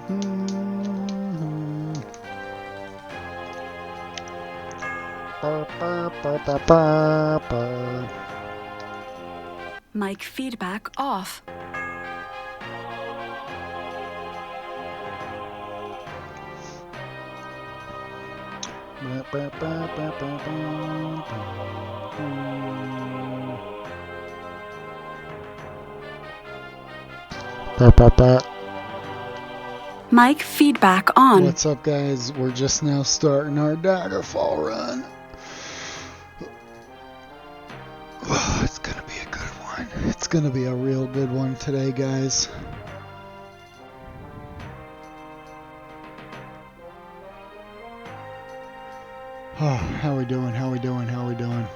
Mic feedback off. Mic feedback on. What's up, guys? We're just now starting our Daggerfall run. Oh, it's gonna be a good one. It's gonna be a real good one today, guys. Oh, how we doing? How we doing? How we doing?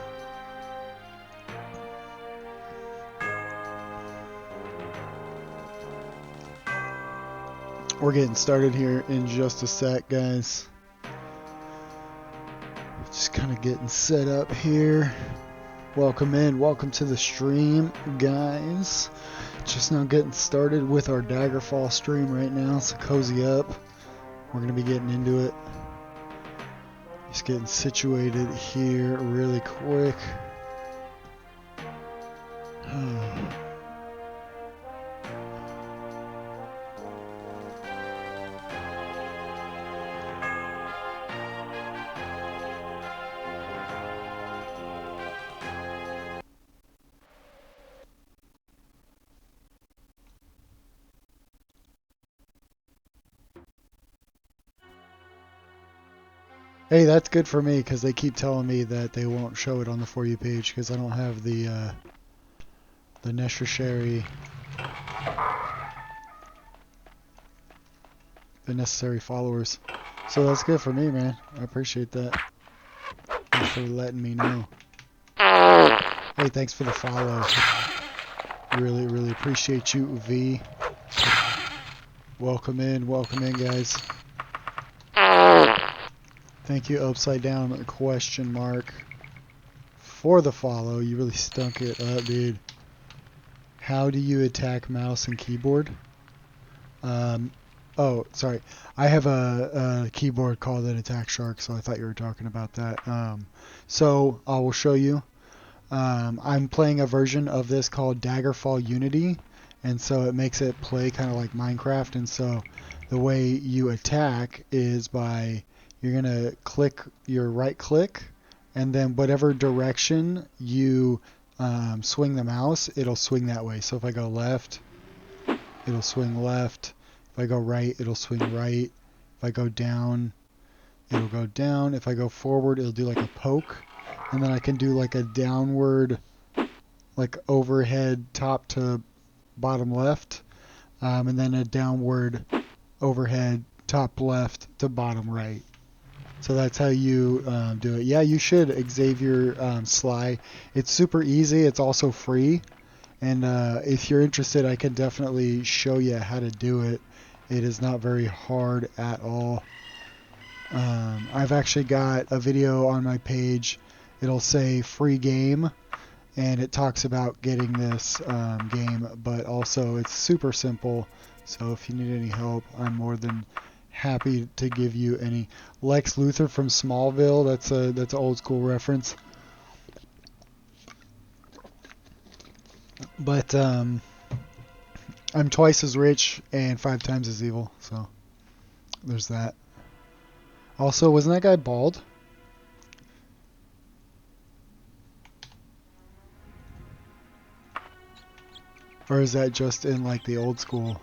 We're getting started here in just a sec, guys. Just kind of getting set up here. Welcome in. Welcome to the stream, guys. Just now getting started with our Daggerfall stream right now, so cozy up. We're going to be getting into it. Just getting situated here really quick. Hey, that's good for me because they keep telling me that they won't show it on the For You page because I don't have the necessary followers. So that's good for me, man. I appreciate that. Thanks for letting me know. Hey, thanks for the follow. Really, really appreciate you, V. Welcome in, guys. Thank you, Upside Down question mark, for the follow. You really stunk it up, dude. How do you attack mouse and keyboard? Oh, sorry. I have a keyboard called an Attack Shark, so I thought you were talking about that. So I will show you. I'm playing a version of this called Daggerfall Unity, and so it makes it play kind of like Minecraft. And so the way you attack is by, you're going to click your right click, and then whatever direction you swing the mouse, it'll swing that way. So if I go left, it'll swing left. If I go right, it'll swing right. If I go down, it'll go down. If I go forward, it'll do like a poke. And then I can do like a downward, like overhead top to bottom left. And then a downward overhead top left to bottom right. So that's how you do it. Yeah, you should, Xavier Sly. It's super easy. It's also free. And if you're interested, I can definitely show you how to do it. It is not very hard at all. I've actually got a video on my page. It'll say free game, and it talks about getting this game, but also it's super simple. So if you need any help, I'm more than happy to give you any. Lex Luthor from Smallville, that's an old school reference. But I'm twice as rich and 5 times as evil, so there's that. Also, wasn't that guy bald? Or is that just in like the old school?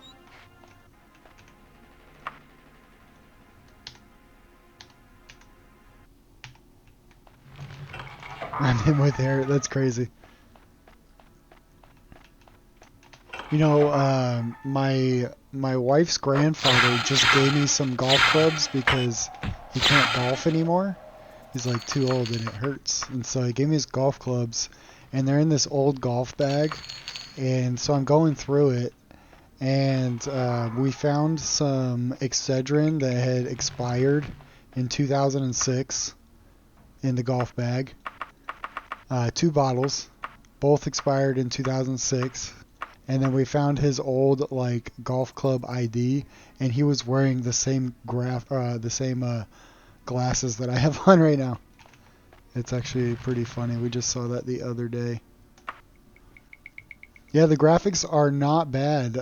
I'm him with hair. That's crazy. You know, my wife's grandfather just gave me some golf clubs because he can't golf anymore. He's like too old and it hurts. And so he gave me his golf clubs, and they're in this old golf bag. And so I'm going through it, and we found some Excedrin that had expired in 2006 in the golf bag. 2 bottles, both expired in 2006. And then we found his old like golf club ID, and he was wearing the same glasses that I have on right now. It's actually pretty funny. We just saw that the other day. Yeah, the graphics are not bad.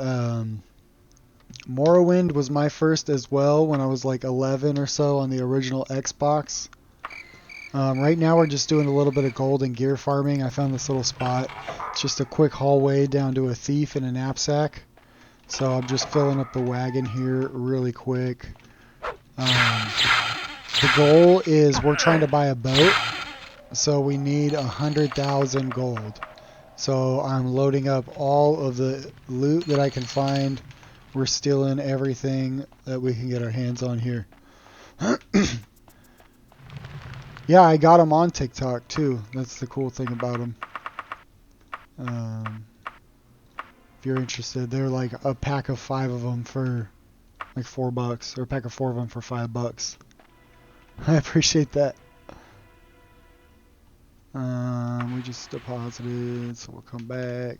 Morrowind was my first as well when I was like 11 or so on the original Xbox. Right now we're just doing a little bit of gold and gear farming. I found this little spot. It's just a quick hallway down to a thief in a knapsack. So I'm just filling up the wagon here really quick. The goal is we're trying to buy a boat. So we need 100,000 gold. So I'm loading up all of the loot that I can find. We're stealing everything that we can get our hands on here. Yeah, I got them on TikTok too. That's the cool thing about them. If you're interested, they're like a pack of 5 of them for like $4, or a pack of 4 of them for $5. I appreciate that. We just deposited, so we'll come back.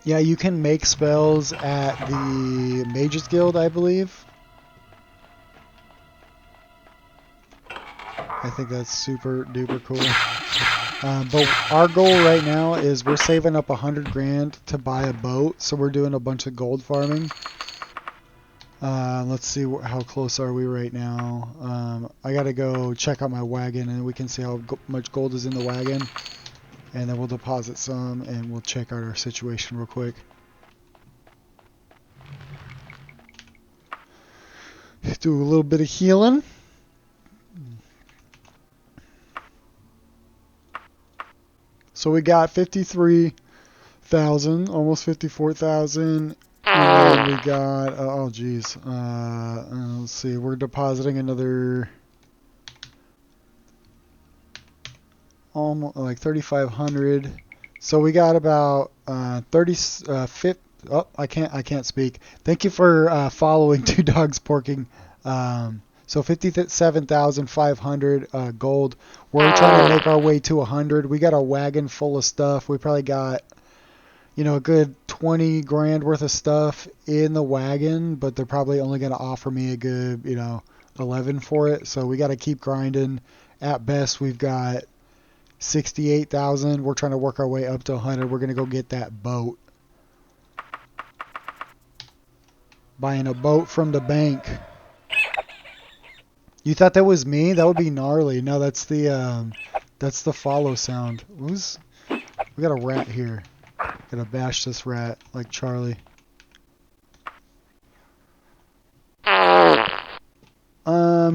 Yeah, you can make spells at the Mages Guild, I believe. I think that's super duper cool. But our goal right now is we're saving up 100 grand to buy a boat, so we're doing a bunch of gold farming. Let's see how close are we right now. I gotta go check out my wagon and we can see how much gold is in the wagon, and then we'll deposit some and we'll check out our situation real quick. Do a little bit of healing. So we got 53,000, almost 54,000. And we got, oh geez, let's see, we're depositing another, almost like 3,500. So we got about 50. Oh, I can't speak. Thank you for following Two Dogs Porking. So 57,500 gold. We're trying to make our way to 100. We got a wagon full of stuff. We probably got, you know, a good 20 grand worth of stuff in the wagon, but they're probably only going to offer me a good, 11 for it. So we got to keep grinding. At best, we've got 68,000. We're trying to work our way up to 100. We're going to go get that boat. Buying a boat from the bank. You thought that was me? That would be gnarly. No, that's the follow sound. We got a rat here. Gotta bash this rat like Charlie.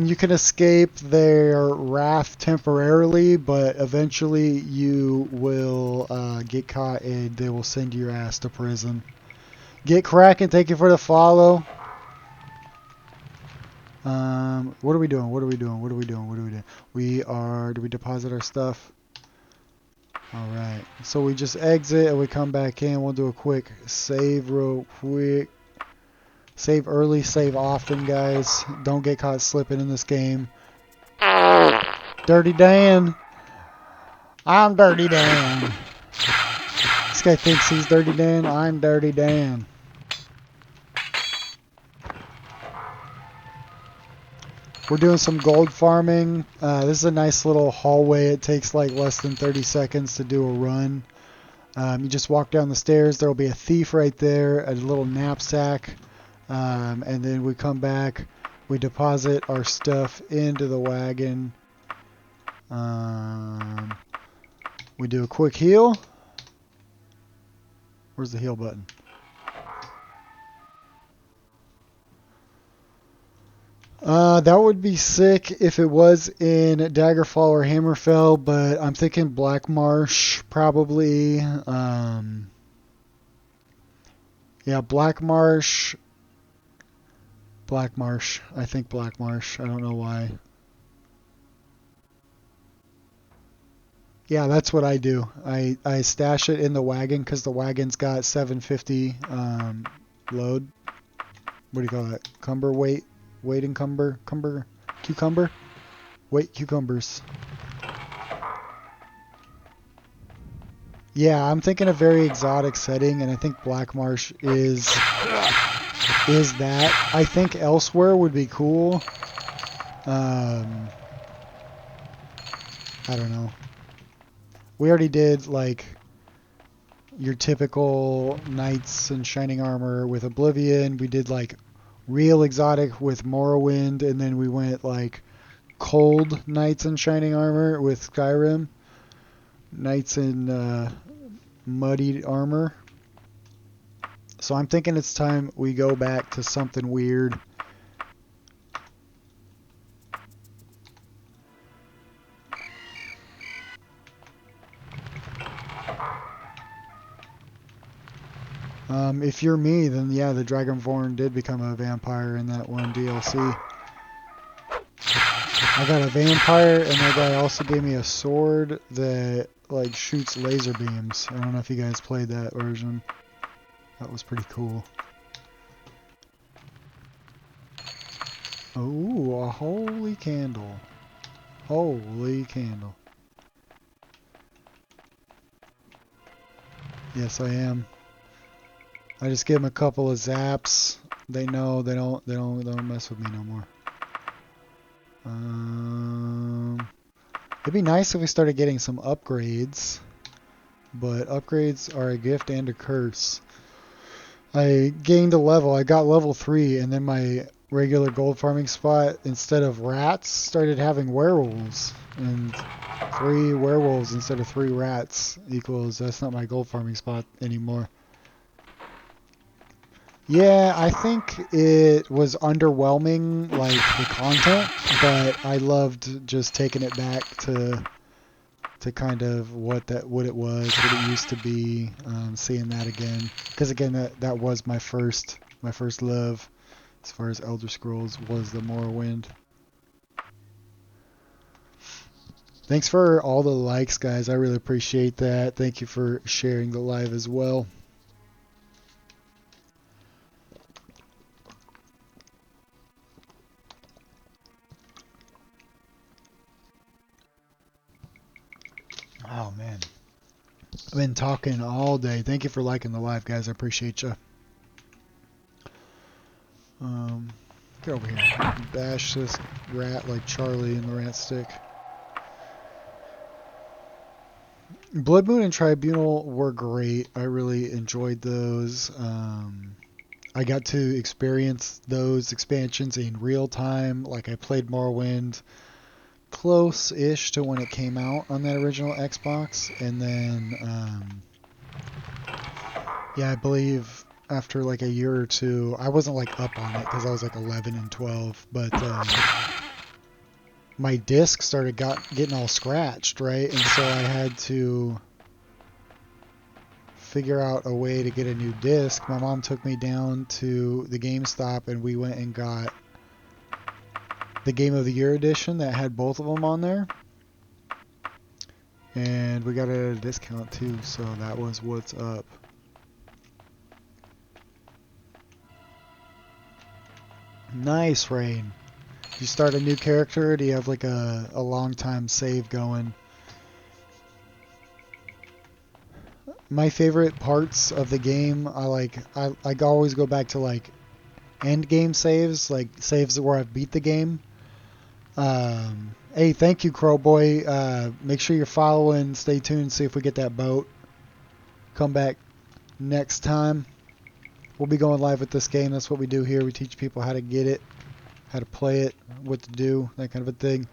You can escape their wrath temporarily, but eventually you will get caught and they will send your ass to prison. Get cracking. Thank you for the follow. What are we doing? What are we doing? What are we doing? What are we doing? Do we deposit our stuff? Alright, so we just exit and we come back in. We'll do a quick save real quick. Save early, save often, guys. Don't get caught slipping in this game. Dirty Dan. I'm Dirty Dan. This guy thinks he's Dirty Dan. I'm Dirty Dan. We're doing some gold farming. This is a nice little hallway. It takes like less than 30 seconds to do a run. You just walk down the stairs. There will be a thief right there, a little knapsack. And then we come back. We deposit our stuff into the wagon. We do a quick heal. Where's the heal button? That would be sick if it was in Daggerfall or Hammerfell, but I'm thinking Black Marsh probably. Yeah, Black Marsh. Black Marsh. I think Black Marsh. I don't know why. Yeah, that's what I do. I stash it in the wagon because the wagon's got 750 load. What do you call that? Weight encumber? Cucumber? Weight cucumbers. Yeah, I'm thinking a very exotic setting, and I think Black Marsh is that. I think Elsewhere would be cool. Um, I don't know. We already did like your typical knights in shining armor with Oblivion. We did like real exotic with Morrowind, and then we went like cold knights in shining armor with Skyrim. Knights in muddy armor. So I'm thinking it's time we go back to something weird. If you're me, then yeah, the Dragonborn did become a vampire in that one DLC. I got a vampire, and that guy also gave me a sword that like shoots laser beams. I don't know if you guys played that version. That was pretty cool. Oh, a holy candle. Holy candle. Yes, I am. I just give them a couple of zaps. They know they don't mess with me no more. It'd be nice if we started getting some upgrades, but upgrades are a gift and a curse. I gained a level. I got level 3, and then my regular gold farming spot, instead of rats, started having werewolves. And 3 werewolves instead of 3 rats equals that's not my gold farming spot anymore. Yeah, I think it was underwhelming, like the content, but I loved just taking it back to kind of what it was, what it used to be, seeing that again. Because again, that was my first love as far as Elder Scrolls was the Morrowind. Thanks for all the likes, guys. I really appreciate that. Thank you for sharing the live as well. Oh, man. I've been talking all day. Thank you for liking the live, guys. I appreciate you. Get over here. Bash this rat like Charlie in the rat stick. Blood Moon and Tribunal were great. I really enjoyed those. I got to experience those expansions in real time. Like I played Morrowind close-ish to when it came out on that original Xbox, and then yeah, I believe after like a year or two, I wasn't like up on it because I was like 11 and 12, but my disc started getting all scratched, right? And so I had to figure out a way to get a new disc. My mom took me down to the GameStop, and we went and got the Game of the Year edition that had both of them on there. And we got it at a discount too, so that was what's up. Nice, Rain. You start a new character, or do you have like a long time save going? My favorite parts of the game, I always go back to like end game saves, like saves where I've beat the game. Hey, thank you, Crowboy. Make sure you're following, stay tuned, see if we get that boat. Come back next time. We'll be going live with this game. That's what we do here. We teach people how to get it, how to play it, what to do, that kind of a thing.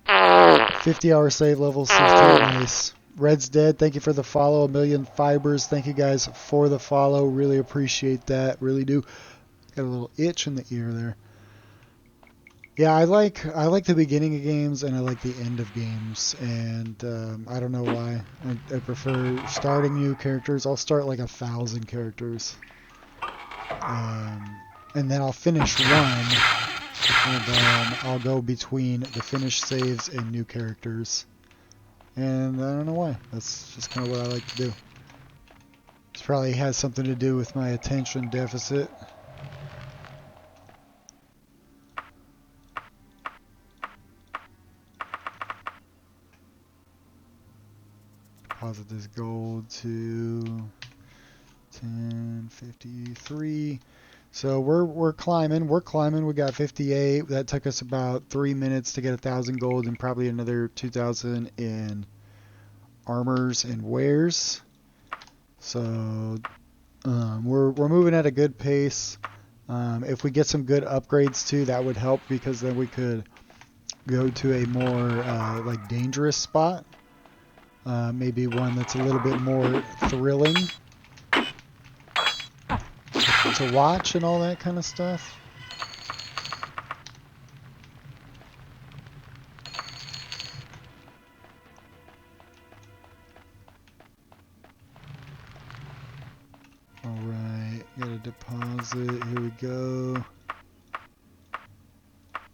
$50 save level 16. Nice. Red's dead. Thank you for the follow. 1,000,000 fibers. Thank you guys for the follow. Really appreciate that. Really do. Got a little itch in the ear there. Yeah, I like the beginning of games and I like the end of games, and I don't know why. I prefer starting new characters. I'll start like 1,000 characters, and then I'll finish one, and then I'll go between the finished saves and new characters. And I don't know why. That's just kind of what I like to do. This probably has something to do with my attention deficit. deposit this gold to 1053. So we're climbing. We're climbing. We got 58. That took us about 3 minutes to get 1,000 gold and probably another 2,000 in armors and wares. So we're moving at a good pace. If we get some good upgrades too, that would help because then we could go to a more like dangerous spot. Maybe one that's a little bit more thrilling to watch and all that kind of stuff. Alright, got a deposit. Here we go.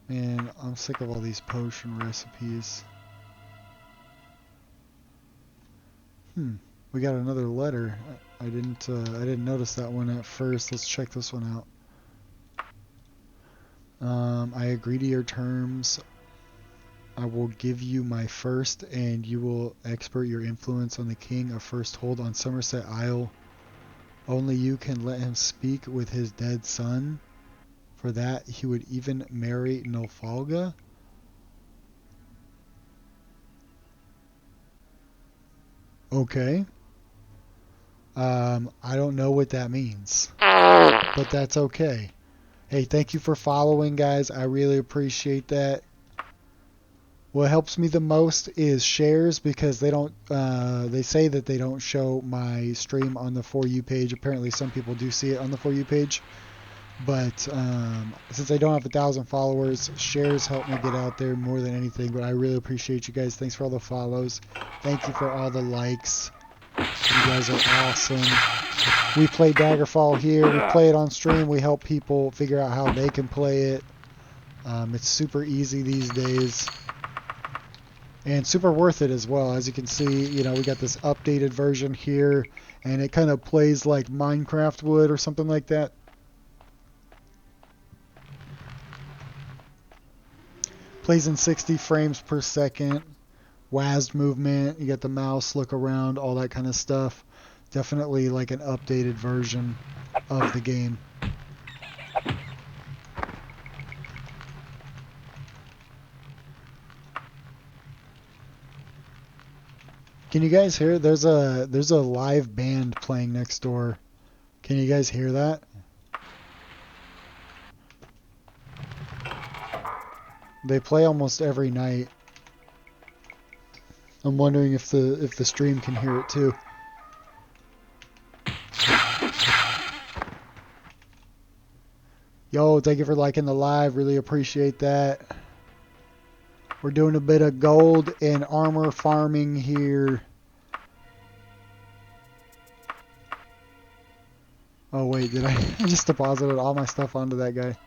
Man, I'm sick of all these potion recipes. We got another letter. I didn't notice that one at first. Let's check this one out. I agree to your terms. I will give you my first, and you will expert your influence on the king of First Hold on Somerset Isle. Only you can let him speak with his dead son. For that, he would even marry Nolfalga. Okay. I don't know what that means, but that's okay. Hey, thank you for following, guys. I really appreciate that. What helps me the most is shares because they don't. They say that they don't show my stream on the For You page. Apparently, some people do see it on the For You page. But since I don't have 1,000 followers, shares help me get out there more than anything. But I really appreciate you guys. Thanks for all the follows. Thank you for all the likes. You guys are awesome. We play Daggerfall here. We play it on stream. We help people figure out how they can play it. It's super easy these days. And super worth it as well. As you can see, you know, we got this updated version here. And it kind of plays like Minecraft would or something like that. Plays in 60 frames per second. WASD movement. You got the mouse, look around, all that kind of stuff. Definitely like an updated version of the game. Can you guys hear? There's a live band playing next door. Can you guys hear that? They play almost every night. I'm wondering if the stream can hear it too. Yo, thank you for liking the live. Really appreciate that. We're doing a bit of gold and armor farming here. Oh wait, did I just deposited all my stuff onto that guy?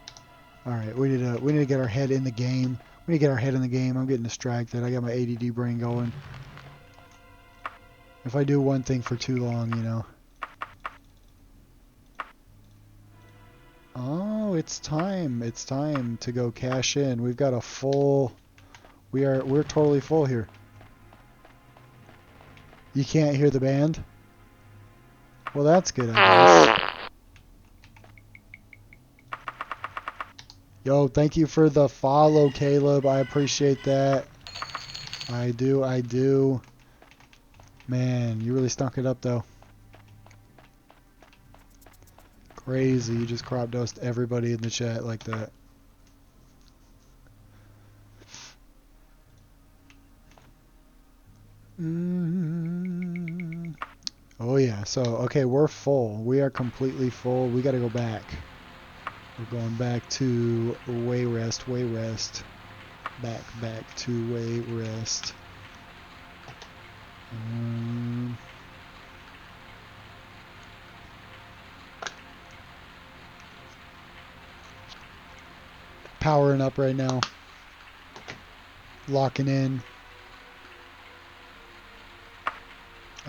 All right, we need to get our head in the game. We need to get our head in the game. I'm getting distracted. I got my ADD brain going. If I do one thing for too long, you know. Oh, it's time. It's time to go cash in. We've got a full. We're totally full here. You can't hear the band? Well, that's good, I guess. Yo, thank you for the follow, Caleb. I appreciate that. I do. Man, you really stunk it up, though. Crazy. You just crop dust everybody in the chat like that. Oh, yeah. So, okay, we're full. We are completely full. We got to go back. We're going back to Wayrest. Back to Wayrest. Powering up right now. Locking in.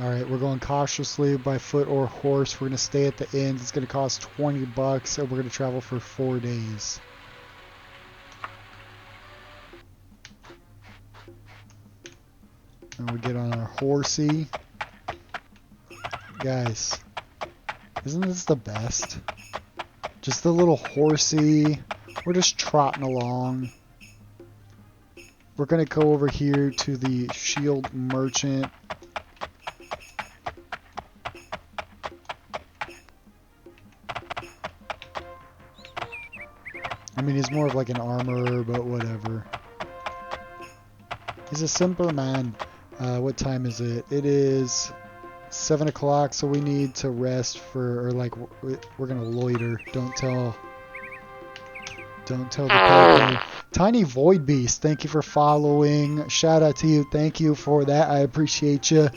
Alright, we're going cautiously by foot or horse. We're going to stay at the inn. It's going to cost $20 and we're going to travel for 4 days. And we get on our horsey. Guys, isn't this the best? Just the little horsey. We're just trotting along. We're going to go over here to the shield merchant. I mean, he's more of like an armorer, but whatever. He's a simple man. What time is it? It is 7 o'clock, so we need to rest for, or like, we're gonna loiter. Don't tell the people. Tiny Void Beast, thank you for following. Shout out to you. Thank you for that. I appreciate you.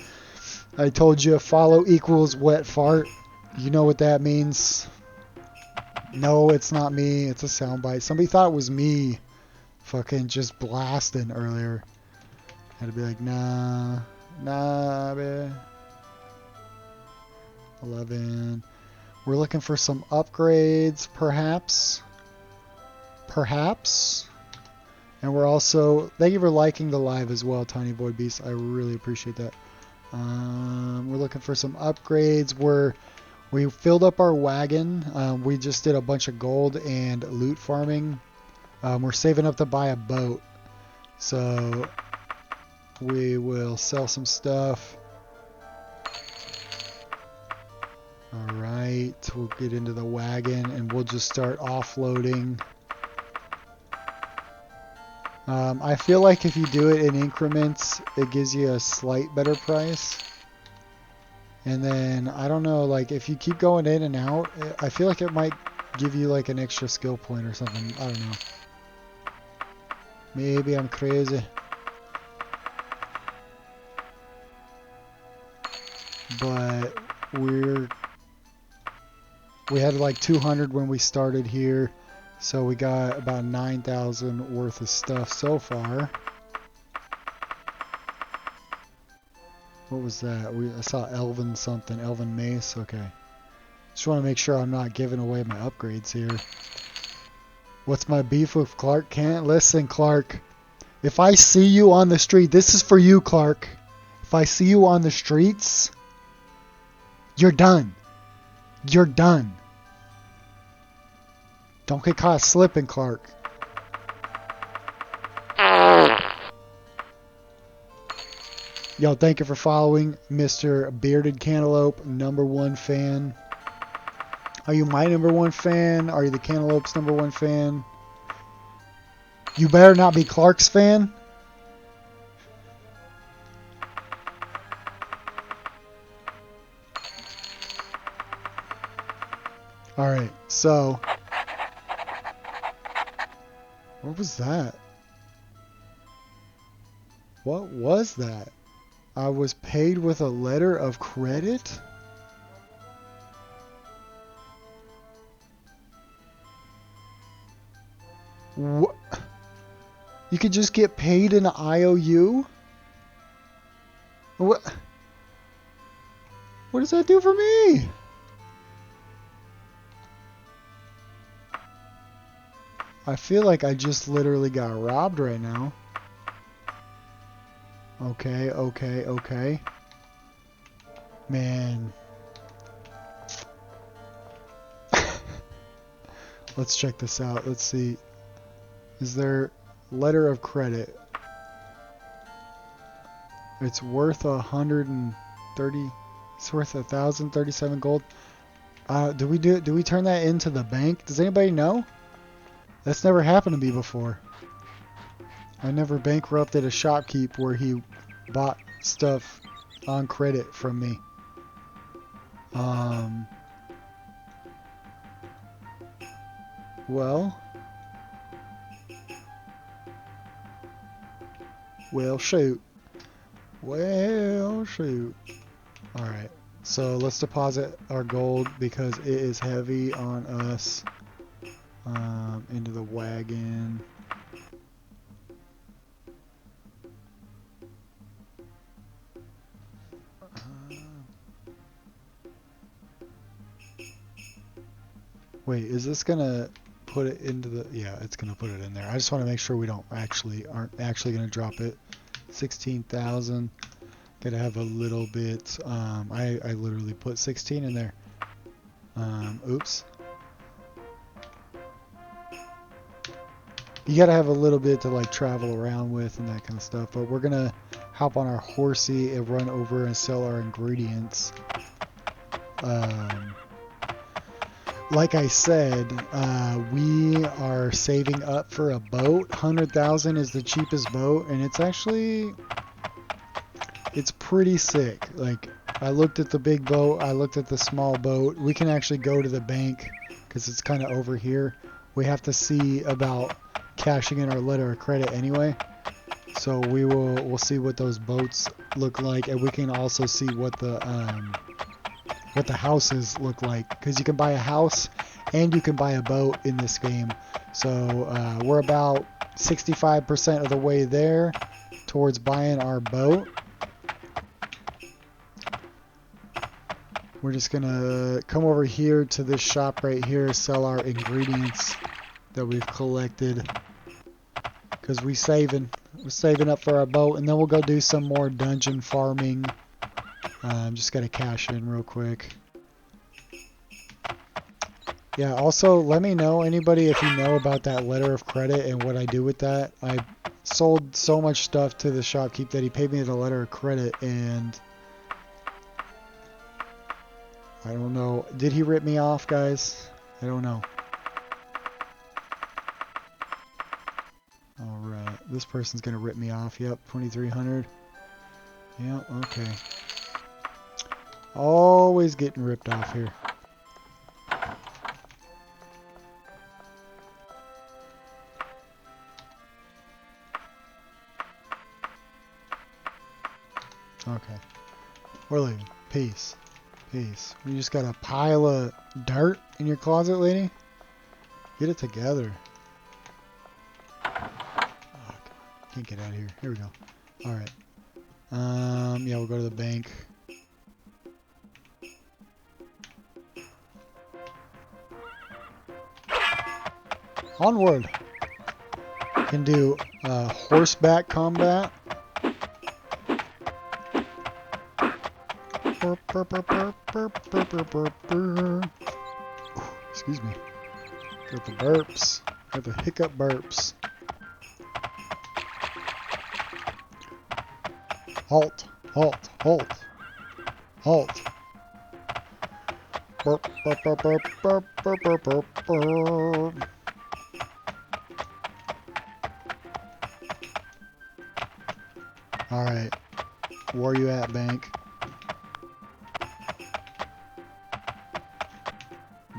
I told you follow equals wet fart. You know what that means. No, it's not me. It's a soundbite. Somebody thought it was me fucking just blasting earlier. Had to be like, nah, man. 11. We're looking for some upgrades, perhaps. And we're also, thank you for liking the live as well, Tiny Void Beast. I really appreciate that. We're looking for some upgrades. We filled up our wagon. We just did a bunch of gold and loot farming. We're saving up to buy a boat. So we will sell some stuff. Alright, we'll get into the wagon and we'll just start offloading. I feel like if you do it in increments, it gives you a slight better price. And then, I don't know, like if you keep going in and out, I feel like it might give you like an extra skill point or something. I don't know. Maybe I'm crazy. But we had like 200 when we started here. So we got about 9,000 worth of stuff so far. What was that? I saw Elven something. Elven Mace. Okay. Just want to make sure I'm not giving away my upgrades here. What's my beef with Clark Kent? Listen, Clark. If I see you on the street, this is for you, Clark. If I see you on the streets, you're done. You're done. Don't get caught slipping, Clark. Yo, thank you for following, Mr. Bearded Cantaloupe, #1 fan. Are you my #1 fan? Are you the Cantaloupe's #1 fan? You better not be Clark's fan. Alright, so... what was that? What was that? I was paid with a letter of credit? What? You could just get paid in an IOU? What? What does that do for me? I feel like I just literally got robbed right now. Okay. Man. Let's check this out. Let's see. Is there letter of credit? It's worth 130. It's worth 1,037 gold. Do we turn that into the bank? Does anybody know? That's never happened to me before. I never bankrupted a shopkeep where he bought stuff on credit from me. Well, shoot. Alright, so let's deposit our gold because it is heavy on us. Into the wagon. Wait, is this gonna put it into the... yeah, it's gonna put it in there. I just want to make sure we aren't actually gonna drop it. 16,000. Gotta have a little bit. I literally put 16 in there. Oops. You gotta have a little bit to like travel around with and that kind of stuff. But we're gonna hop on our horsey and run over and sell our ingredients. Like I said, we are saving up for a boat. 100,000 is the cheapest boat, and it's pretty sick. Like, I looked at the big boat, I looked at the small boat. We can actually go to the bank because it's kind of over here. We have to see about cashing in our letter of credit anyway. So we'll see what those boats look like, and we can also see what the houses look like, because you can buy a house and you can buy a boat in this game. So we're about 65% of the way there towards buying our boat. We're just gonna come over here to this shop right here, sell our ingredients that we've collected, because we're saving up for our boat, and then we'll go do some more dungeon farming. Just gotta cash in real quick. Yeah, also let me know, anybody, if you know about that letter of credit and what I do with that. I sold so much stuff to the shopkeep that he paid me the letter of credit, and I don't know. Did he rip me off, guys? I don't know. Alright, this person's gonna rip me off. Yep, 2,300. Yep, okay. Always getting ripped off here. Okay. We're leaving. Peace. Peace. You just got a pile of dirt in your closet, lady? Get it together. Oh, God. Can't get out of here. Here we go. Alright. Yeah, we'll go to the bank. Onward! Can do horseback combat. Excuse me. Got the burps. Got the hiccup burps. Halt. Halt. Halt. Halt. Burp, burp, burp, burp, burp, burp, burp, burp, burp. Alright. Where you at, bank?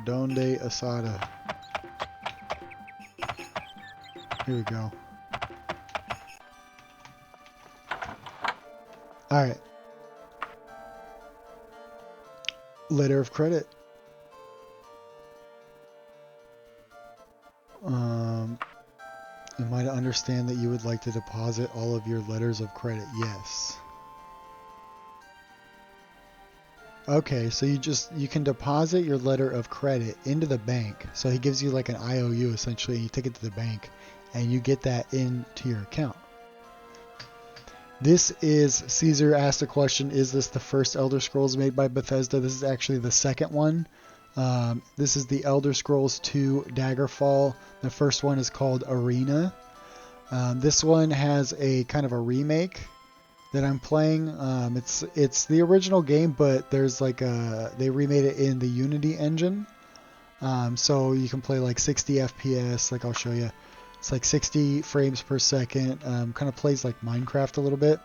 Donde Asada. Here we go. Alright. Letter of credit. Am I to understand that you would like to deposit all of your letters of credit? Yes. Okay, so you can deposit your letter of credit into the bank. So he gives you like an IOU essentially, and you take it to the bank and you get that into your account. This is, Caesar asked a question, is this the first Elder Scrolls made by Bethesda? This is actually the second one. This is the Elder Scrolls 2 Daggerfall. The first one is called Arena. This one has a kind of a remake that I'm playing. It's the original game, but there's like they remade it in the Unity engine. So you can play like 60 FPS, like I'll show you. It's like 60 frames per second. Kind of plays like Minecraft a little bit.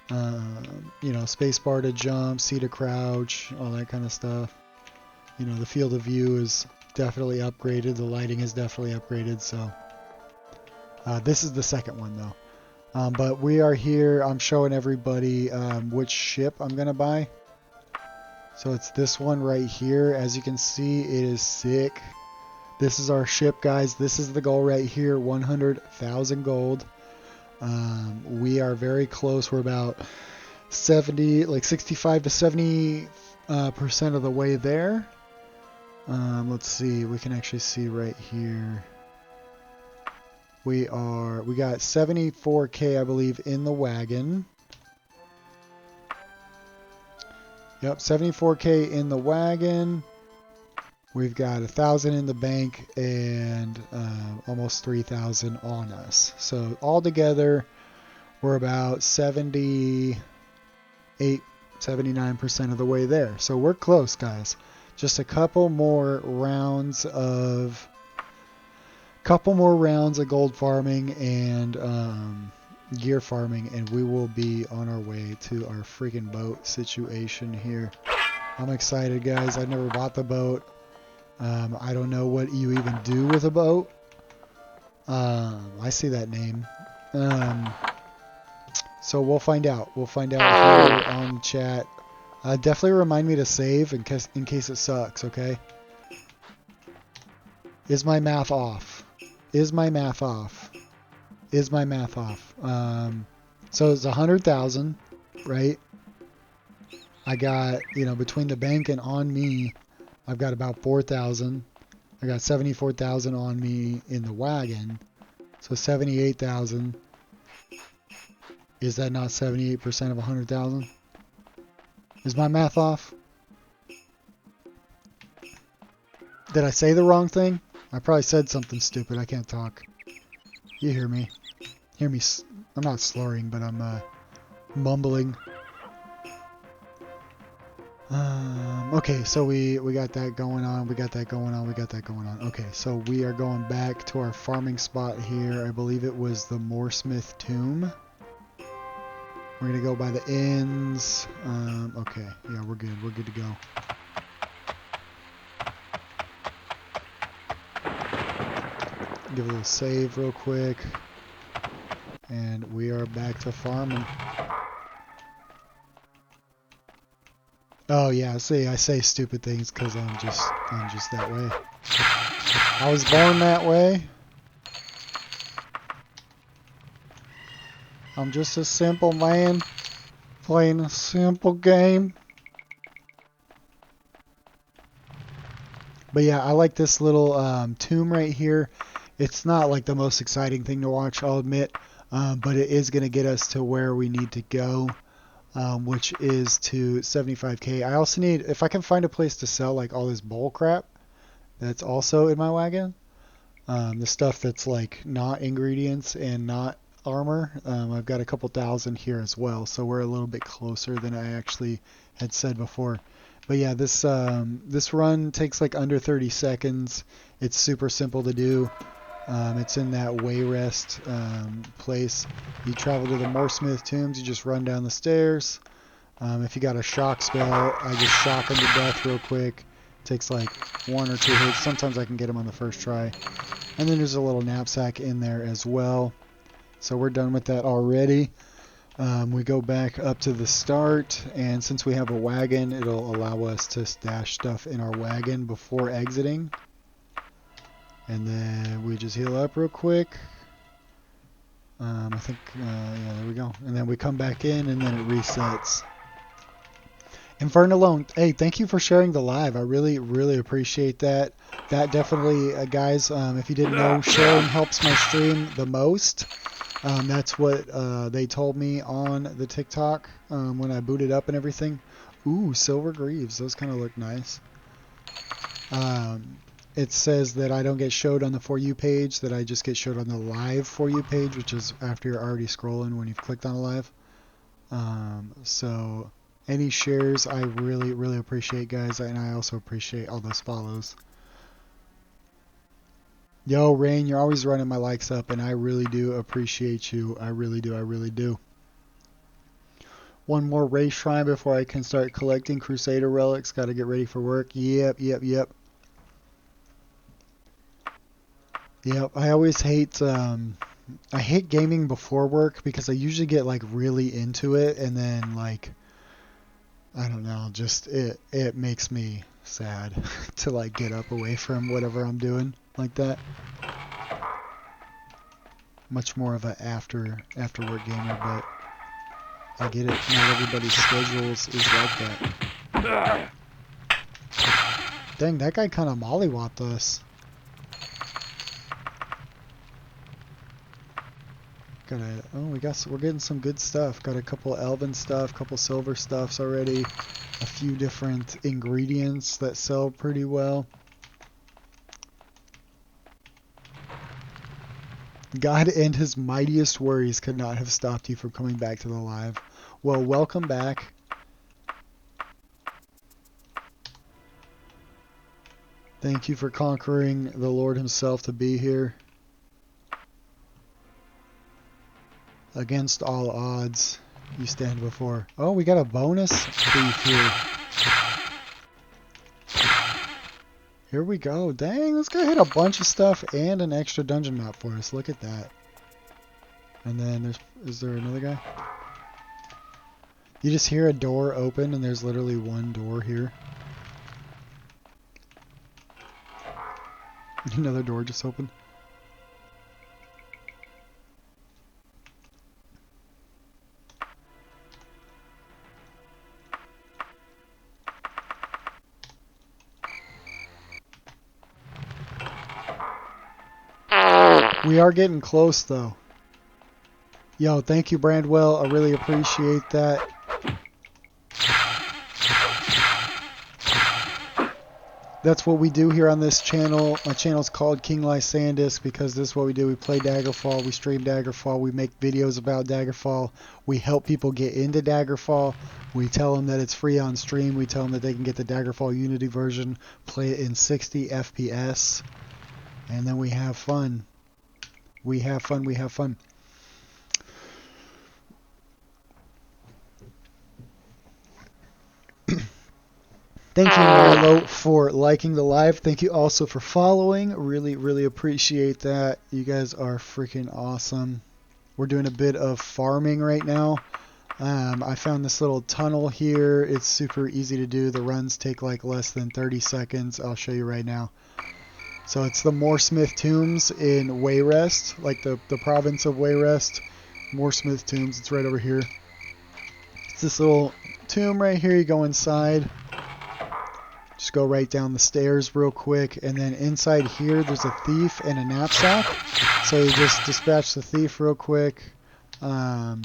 You know, spacebar to jump, C to crouch, all that kind of stuff. You know, the field of view is definitely upgraded. The lighting is definitely upgraded. So this is the second one though. But we are here. I'm showing everybody which ship I'm gonna buy. So it's this one right here. As you can see, it is sick. This is our ship, guys. This is the goal right here, 100,000 gold. We are very close. We're about 65 to 70% of the way there. Let's see. We can actually see right here. We got 74k, I believe, in the wagon. Yep, 74K in the wagon. We've got 1,000 in the bank and almost 3,000 on us. So altogether, we're about 78, 79% of the way there. So we're close, guys. Just a couple more rounds of gold farming and gear farming, and we will be on our way to our freaking boat situation here. I'm excited, guys. I've never bought the boat. I don't know what you even do with a boat. I see that name. So we'll find out. We'll find out here on the chat. Definitely remind me to save in case it sucks, okay? Is my math off? Is my math off? Is my math off? So it's 100,000, right? I got, between the bank and on me, I've got about 4,000. I got 74,000 on me in the wagon. So 78,000. Is that not 78% of 100,000? Is my math off? Did I say the wrong thing? I probably said something stupid. I can't talk. You hear me. Hear me. I'm not slurring, but I'm mumbling. Okay, so we got that going on. We got that going on. We got that going on. Okay, so we are going back to our farming spot here. I believe it was the Moorsmith Tomb. We're going to go by the inns. Okay, yeah, we're good. We're good to go. Give a little save real quick. And we are back to farming. Oh yeah, see, I say stupid things because I'm just that way. I was born that way. I'm just a simple man playing a simple game. But yeah, I like this little tomb right here. It's not like the most exciting thing to watch, I'll admit, but it is going to get us to where we need to go. Which is to 75K. I also need, if I can find a place to sell like all this bull crap that's also in my wagon, the stuff that's like not ingredients and not armor, I've got a couple thousand here as well, so we're a little bit closer than I actually had said before. But yeah, this run takes like under 30 seconds. It's super simple to do. It's in that Wayrest place. You travel to the Moorsmith Tombs, you just run down the stairs. If you got a shock spell, I just shock them to death real quick. Takes like 1 or 2 hits. Sometimes I can get them on the first try. And then there's a little knapsack in there as well. So we're done with that already. We go back up to the start, and since we have a wagon, it'll allow us to stash stuff in our wagon before exiting. And then we just heal up real quick. I think, yeah, there we go. And then we come back in, and then it resets. Infernalone, hey, thank you for sharing the live. I really, really appreciate that. That definitely, guys, if you didn't know, sharing helps my stream the most. That's what they told me on the TikTok when I booted up and everything. Ooh, silver greaves. Those kind of look nice. It says that I don't get showed on the For You page, that I just get showed on the live For You page, which is after you're already scrolling when you've clicked on a live. So any shares I really, really appreciate, guys, and I also appreciate all those follows. Yo, Rain, you're always running my likes up, and I really do appreciate you. I really do. I really do. One more race shrine before I can start collecting Crusader relics. Got to get ready for work. Yep. I always hate I hate gaming before work because I usually get like really into it, and then like I don't know, just it makes me sad to like get up away from whatever I'm doing like that. Much more of a after work gamer, but I get it. Not everybody's schedules is like that. Dang, that guy kind of mollywopped us. We're getting some good stuff. Got a couple elven stuff, couple silver stuffs already. a few different ingredients that sell pretty well. God and his mightiest worries could not have stopped you from coming back to the live. Well, welcome back. Thank you for conquering the Lord himself to be here. Against all odds, you stand before. Oh, we got a bonus thief here. Here we go. Dang, this guy hit a bunch of stuff and an extra dungeon map for us. Look at that. And then is there another guy? You just hear a door open and there's literally one door here. Another door just opened. We are getting close though. Yo, thank you, Brandwell. I really appreciate that. That's what we do here on this channel. My channel's called King Lysandisk because this is what we do. We play Daggerfall, we stream Daggerfall, we make videos about Daggerfall, we help people get into Daggerfall, we tell them that it's free on stream, we tell them that they can get the Daggerfall Unity version, play it in 60 FPS, and then we have fun. We have fun, we have fun. Thank you, Milo, for liking the live. Thank you also for following. Really, really appreciate that. You guys are freaking awesome. We're doing a bit of farming right now. I found this little tunnel here. It's super easy to do. The runs take like less than 30 seconds. I'll show you right now. So it's the Mooresmith Tombs in Wayrest, like the province of Wayrest. Mooresmith Tombs, it's right over here. It's this little tomb right here. You go inside. Just go right down the stairs real quick, and then inside here there's a thief and a knapsack. So you just dispatch the thief real quick. You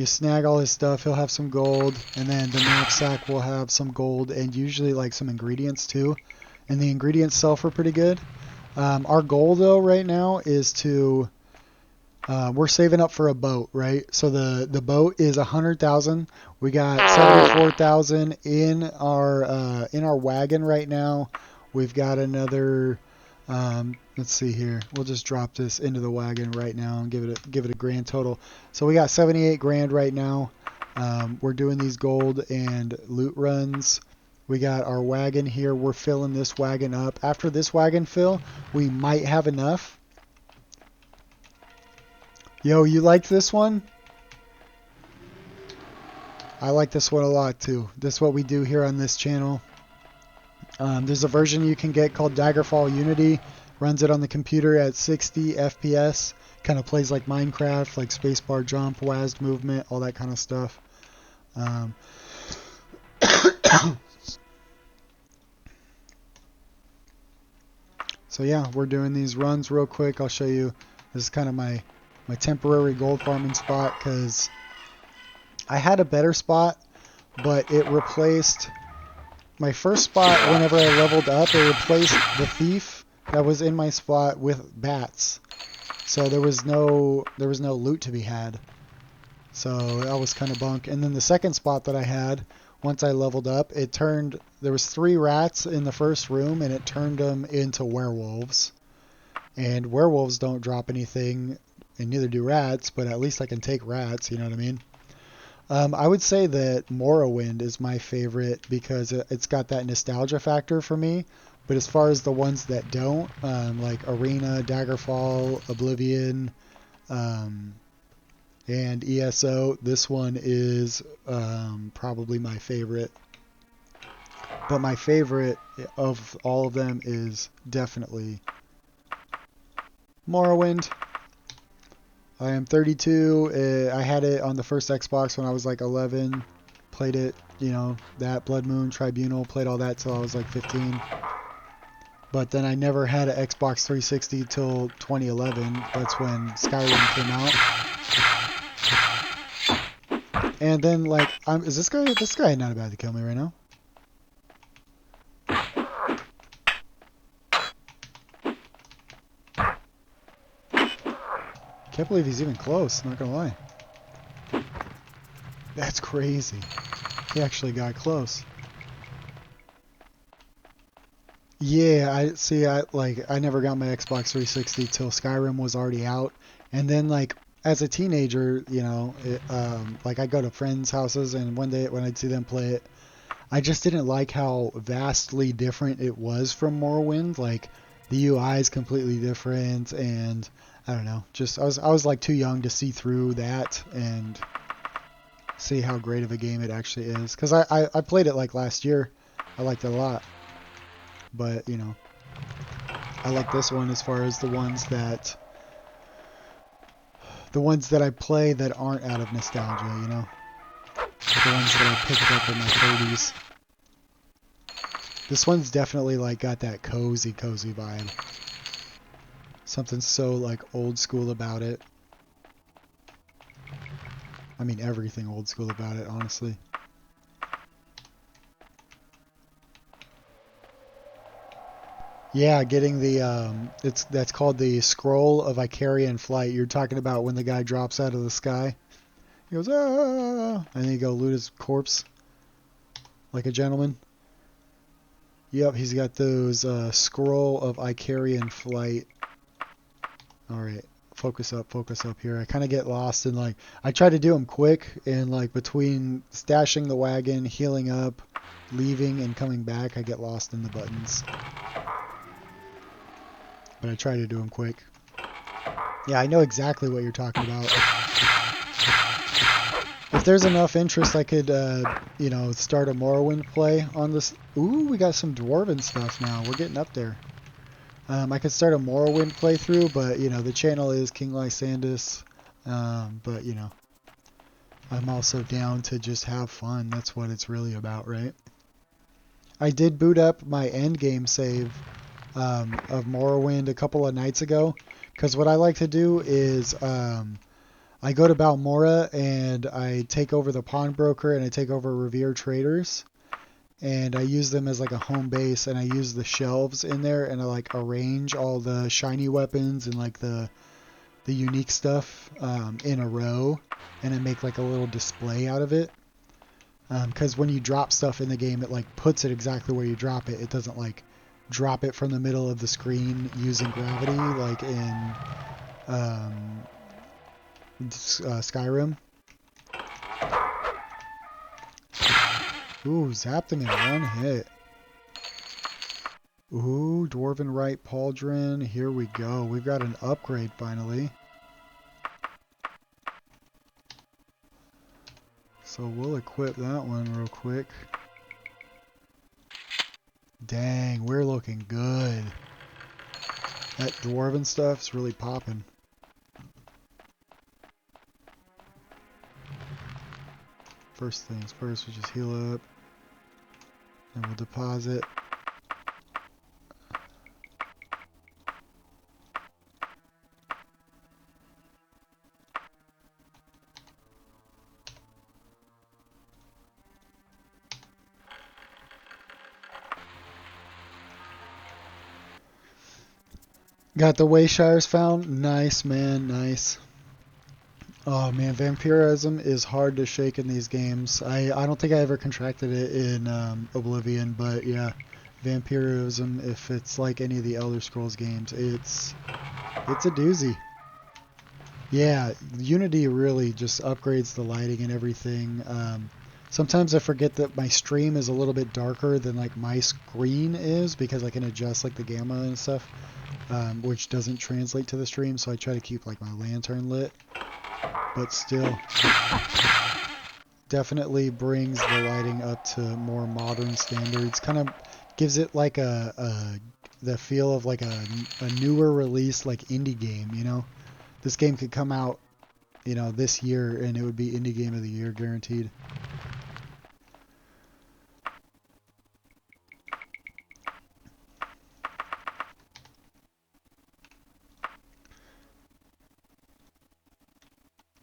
snag all his stuff, he'll have some gold, and then the knapsack will have some gold and usually like some ingredients too. And the ingredients sell for pretty good. Our goal though right now is to we're saving up for a boat, right? So the boat is 100,000. We got 74,000 in our wagon right now. We've got another. Let's see here. We'll just drop this into the wagon right now and give it a grand total. So we got 78 grand right now. We're doing these gold and loot runs. We got our wagon here. We're filling this wagon up. After this wagon fill, we might have enough. Yo, you like this one? I like this one a lot too. This is what we do here on this channel. There's a version you can get called Daggerfall Unity. Runs it on the computer at 60 FPS. Kind of plays like Minecraft, like spacebar jump, WASD movement, all that kind of stuff. So yeah, we're doing these runs real quick. I'll show you. This is kind of my temporary gold farming spot because I had a better spot, but it replaced my first spot. Whenever I leveled up, it replaced the thief that was in my spot with bats. So there was no loot to be had. So that was kind of bunk. And then the second spot that I had, once I leveled up, there was 3 rats in the first room and it turned them into werewolves. And werewolves don't drop anything, and neither do rats, but at least I can take rats, you know what I mean? I would say that Morrowind is my favorite because it's got that nostalgia factor for me. But as far as the ones that don't, like Arena, Daggerfall, Oblivion, and ESO, this one is probably my favorite. But my favorite of all of them is definitely Morrowind. I am 32. I had it on the first Xbox when I was like 11. Played it, that Blood Moon, Tribunal, played all that till I was like 15. But then I never had an Xbox 360 till 2011. That's when Skyrim came out. And then like, is this guy not about to kill me right now? Can't believe he's even close, not gonna lie. That's crazy. He actually got close. Yeah, I never got my Xbox 360 till Skyrim was already out. And then like as a teenager, like I go to friends' houses and one day when I'd see them play it, I just didn't like how vastly different it was from Morrowind. Like the UI is completely different, and I don't know. Just I was like too young to see through that and see how great of a game it actually is. Because I played it like last year. I liked it a lot. But, I like this one as far as the ones that I play that aren't out of nostalgia, the ones that I picked up in my 30s. This one's definitely like got that cozy vibe. Something so like old school about it. I mean everything old school about it, honestly. Yeah, getting the that's called the Scroll of Icarian Flight. You're talking about when the guy drops out of the sky. He goes, ah, and then you go loot his corpse like a gentleman. Yep, he's got those Scroll of Icarian Flight. Alright, focus up here. I kind of get lost in like, I try to do them quick, and like between stashing the wagon, healing up, leaving, and coming back, I get lost in the buttons. But I try to do them quick. Yeah, I know exactly what you're talking about. If there's enough interest, I could, start a Morrowind play on this. Ooh, we got some dwarven stuff now. We're getting up there. I could start a Morrowind playthrough, but, the channel is King Lysandus. But, I'm also down to just have fun. That's what it's really about, right? I did boot up my endgame save of Morrowind a couple of nights ago, because what I like to do is I go to Balmora and I take over the pawnbroker and I take over Revere Traders, and I use them as like a home base, and I use the shelves in there and I like arrange all the shiny weapons and like the unique stuff in a row, and I make like a little display out of it. Because when you drop stuff in the game, it like puts it exactly where you drop it. It doesn't like drop it from the middle of the screen using gravity like in Skyrim. Ooh, zapped him in one hit. Ooh, Dwarven Right Pauldron. Here we go. We've got an upgrade finally. So we'll equip that one real quick. Dang, we're looking good. That Dwarven stuff's really popping. First things first, we just heal up. And we'll deposit. Got the Wayshires found. Nice, man, nice. Oh man, vampirism is hard to shake in these games. I don't think I ever contracted it in Oblivion, but yeah, vampirism, if it's like any of the Elder Scrolls games, it's a doozy. Yeah, Unity really just upgrades the lighting and everything. Sometimes I forget that my stream is a little bit darker than like my screen is, because I can adjust like the gamma and stuff, which doesn't translate to the stream, so I try to keep like my lantern lit. But still, definitely brings the lighting up to more modern standards. Kind of gives it like the feel of like a newer release, like indie game. This game could come out, this year, and it would be indie game of the year guaranteed.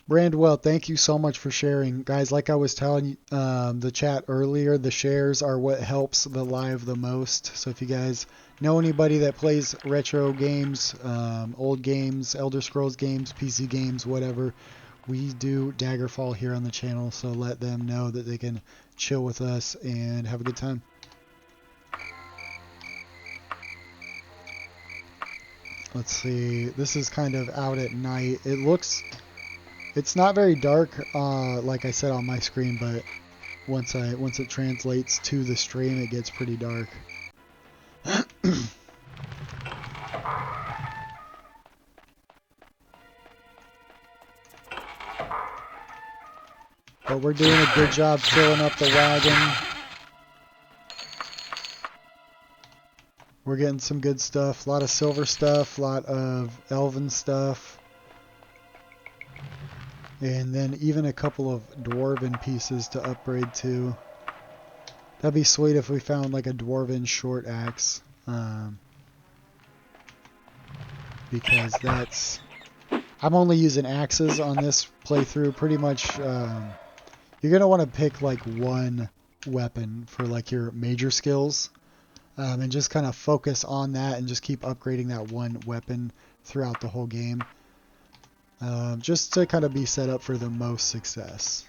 Brandwell, thank you so much for sharing. Guys, like I was telling the chat earlier, the shares are what helps the live the most. So if you guys know anybody that plays retro games, old games, Elder Scrolls games, PC games, whatever, we do Daggerfall here on the channel. So let them know that they can chill with us and have a good time. Let's see. This is kind of out at night. It's not very dark, like I said on my screen, but once it translates to the stream, it gets pretty dark. But we're doing a good job filling up the wagon. We're getting some good stuff. A lot of silver stuff, a lot of elven stuff. And then even a couple of dwarven pieces to upgrade to. That'd be sweet if we found like a dwarven short axe. Because that's... I'm only using axes on this playthrough. Pretty much, you're going to want to pick like one weapon for like your major skills. And just kind of focus on that and just keep upgrading that one weapon throughout the whole game. Just to kind of be set up for the most success.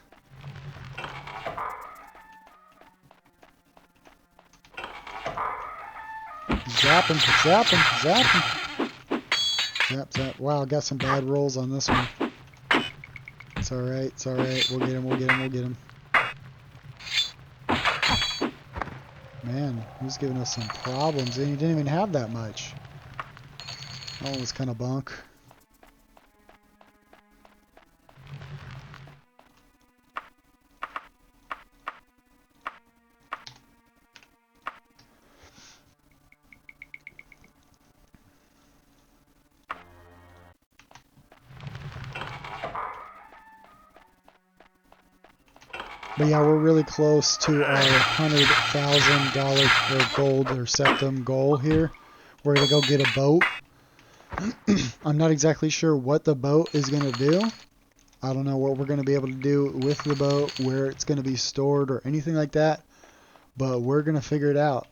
Zap him, zap him, zap him. Zap, zap. Wow, got some bad rolls on this one. It's alright, it's alright. We'll get him, we'll get him, we'll get him. Man, he's giving us some problems, and he didn't even have that much. That one was kind of bunk. But yeah, we're really close to our $100,000 or gold or septum goal here. We're going to go get a boat. I'm not exactly sure what the boat is going to do. I don't know what we're going to be able to do with the boat, where it's going to be stored or anything like that. But we're going to figure it out.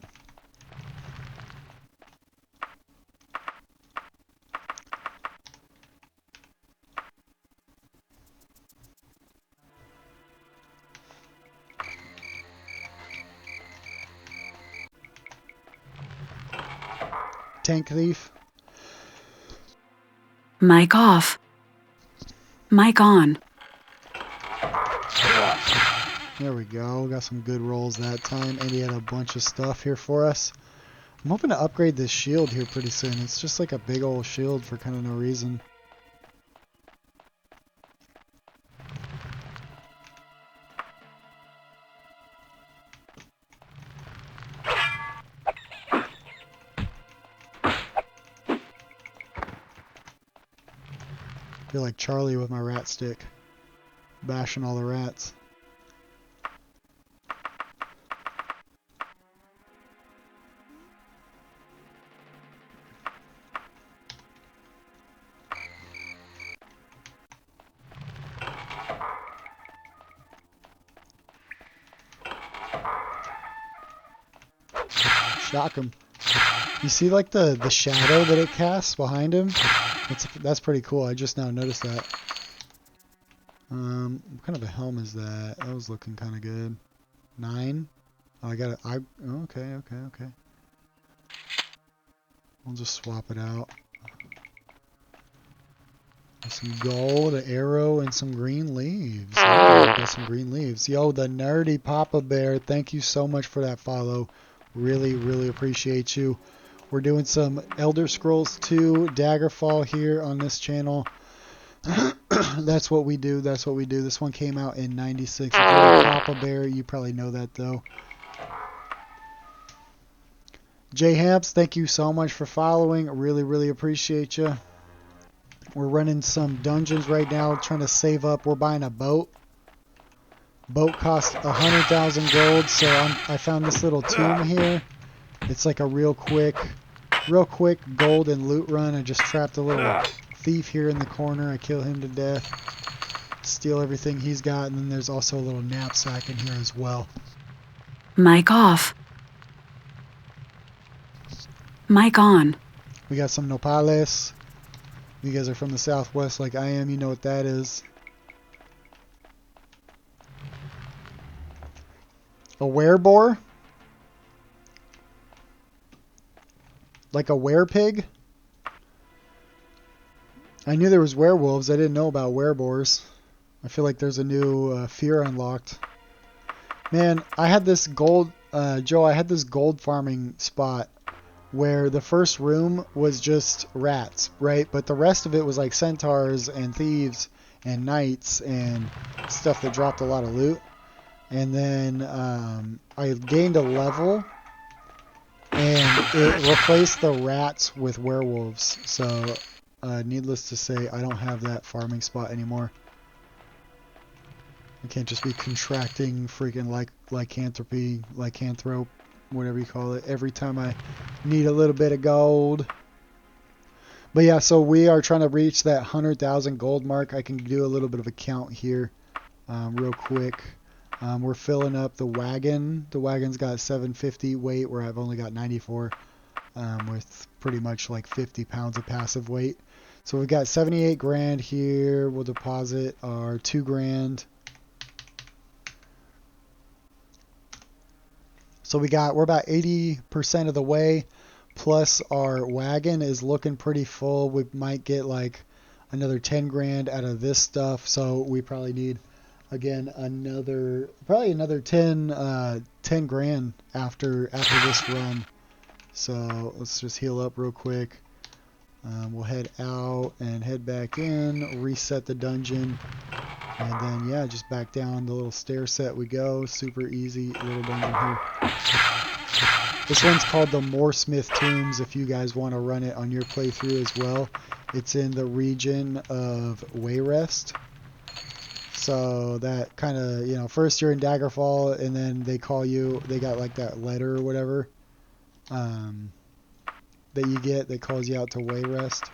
Tank thief. Mic off. Mic on. There we go. Got some good rolls that time. And he had a bunch of stuff here for us. I'm hoping to upgrade this shield here pretty soon. It's just like a big old shield for kind of no reason. I feel like Charlie with my rat stick, bashing all the rats. Shock him. You see like the shadow that it casts behind him? That's pretty cool. I just now noticed that. What kind of a helm is that? That was looking kind of good. 9? Oh, I got it. Okay. I'll just swap it out. Some gold, an arrow, and some green leaves. Got some green leaves. Yo, the nerdy Papa Bear, thank you so much for that follow. Really, really appreciate you. We're doing some Elder Scrolls 2 Daggerfall here on this channel. That's what we do. That's what we do. This one came out in '96. If you're a Papa Bear, you probably know that though. Jay Hamps, thank you so much for following. Really, really appreciate you. We're running some dungeons right now, trying to save up. We're buying a boat. Boat costs 100,000 gold, so I found this little tomb here. It's like a real quick gold and loot run. I just trapped a little thief here in the corner. I kill him to death. steal everything he's got, and then there's also a little knapsack in here as well. Mic off. Mic on. We got some nopales. You guys are from the southwest like I am, you know what that is. A wereboar? Like a werepig? I knew there was werewolves. I didn't know about wereboars. I feel like there's a new fear unlocked. Man, I had this gold... Joe, I had this gold farming spot where the first room was just rats, right? But the rest of it was like centaurs and thieves and knights and stuff that dropped a lot of loot. And then I gained a level and it replaced the rats with werewolves. So, needless to say, I don't have that farming spot anymore. I can't just be contracting freaking lycanthrope, whatever you call it, every time I need a little bit of gold. But yeah, so we are trying to reach that 100,000 gold mark. I can do a little bit of a count here real quick. We're filling up the wagon. The wagon's got 750 weight, where I've only got 94, with pretty much like 50 pounds of passive weight. So we've got 78 grand here. We'll deposit our 2 grand. So we're about 80% of the way, plus our wagon is looking pretty full. We might get like another 10 grand out of this stuff. So we probably need, again, probably another 10 grand after this run. So let's just heal up real quick. We'll head out and head back in, reset the dungeon, and then yeah, just back down the little stair set we go. Super easy little dungeon here. This one's called the Moorsmith Tombs if you guys want to run it on your playthrough as well. It's in the region of Wayrest. So that kind of, you know, first you're in Daggerfall and then they call you, they got like that letter or whatever that you get that calls you out to Wayrest.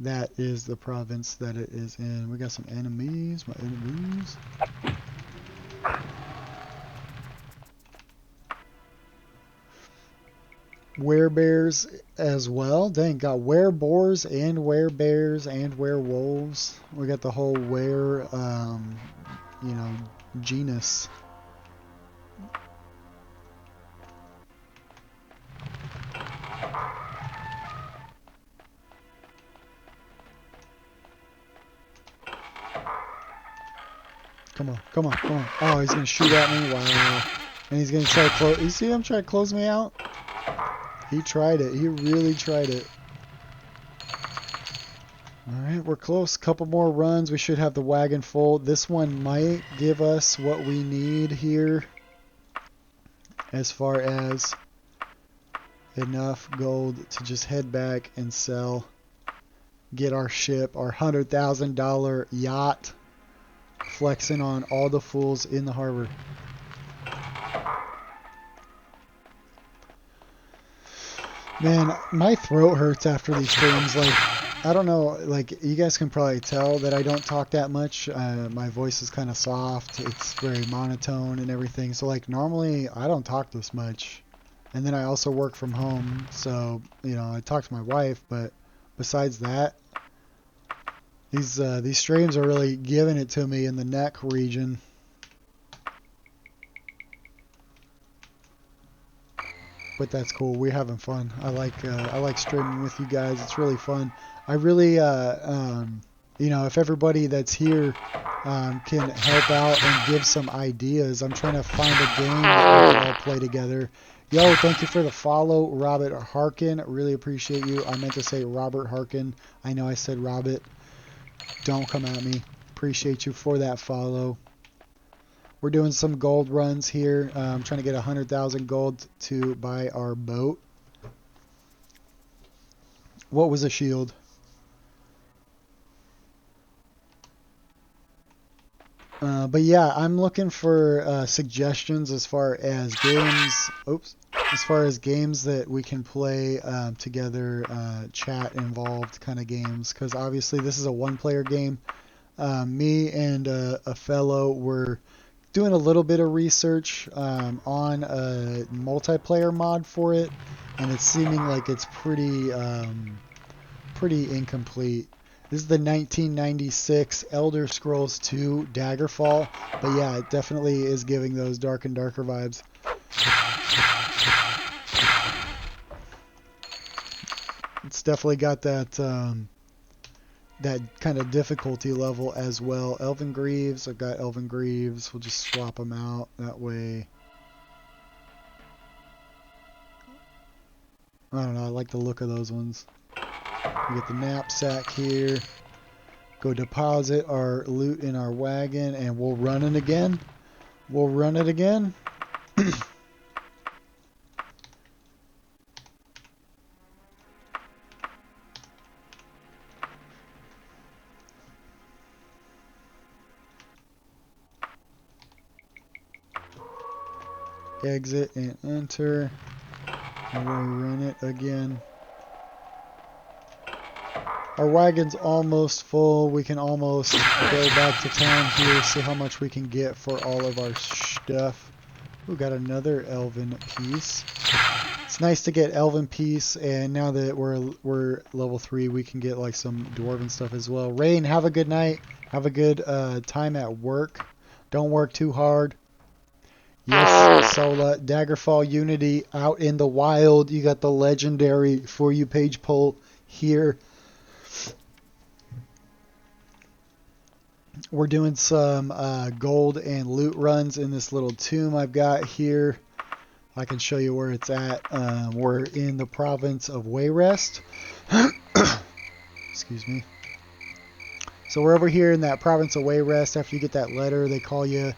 That is the province that it is in. We got some enemies. My enemies. Werebears as well. Dang, got wereboars and werebears and werewolves. We got the whole genus. Come on, come on, come on. Oh, he's going to shoot at me. Wow. And he's going to try to close. You see him try to close me out? He tried it. He really tried it. Alright, we're close. Couple more runs. We should have the wagon full. This one might give us what we need here as far as enough gold to just head back and sell. Get our ship, our $100,000 yacht. Flexing on all the fools in the harbor. Man, my throat hurts after these streams. Like, I don't know, like, you guys can probably tell that I don't talk that much. My voice is kind of soft. It's very monotone and everything. So, like, normally I don't talk this much. And then I also work from home. So, you know, I talk to my wife, but besides that, these streams are really giving it to me in the neck region. But that's cool. We're having fun. I like streaming with you guys. It's really fun. I really, you know, if everybody that's here can help out and give some ideas. I'm trying to find a game that we can all play together. Yo, thank you for the follow, Robert Harkin. Really appreciate you. I meant to say Robert Harkin. I know I said Robert. Don't come at me. Appreciate you for that follow. We're doing some gold runs here. I'm trying to get 100,000 gold to buy our boat. What was a shield? But yeah, I'm looking for suggestions as far as games. Oops. as far as games that we can play together, chat involved kind of games, because obviously this is a one-player game. Me and a fellow were doing a little bit of research on a multiplayer mod for it, and it's seeming like it's pretty incomplete. This is the 1996 Elder Scrolls 2 Daggerfall, but yeah, it definitely is giving those Dark and Darker vibes. It's definitely got that that kind of difficulty level as well. Elven Greaves, I've got Elven Greaves. We'll just swap them out that way. I don't know, I like the look of those ones. We get the knapsack here. Go deposit our loot in our wagon, and we'll run it again. We'll run it again. Exit and enter. And we'll run it again. Our wagon's almost full. We can almost go back to town here, see how much we can get for all of our stuff. We got another elven piece. It's nice to get elven piece, and now that we're level 3, we can get like some dwarven stuff as well. Rain, have a good night. Have a good time at work. Don't work too hard. Yes, Sola. Daggerfall Unity out in the wild. You got the legendary For You page pull here. We're doing some gold and loot runs in this little tomb I've got here. I can show you where it's at. We're in the province of Wayrest. Excuse me. So we're over here in that province of Wayrest. After you get that letter, they call you.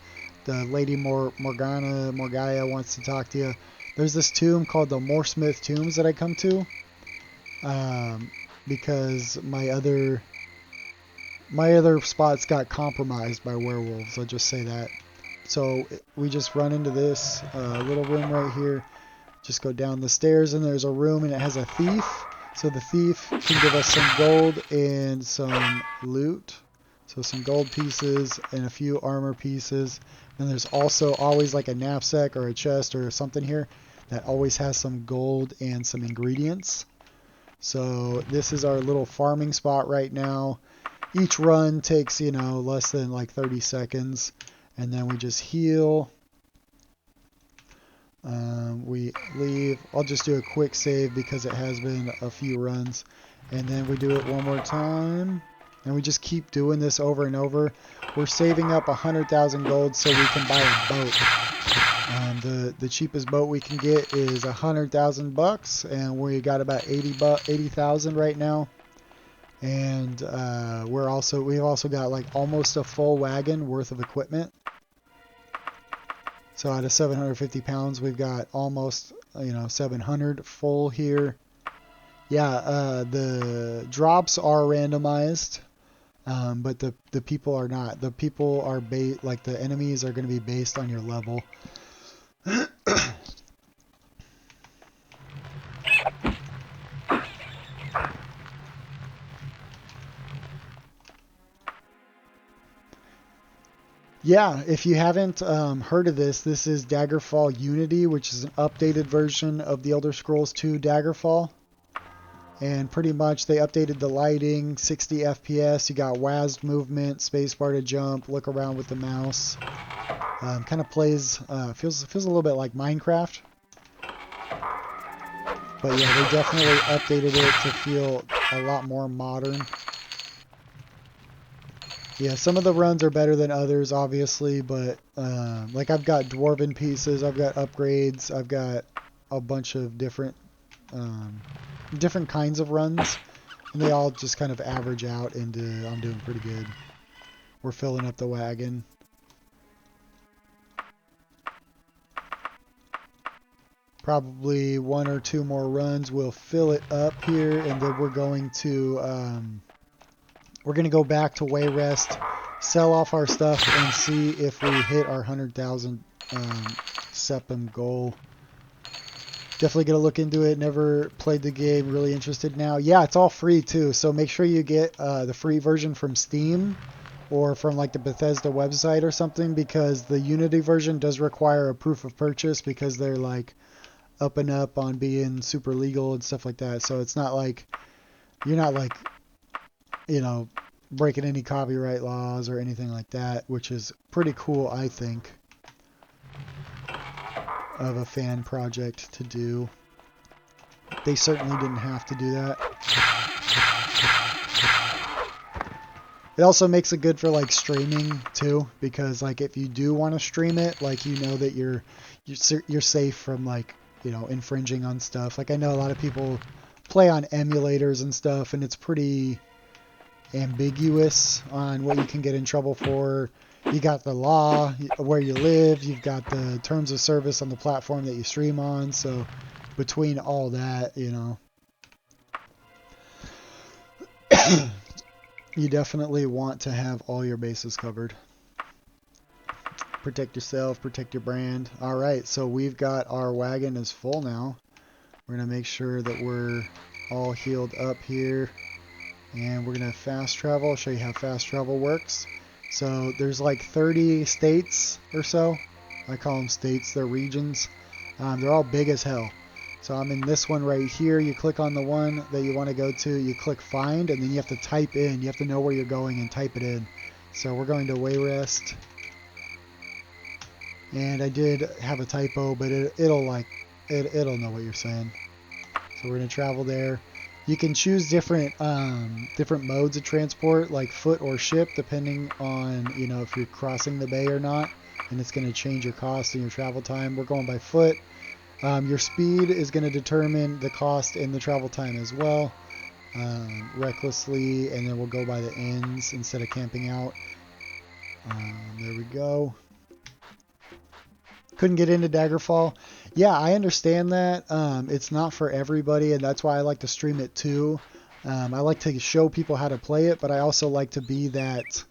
The Lady Morgaya wants to talk to you. There's this tomb called the Moorsmith Tombs that I come to. Because my other spots got compromised by werewolves. I'll just say that. So we just run into this little room right here. Just go down the stairs, and there's a room, and it has a thief. So the thief can give us some gold and some loot. So some gold pieces and a few armor pieces. And there's also always like a knapsack or a chest or something here that always has some gold and some ingredients. So this is our little farming spot right now. Each run takes, less than like 30 seconds. And then we just heal. We leave. I'll just do a quick save because it has been a few runs. And then we do it one more time. And we just keep doing this over and over. We're saving up 100,000 gold so we can buy a boat. The cheapest boat we can get is 100,000 bucks, and we got about 80,000 right now. And we've also got like almost a full wagon worth of equipment. So out of 750 pounds, we've got almost 700 full here. Yeah, the drops are randomized. But the people are not. The people are like the enemies are going to be based on your level. Yeah, if you haven't heard of this is Daggerfall Unity, which is an updated version of the Elder Scrolls 2 Daggerfall. And pretty much they updated the lighting, 60 FPS, you got WASD movement, spacebar to jump, look around with the mouse. Kind of plays, feels a little bit like Minecraft. But yeah, they definitely updated it to feel a lot more modern. Yeah, some of the runs are better than others, obviously, but like I've got dwarven pieces, I've got upgrades, I've got a bunch of different kinds of runs, and they all just kind of average out into I'm doing pretty good. We're filling up the wagon. Probably 1 or 2 more runs will fill it up here, and then we're going to go back to Wayrest, sell off our stuff, and see if we hit our 100,000 septim goal. Definitely gonna look into it. Never played the game. Really interested now. Yeah, it's all free too. So make sure you get the free version from Steam or from like the Bethesda website or something, because the Unity version does require a proof of purchase because they're like up and up on being super legal and stuff like that. So it's not like you're not like, you know, breaking any copyright laws or anything like that, which is pretty cool, I think, of a fan project to do. They certainly didn't have to do that. It also makes it good for like streaming too, because like if you do want to stream it, like you know that you're safe from like, you know, infringing on stuff. Like I know a lot of people play on emulators and stuff, and it's pretty ambiguous on what you can get in trouble for. You got the law where you live, you've got the terms of service on the platform that you stream on, so between all that, you know, you definitely want to have all your bases covered. Protect yourself, protect your brand. Alright, so we've got our wagon is full now. We're going to make sure that we're all healed up here. And we're going to fast travel. I'll show you how fast travel works. So there's like 30 states or so. I call them states, they're regions. They're all big as hell. So I'm in this one right here. You click on the one that you want to go to. You click find, and then you have to type in. You have to know where you're going and type it in. So we're going to Wayrest. And I did have a typo, but it'll know what you're saying. So we're going to travel there. You can choose different modes of transport, like foot or ship, depending on, you know, if you're crossing the bay or not. And it's going to change your cost and your travel time. We're going by foot. Your speed is going to determine the cost and the travel time as well. Recklessly, and then we'll go by the ends instead of camping out. There we go. Couldn't get into Daggerfall. Yeah, I understand that. It's not for everybody, and that's why I like to stream it too. I like to show people how to play it, but I also like to be that,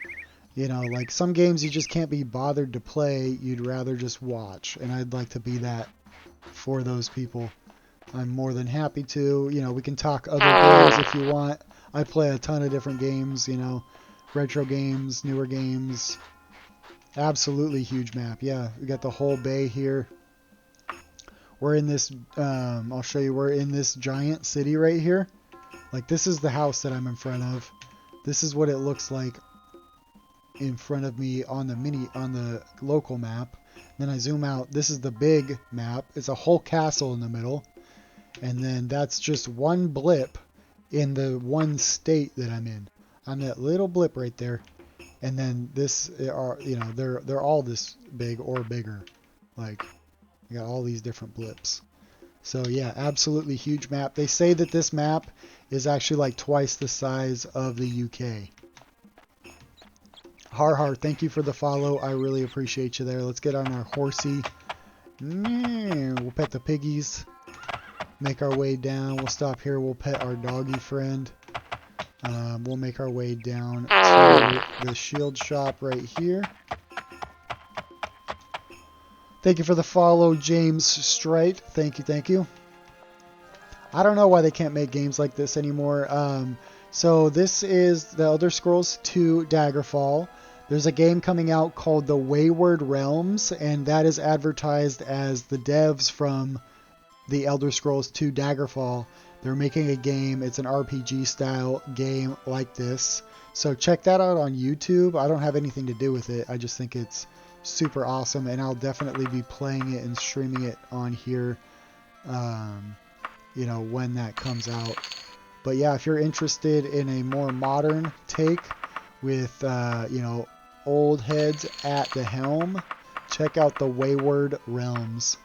you know, like some games you just can't be bothered to play. You'd rather just watch, and I'd like to be that for those people. I'm more than happy to. You know, we can talk other games if you want. I play a ton of different games, you know, retro games, newer games. Absolutely huge map. Yeah, we got the whole bay here. We're in this, I'll show you, we're in this giant city right here. Like, this is the house that I'm in front of. This is what it looks like in front of me on the local map. Then I zoom out. This is the big map. It's a whole castle in the middle. And then that's just one blip in the one state that I'm in. On that little blip right there. And then this are, you know, they're all this big or bigger. Like, you got all these different blips. So yeah, absolutely huge map. They say that this map is actually like twice the size of the UK. Har, thank you for the follow. I really appreciate you there. Let's get on our horsey. We'll pet the piggies. Make our way down. We'll stop here. We'll pet our doggy friend. We'll make our way down to the shield shop right here. Thank you for the follow, James Strite. Thank you, thank you. I don't know why they can't make games like this anymore. So this is the Elder Scrolls 2 Daggerfall. There's a game coming out called The Wayward Realms, and that is advertised as the devs from the Elder Scrolls 2 Daggerfall. They're making a game. It's an RPG style game like this. So check that out on YouTube. I don't have anything to do with it. I just think it's super awesome, and I'll definitely be playing it and streaming it on here, you know, when that comes out. But yeah, if you're interested in a more modern take with, you know, old heads at the helm, check out The Wayward Realms.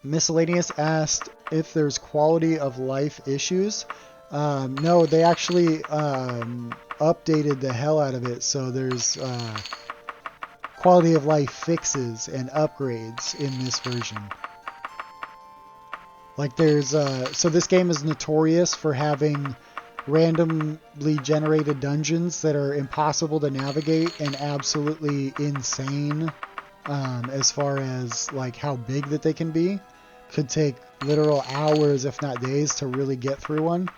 Miscellaneous asked if there's quality of life issues. No, they actually updated the hell out of it, so there's quality of life fixes and upgrades in this version. Like there's so this game is notorious for having randomly generated dungeons that are impossible to navigate and absolutely insane as far as like how big that they can be. Could take literal hours, if not days, to really get through one.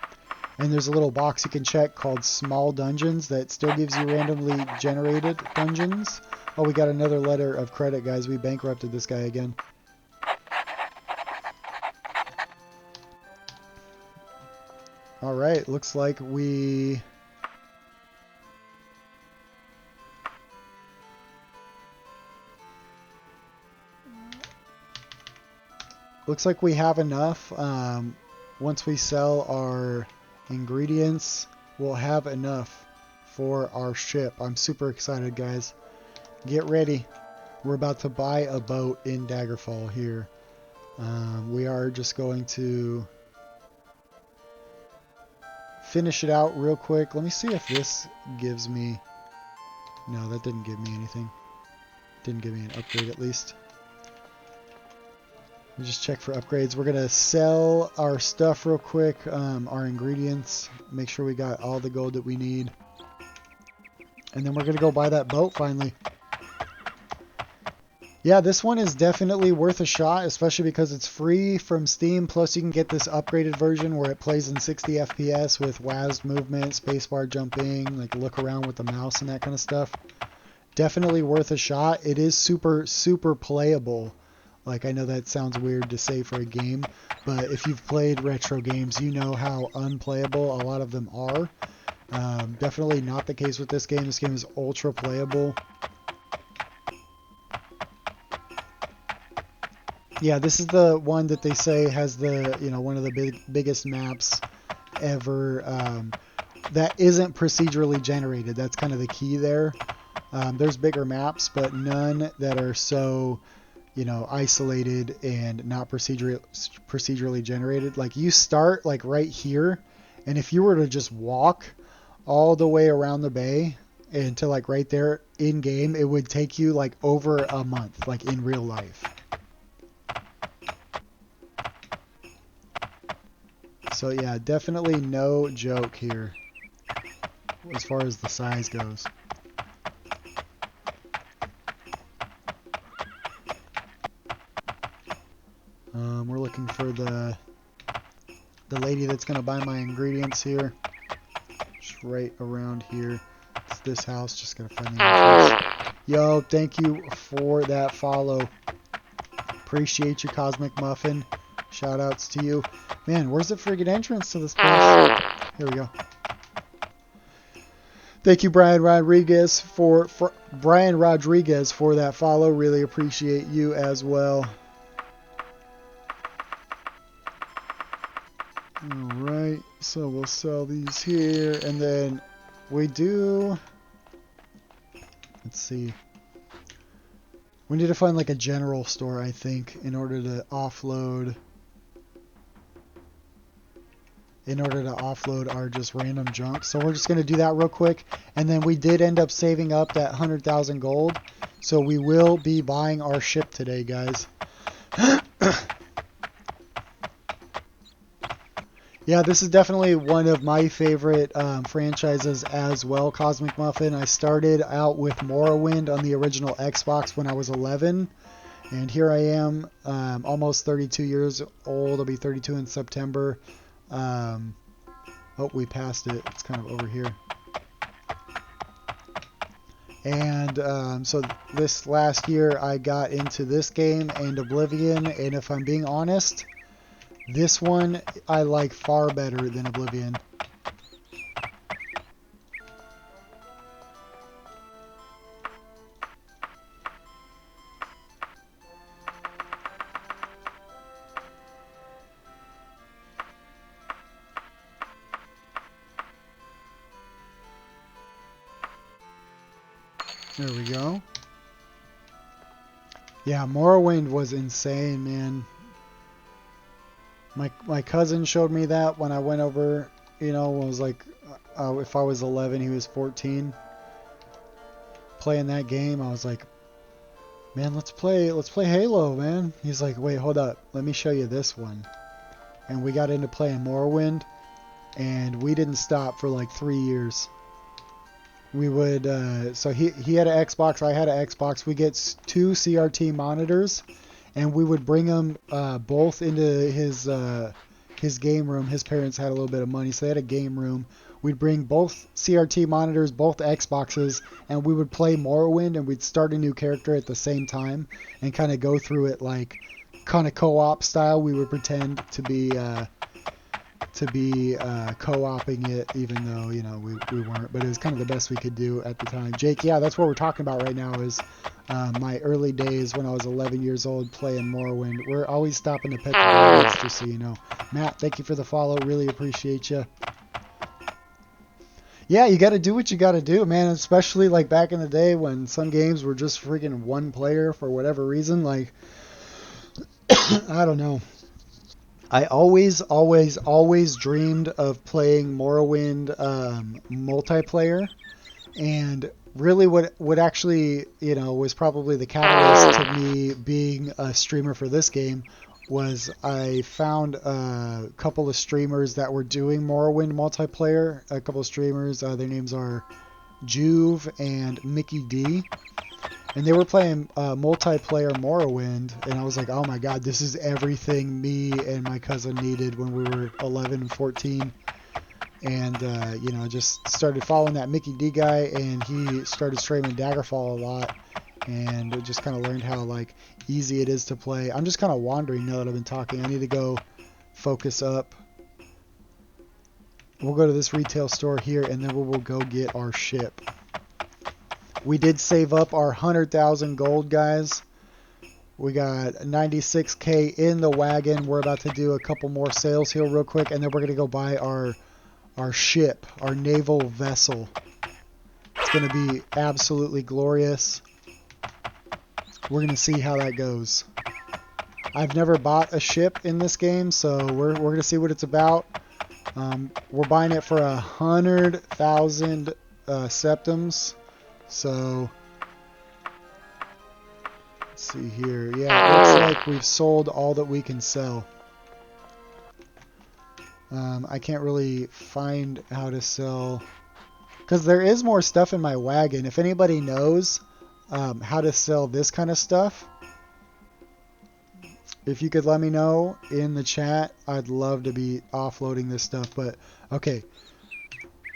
And there's a little box you can check called small dungeons that still gives you randomly generated dungeons. Oh, we got another letter of credit, guys. We bankrupted this guy again. Alright, looks like we... Looks like we have enough. Once we sell our ingredients, we'll have enough for our ship. I'm super excited, guys. Get ready. We're about to buy a boat in Daggerfall here. We are just going to finish it out real quick. Let me see if this gives me... No, that didn't give me anything. Didn't give me an upgrade at least. Let me just check for upgrades. We're going to sell our stuff real quick, our ingredients. Make sure we got all the gold that we need. And then we're going to go buy that boat finally. Yeah, this one is definitely worth a shot, especially because it's free from Steam. Plus, you can get this upgraded version where it plays in 60 FPS with WASD movement, spacebar jumping, like look around with the mouse and that kind of stuff. Definitely worth a shot. It is super, super playable. Like, I know that sounds weird to say for a game, but if you've played retro games, you know how unplayable a lot of them are. Definitely not the case with this game. This game is ultra playable. Yeah, this is the one that they say has the, you know, one of the biggest maps ever that isn't procedurally generated. That's kind of the key there. There's bigger maps, but none that are so, you know, isolated and not procedurally generated. Like, you start like right here, and if you were to just walk all the way around the bay and to like right there in game, it would take you like over a month, like in real life. So yeah, definitely no joke here as far as the size goes. We're looking for the lady that's gonna buy my ingredients here. Just right around here. It's this house. Just gotta find the entrance. Yo, thank you for that follow. Appreciate you, Cosmic Muffin. Shout outs to you. Man, where's the friggin' entrance to this place? Here we go. Thank you, Brian Rodriguez for that follow. Really appreciate you as well. Alright, so we'll sell these here, and then we do... Let's see. We need to find like a general store, I think, in order to offload our just random junk. So we're just going to do that real quick. And then we did end up saving up that 100,000 gold. So we will be buying our ship today, guys. Yeah, this is definitely one of my favorite franchises as well, Cosmic Muffin. I started out with Morrowind on the original Xbox when I was 11. And here I am, almost 32 years old. I'll be 32 in September. Oh, we passed it. It's kind of over here. And so this last year I got into this game and Oblivion, and if I'm being honest, this one I like far better than Oblivion. There we go. Yeah, Morrowind was insane, man. My cousin showed me that when I went over, you know, was like, if I was 11, he was 14. Playing that game, I was like, man, let's play Halo, man. He's like, wait, hold up, let me show you this one. And we got into playing Morrowind, and we didn't stop for like 3 years. We would, so he had an Xbox, I had an Xbox. We get two CRT monitors, and we would bring them both into his game room. His parents had a little bit of money, so they had a game room. We'd bring both CRT monitors, both Xboxes, and we would play Morrowind, and we'd start a new character at the same time and kind of go through it like kind of co-op style. We would pretend to be co-oping it, even though, you know, we weren't, but it was kind of the best we could do at the time. Jake, yeah, that's what we're talking about right now is my early days when I was 11 years old playing Morrowind. We're always stopping to pet the dogs, just so you know. Matt, thank you for the follow. Really appreciate you. Yeah, you got to do what you got to do, man, especially like back in the day when some games were just freaking one player for whatever reason. Like, I don't know. I always dreamed of playing Morrowind multiplayer, and really what actually, you know, was probably the catalyst to me being a streamer for this game was I found a couple of streamers that were doing Morrowind multiplayer. A couple of streamers, their names are Juve and Mickey D. And they were playing multiplayer Morrowind, and I was like, oh my god, this is everything me and my cousin needed when we were 11 and 14. And, you know, just started following that Mickey D guy, and he started streaming Daggerfall a lot, and just kind of learned how, like, easy it is to play. I'm just kind of wandering now that I've been talking. I need to go focus up. We'll go to this retail store here, and then we'll go get our ship. We did save up our 100,000 gold, guys. We got 96k in the wagon. We're about to do a couple more sales here real quick, and then we're going to go buy our ship, our naval vessel. It's going to be absolutely glorious. We're going to see how that goes. I've never bought a ship in this game, so we're going to see what it's about. We're buying it for 100,000 septums. So, let's see here. Yeah, it looks like we've sold all that we can sell. I can't really find how to sell, because there is more stuff in my wagon. If anybody knows how to sell this kind of stuff, if you could let me know in the chat, I'd love to be offloading this stuff. But, okay.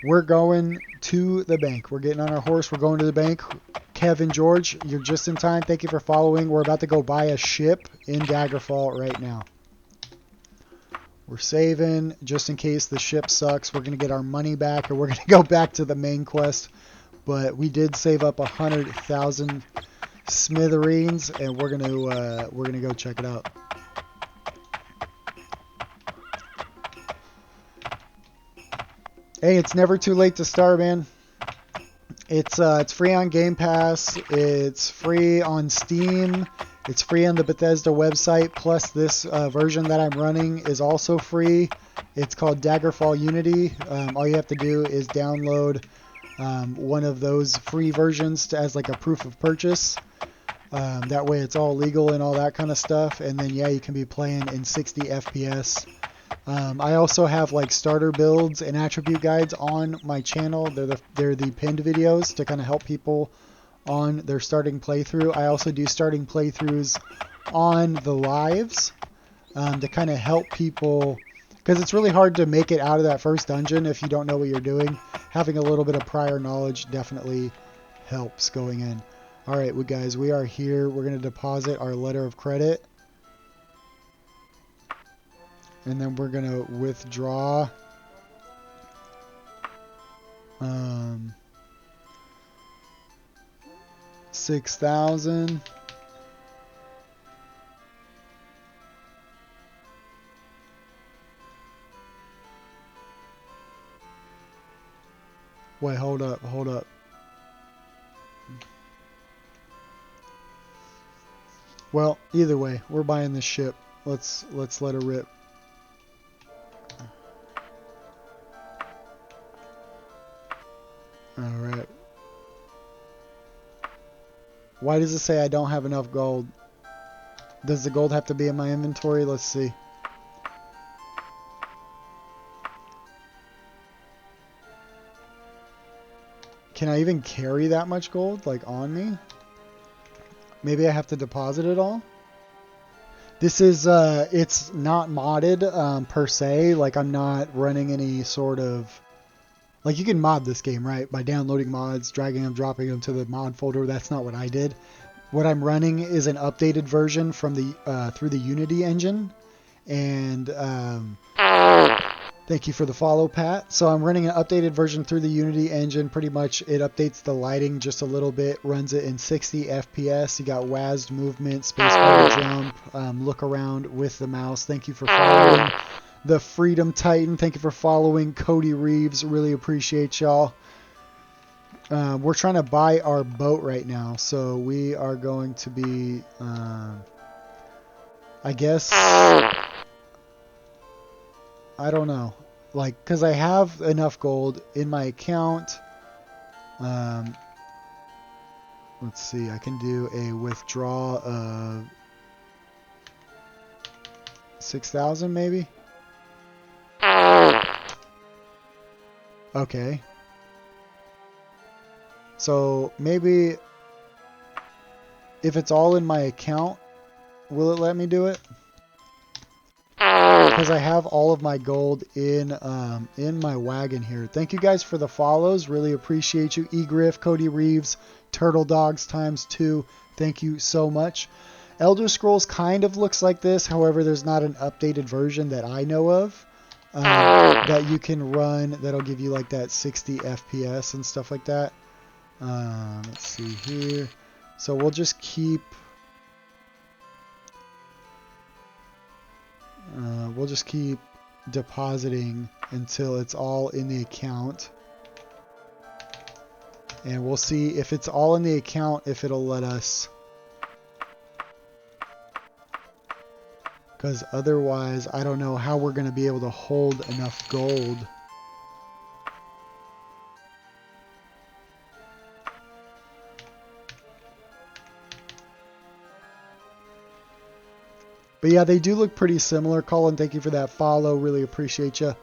We're going to the bank. We're getting on our horse. We're going to the bank. Kevin George, you're just in time. Thank you for following. We're about to go buy a ship in Daggerfall right now. We're saving just in case the ship sucks. We're going to get our money back, or we're going to go back to the main quest. But we did save up 100,000 smithereens, and we're gonna go check it out. Hey, it's never too late to start, man. It's free on Game Pass. It's free on Steam. It's free on the Bethesda website. Plus, this version that I'm running is also free. It's called Daggerfall Unity. All you have to do is download one of those free versions as like a proof of purchase. That way, it's all legal and all that kind of stuff. And then, yeah, you can be playing in 60 FPS. I also have like starter builds and attribute guides on my channel. They're the pinned videos to kind of help people on their starting playthrough. I also do starting playthroughs on the lives to kind of help people, because it's really hard to make it out of that first dungeon if you don't know what you're doing. Having a little bit of prior knowledge definitely helps going in. All right, guys, we are here. We're going to deposit our letter of credit. And then we're going to withdraw 6,000. Wait, hold up. Well, either way, we're buying this ship. Let's let her rip. Alright. Why does it say I don't have enough gold? Does the gold have to be in my inventory? Let's see. Can I even carry that much gold, like, on me? Maybe I have to deposit it all? This is, it's not modded, per se. Like, I'm not running any sort of... Like, you can mod this game, right? By downloading mods, dragging them, dropping them to the mod folder. That's not what I did. What I'm running is an updated version from the, through the Unity engine. And, thank you for the follow, Pat. So I'm running an updated version through the Unity engine. Pretty much it updates the lighting just a little bit, runs it in 60 FPS. You got WASD movement, spacebar jump, look around with the mouse. Thank you for following the Freedom Titan. Thank you for following Cody Reeves. Really appreciate y'all. We're trying to buy our boat right now, so we are going to be, I guess... I don't know, like, because I have enough gold in my account. Let's see, I can do a withdrawal of 6,000 maybe. Okay. So maybe if it's all in my account, will it let me do it? Because I have all of my gold in my wagon here. Thank you guys for the follows. Really appreciate you. Egriff, Cody Reeves, Turtle Dogs ×2. Thank you so much. Elder Scrolls kind of looks like this. However, there's not an updated version that I know of that you can run that'll give you like that 60 FPS and stuff like that. Let's see here. So we'll just keep... we'll just keep depositing until it's all in the account. And we'll see if it's all in the account, if it'll let us. Because otherwise, I don't know how we're going to be able to hold enough gold. But yeah, they do look pretty similar. Colin, thank you for that follow. Really appreciate you.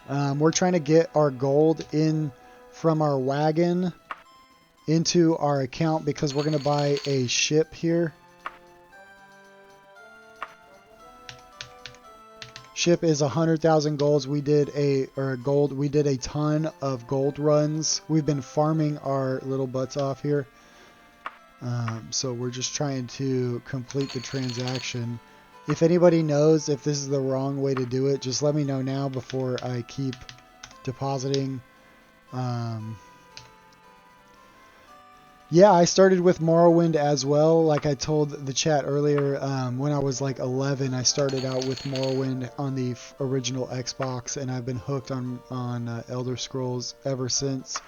We're trying to get our gold in from our wagon into our account because we're going to buy a ship here. Ship is 100,000 golds. We did a ton of gold runs. We've been farming our little butts off here. So we're just trying to complete the transaction. If anybody knows if this is the wrong way to do it, just let me know now before I keep depositing. Yeah, I started with Morrowind as well. Like I told the chat earlier, when I was like 11, I started out with Morrowind on the original Xbox, and I've been hooked on Elder Scrolls ever since.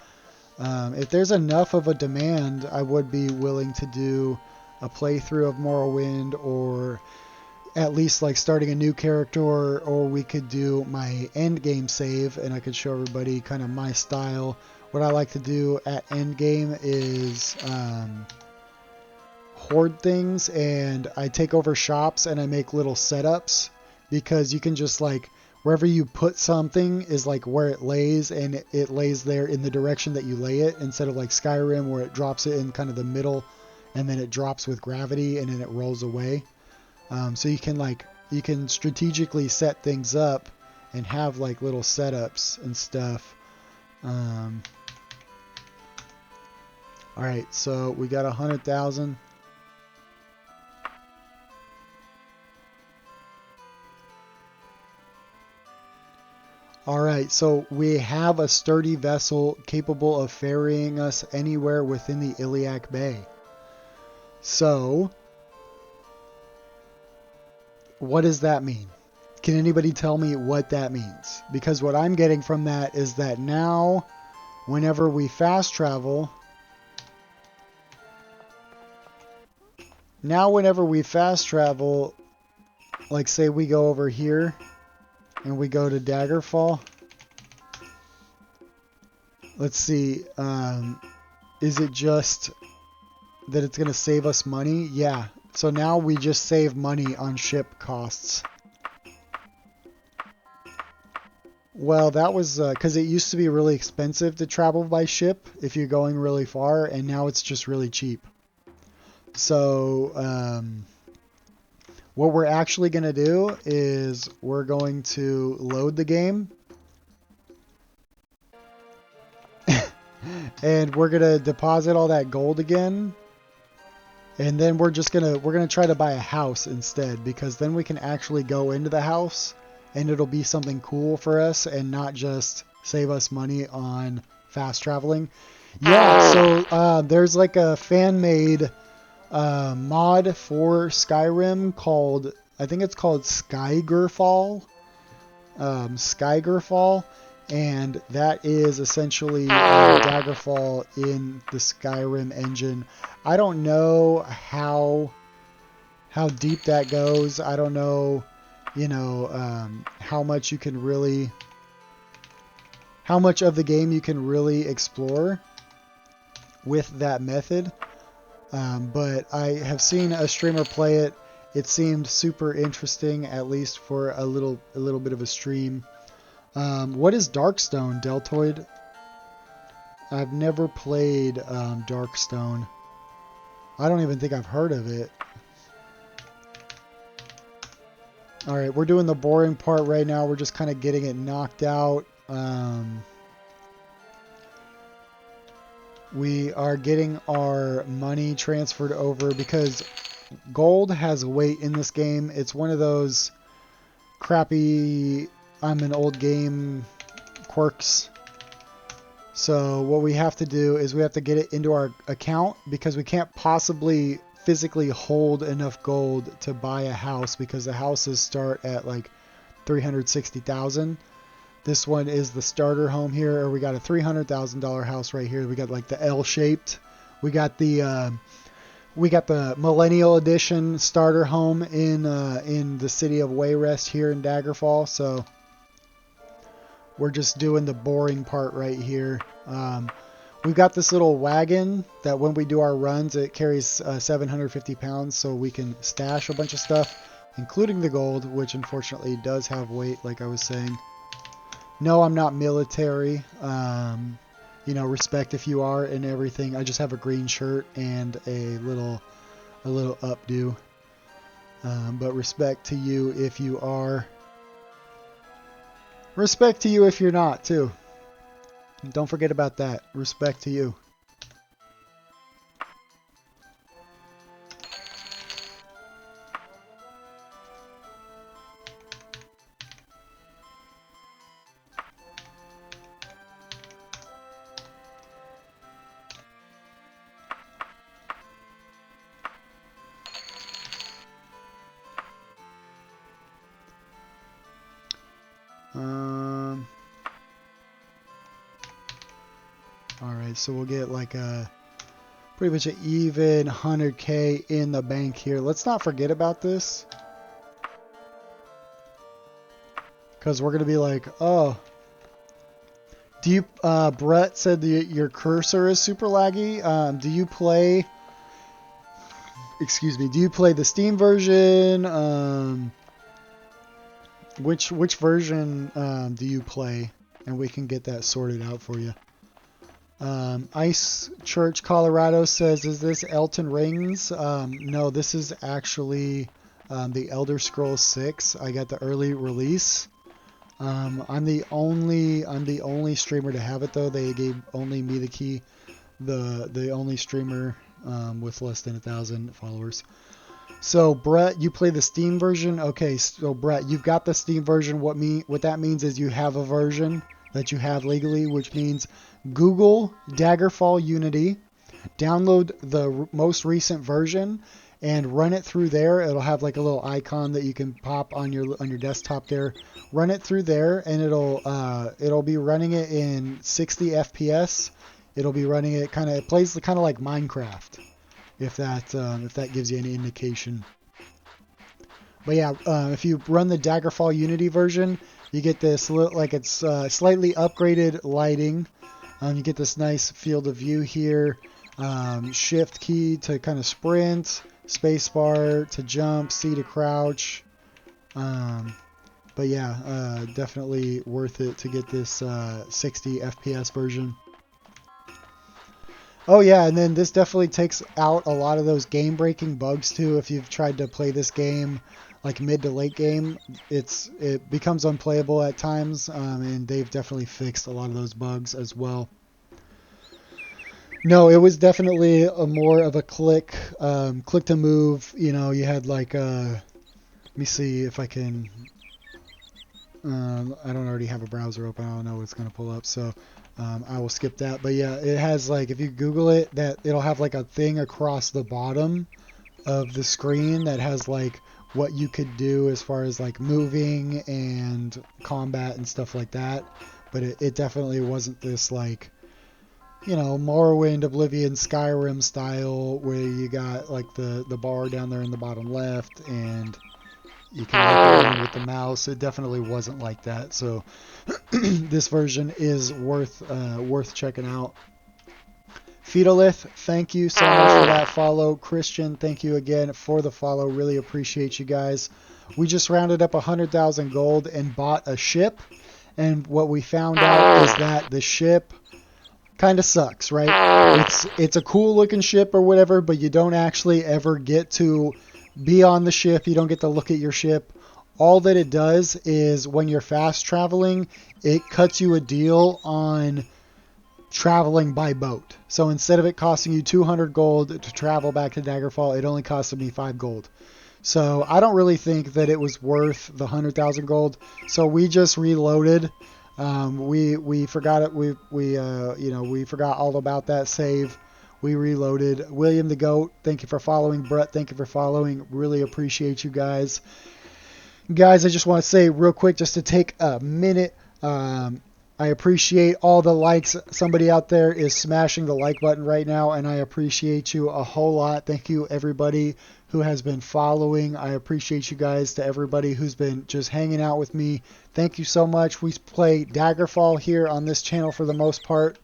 If there's enough of a demand, I would be willing to do a playthrough of Morrowind, or at least like starting a new character, or we could do my end game save and I could show everybody kind of my style. What I like to do at end game is hoard things, and I take over shops and I make little setups, because you can just like wherever you put something is like where it lays, and it lays there in the direction that you lay it, instead of like Skyrim where it drops it in kind of the middle and then it drops with gravity and then it rolls away. So you can strategically set things up and have like little setups and stuff. Alright, so we got 100,000. Alright, so we have a sturdy vessel capable of ferrying us anywhere within the Iliac Bay. So, what does that mean? Can anybody tell me what that means? Because what I'm getting from that is that now, whenever we fast travel, like say we go over here and we go to Daggerfall. Let's see, is it just that it's going to save us money? Yeah. So now we just save money on ship costs. Well, that was because it used to be really expensive to travel by ship if you're going really far, and now it's just really cheap. So what we're actually going to do is we're going to load the game. And we're going to deposit all that gold again. And then we're gonna try to buy a house instead, because then we can actually go into the house and it'll be something cool for us and not just save us money on fast traveling. Yeah, so there's like a fan-made mod for Skyrim called, I think it's called Skygerfall. Skygerfall. And that is essentially Daggerfall in the Skyrim engine. I don't know how deep that goes. I don't know, how much of the game you can really explore with that method. But I have seen a streamer play it. It seemed super interesting, at least for a little bit of a stream. What is Darkstone, Deltoid? I've never played Darkstone. I don't even think I've heard of it. Alright, we're doing the boring part right now. We're just kind of getting it knocked out. We are getting our money transferred over because gold has weight in this game. It's one of those crappy I'm an old game quirks. So what we have to do is we have to get it into our account, because we can't possibly physically hold enough gold to buy a house, because the houses start at like 360,000. This one is the starter home here, or we got a $300,000 house right here. We got like the L-shaped. We got the Millennial Edition starter home in the city of Wayrest here in Daggerfall. So we're just doing the boring part right here. We've got this little wagon that when we do our runs, it carries 750 pounds, so we can stash a bunch of stuff, including the gold, which unfortunately does have weight, like I was saying. No, I'm not military. Respect if you are and everything. I just have a green shirt and a little updo. But respect to you if you are. Respect to you if you're not, too. Don't forget about that. Respect to you. Alright, so we'll get like a pretty much an even 100K in the bank here. Let's not forget about this, because we're going to be like, oh, do you, Brett said your cursor is super laggy. Do you play the Steam version? Which version do you play? And we can get that sorted out for you. Ice Church Colorado says, is this Elden Rings? No, this is actually the Elder Scrolls 6. I got the early release. I'm the only streamer to have it, though. They gave only me the key. The only streamer with less than 1,000 followers. So Brett, you play the Steam version. Okay, so Brett, you've got the Steam version. What that means is you have a version that you have legally, which means Google Daggerfall Unity, download the most recent version, and run it through there. It'll have like a little icon that you can pop on your desktop there. Run it through there, and it'll be running it in 60 FPS. It'll be running it it plays kind of like Minecraft, if that gives you any indication. But yeah, if you run the Daggerfall Unity version, you get this it's slightly upgraded lighting. You get this nice field of view here. Shift key to kind of sprint, space bar to jump, C to crouch. But But yeah, definitely worth it to get this 60 FPS version. Oh yeah, and then this definitely takes out a lot of those game-breaking bugs too. If you've tried to play this game like mid to late game, it becomes unplayable at times, and they've definitely fixed a lot of those bugs as well. No, it was definitely a more of a click to move. You know, you had like let me see if I can. I don't already have a browser open. I don't know what's gonna pull up, so I will skip that. But yeah, it has like, if you Google it, that it'll have like a thing across the bottom of the screen that has like what you could do as far as like moving and combat and stuff like that. But it definitely wasn't this like, you know, Morrowind, Oblivion, Skyrim style where you got like the bar down there in the bottom left and you can look around with the mouse. It definitely wasn't like that. So this version is worth checking out. Fetolith, thank you so much for that follow. Christian, thank you again for the follow. Really appreciate you guys. We just rounded up 100,000 gold and bought a ship. And what we found out is that the ship kind of sucks, right? It's a cool looking ship or whatever, but you don't actually ever get to be on the ship. You don't get to look at your ship. All that it does is when you're fast traveling, it cuts you a deal on traveling by boat. So instead of it costing you 200 gold to travel back to Daggerfall, it only costed me 5 gold. So I don't really think that it was worth the 100,000 gold. So we just reloaded. We forgot it. We forgot all about that save. We reloaded. William the Goat, thank you for following. Brett, thank you for following. Really appreciate you guys. Guys, I just want to say real quick, just to take a minute, I appreciate all the likes. Somebody out there is smashing the like button right now, and I appreciate you a whole lot. Thank you, everybody who has been following. I appreciate you guys. To everybody who's been just hanging out with me, thank you so much. We play Daggerfall here on this channel for the most part,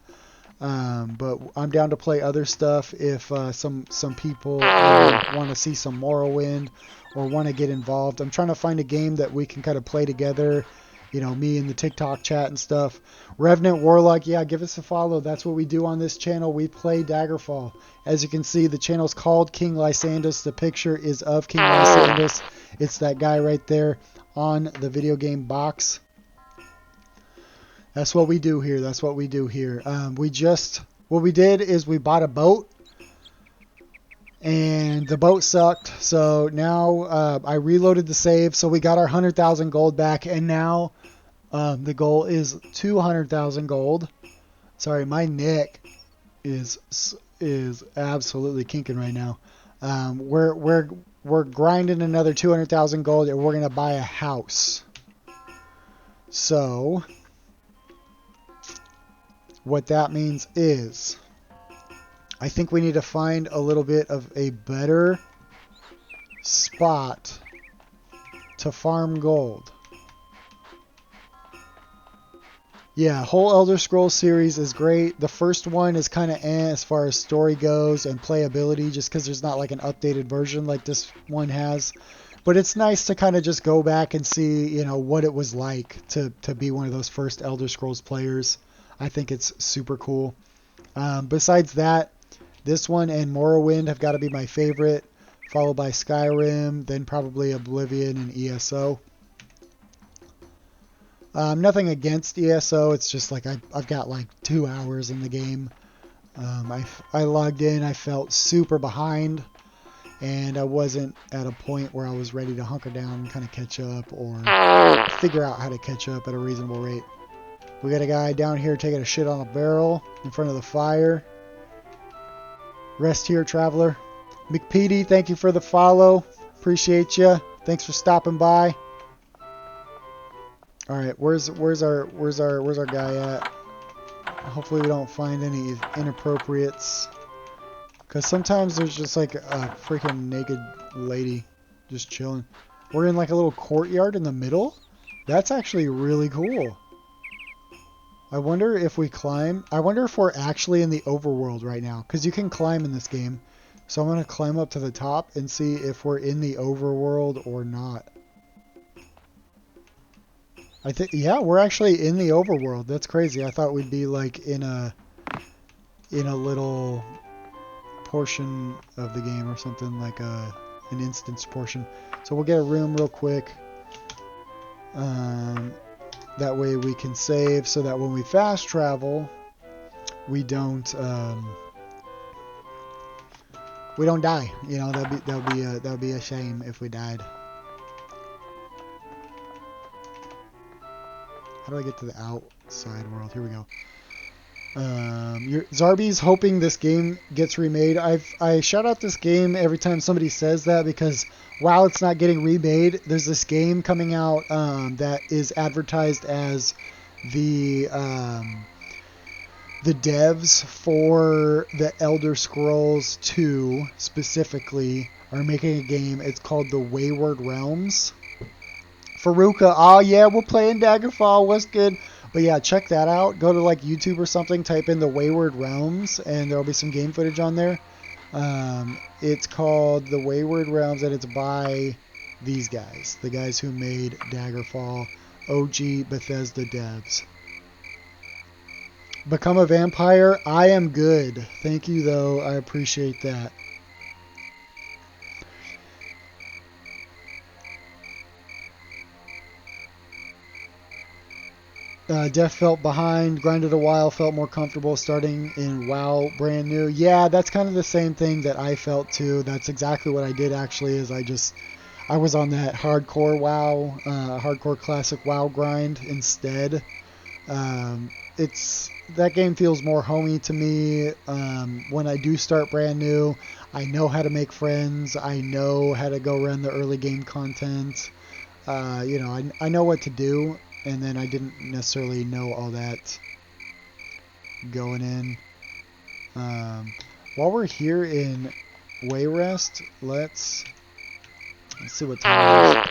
but I'm down to play other stuff if some people want to see some Morrowind or want to get involved. I'm trying to find a game that we can kind of play together. You know, me and the TikTok chat and stuff. Revenant Warlock, yeah, give us a follow. That's what we do on this channel. We play Daggerfall. As you can see, the channel's called King Lysandus. The picture is of King Lysandus. It's that guy right there on the video game box. That's what we do here. That's what we do here. What we did is we bought a boat. And the boat sucked. So now I reloaded the save. So we got our 100,000 gold back. And now the goal is 200,000 gold. Sorry, my neck is absolutely kinking right now. We're grinding another 200,000 gold, and we're gonna buy a house. So what that means is, I think we need to find a little bit of a better spot to farm gold. Yeah, whole Elder Scrolls series is great. The first one is kind of as far as story goes and playability, just because there's not like an updated version like this one has. But it's nice to kind of just go back and see, you know, what it was like to be one of those first Elder Scrolls players. I think it's super cool. Besides that, this one and Morrowind have got to be my favorite, followed by Skyrim, then probably Oblivion and ESO. Nothing against ESO, it's just like I've got like 2 hours in the game. I logged in, I felt super behind, and I wasn't at a point where I was ready to hunker down and kind of catch up or figure out how to catch up at a reasonable rate. We got a guy down here taking a shit on a barrel in front of the fire. Rest here, traveler. McPeedy, thank you for the follow. Appreciate you. Thanks for stopping by. All right, where's our guy at? Hopefully we don't find any inappropriates. Cause sometimes there's just like a freaking naked lady just chilling. We're in like a little courtyard in the middle. That's actually really cool. I wonder if we climb. I wonder if we're actually in the overworld right now. Because you can climb in this game. So I'm going to climb up to the top and see if we're in the overworld or not. I think, yeah, we're actually in the overworld. That's crazy. I thought we'd be like in a little portion of the game or something, like an instance portion. So we'll get a room real quick. That way we can save so that when we fast travel, we don't die. You know, that'd be a shame if we died. How do I get to the outside world? Here we go. Zarby's hoping this game gets remade. I shout out this game every time somebody says that, because while it's not getting remade, there's this game coming out that is advertised as the devs for the Elder Scrolls 2 specifically are making a game. It's called The Wayward Realms. Faruka, oh yeah, we're playing Daggerfall. What's good? But yeah, check that out. Go to like YouTube or something, type in The Wayward Realms, and there'll be some game footage on there. It's called The Wayward Realms, and it's by these guys, the guys who made Daggerfall, OG Bethesda devs. Become a vampire? I am good. Thank you, though. I appreciate that. Death felt behind, grinded a while, felt more comfortable starting in WoW brand new. Yeah, that's kind of the same thing that I felt too. That's exactly what I did actually, is I was on that hardcore WoW, hardcore classic WoW grind instead. That game feels more homey to me. When I do start brand new, I know how to make friends. I know how to go run the early game content. You know, I know what to do. And then I didn't necessarily know all that going in. While we're here in Wayrest, let's see what time it is.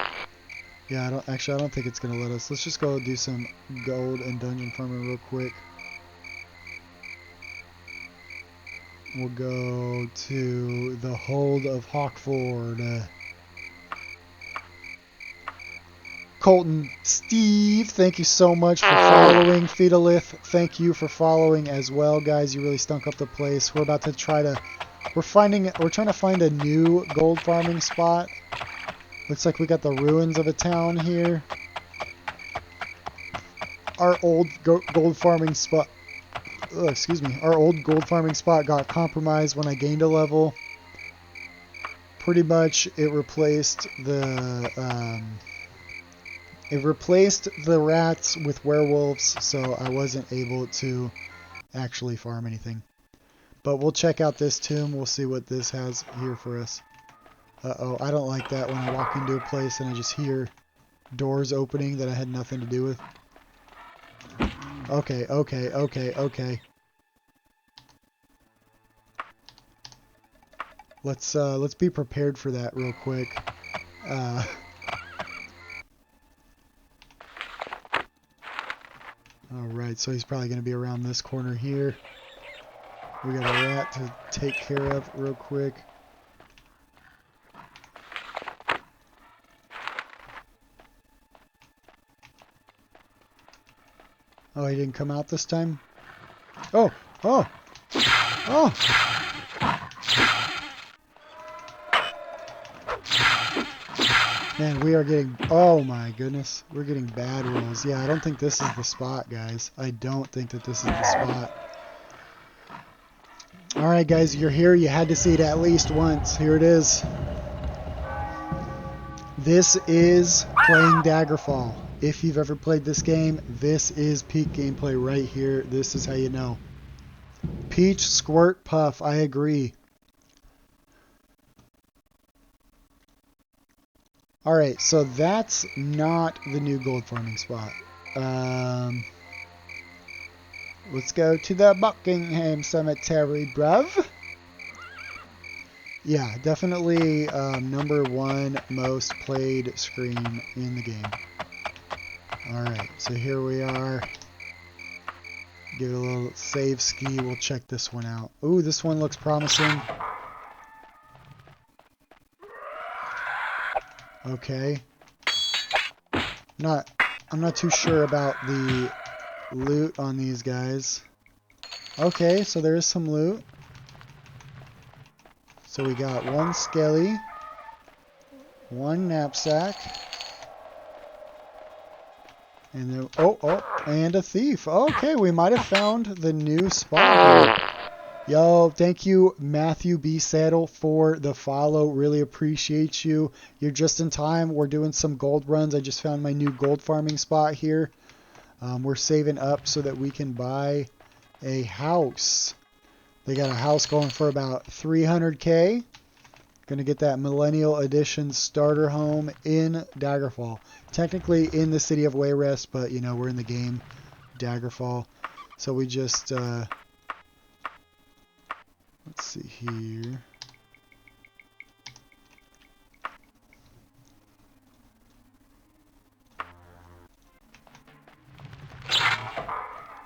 Yeah, I don't think it's gonna let us. Let's just go do some gold and dungeon farming real quick. We'll go to the Hold of Hawkford. Colton, Steve, thank you so much for following. Fidalith, thank you for following as well, guys. You really stunk up the place. We're about to we're trying to find a new gold farming spot. Looks like we got the ruins of a town here. Our old gold farming spot, our old gold farming spot got compromised when I gained a level. Pretty much, it replaced the rats with werewolves, so I wasn't able to actually farm anything. But we'll check out this tomb. We'll see what this has here for us. Uh-oh, I don't like that when I walk into a place and I just hear doors opening that I had nothing to do with. Okay. Let's be prepared for that real quick. Alright, so he's probably going to be around this corner here. We got a rat to take care of real quick. Oh, he didn't come out this time? Oh! Man, we are getting... Oh my goodness. We're getting bad rolls. Yeah, I don't think this is the spot, guys. I don't think that this is the spot. Alright, guys, you're here. You had to see it at least once. Here it is. This is playing Daggerfall. If you've ever played this game, this is peak gameplay right here. This is how you know. Peach, Squirt, Puff. I agree. Alright, so that's not the new gold farming spot. Let's go to the Buckingham Cemetery, bruv. Yeah, definitely #1 most played screen in the game. Alright, so here we are. Give it a little save ski. We'll check this one out. Ooh, this one looks promising. Okay. I'm not too sure about the loot on these guys. Okay, so there is some loot. So we got one skelly, one knapsack, and then and a thief. Okay, we might have found the new spot here. Yo, thank you, Matthew B. Saddle, for the follow. Really appreciate you. You're just in time. We're doing some gold runs. I just found my new gold farming spot here. We're saving up so that we can buy a house. They got a house going for about 300K. Gonna get that Millennial Edition starter home in Daggerfall. Technically in the city of Wayrest, but you know, we're in the game Daggerfall. So we just let's see here.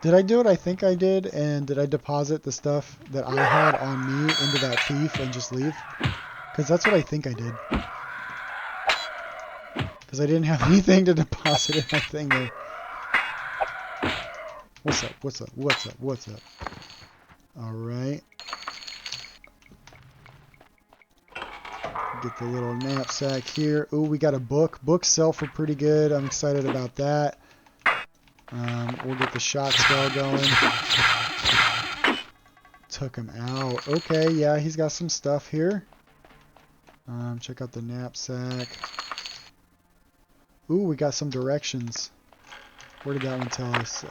Did I do what I think I did? And did I deposit the stuff that I had on me into that thief and just leave? Because that's what I think I did. Because I didn't have anything to deposit in my thing there. What's up? What's up? What's up? What's up? Alright. Get the little knapsack here. Ooh, we got a book. Books sell for pretty good. I'm excited about that. We'll get the shot spell going. Took him out. Okay, yeah, he's got some stuff here. Check out the knapsack. Ooh, we got some directions. Where did that one tell us?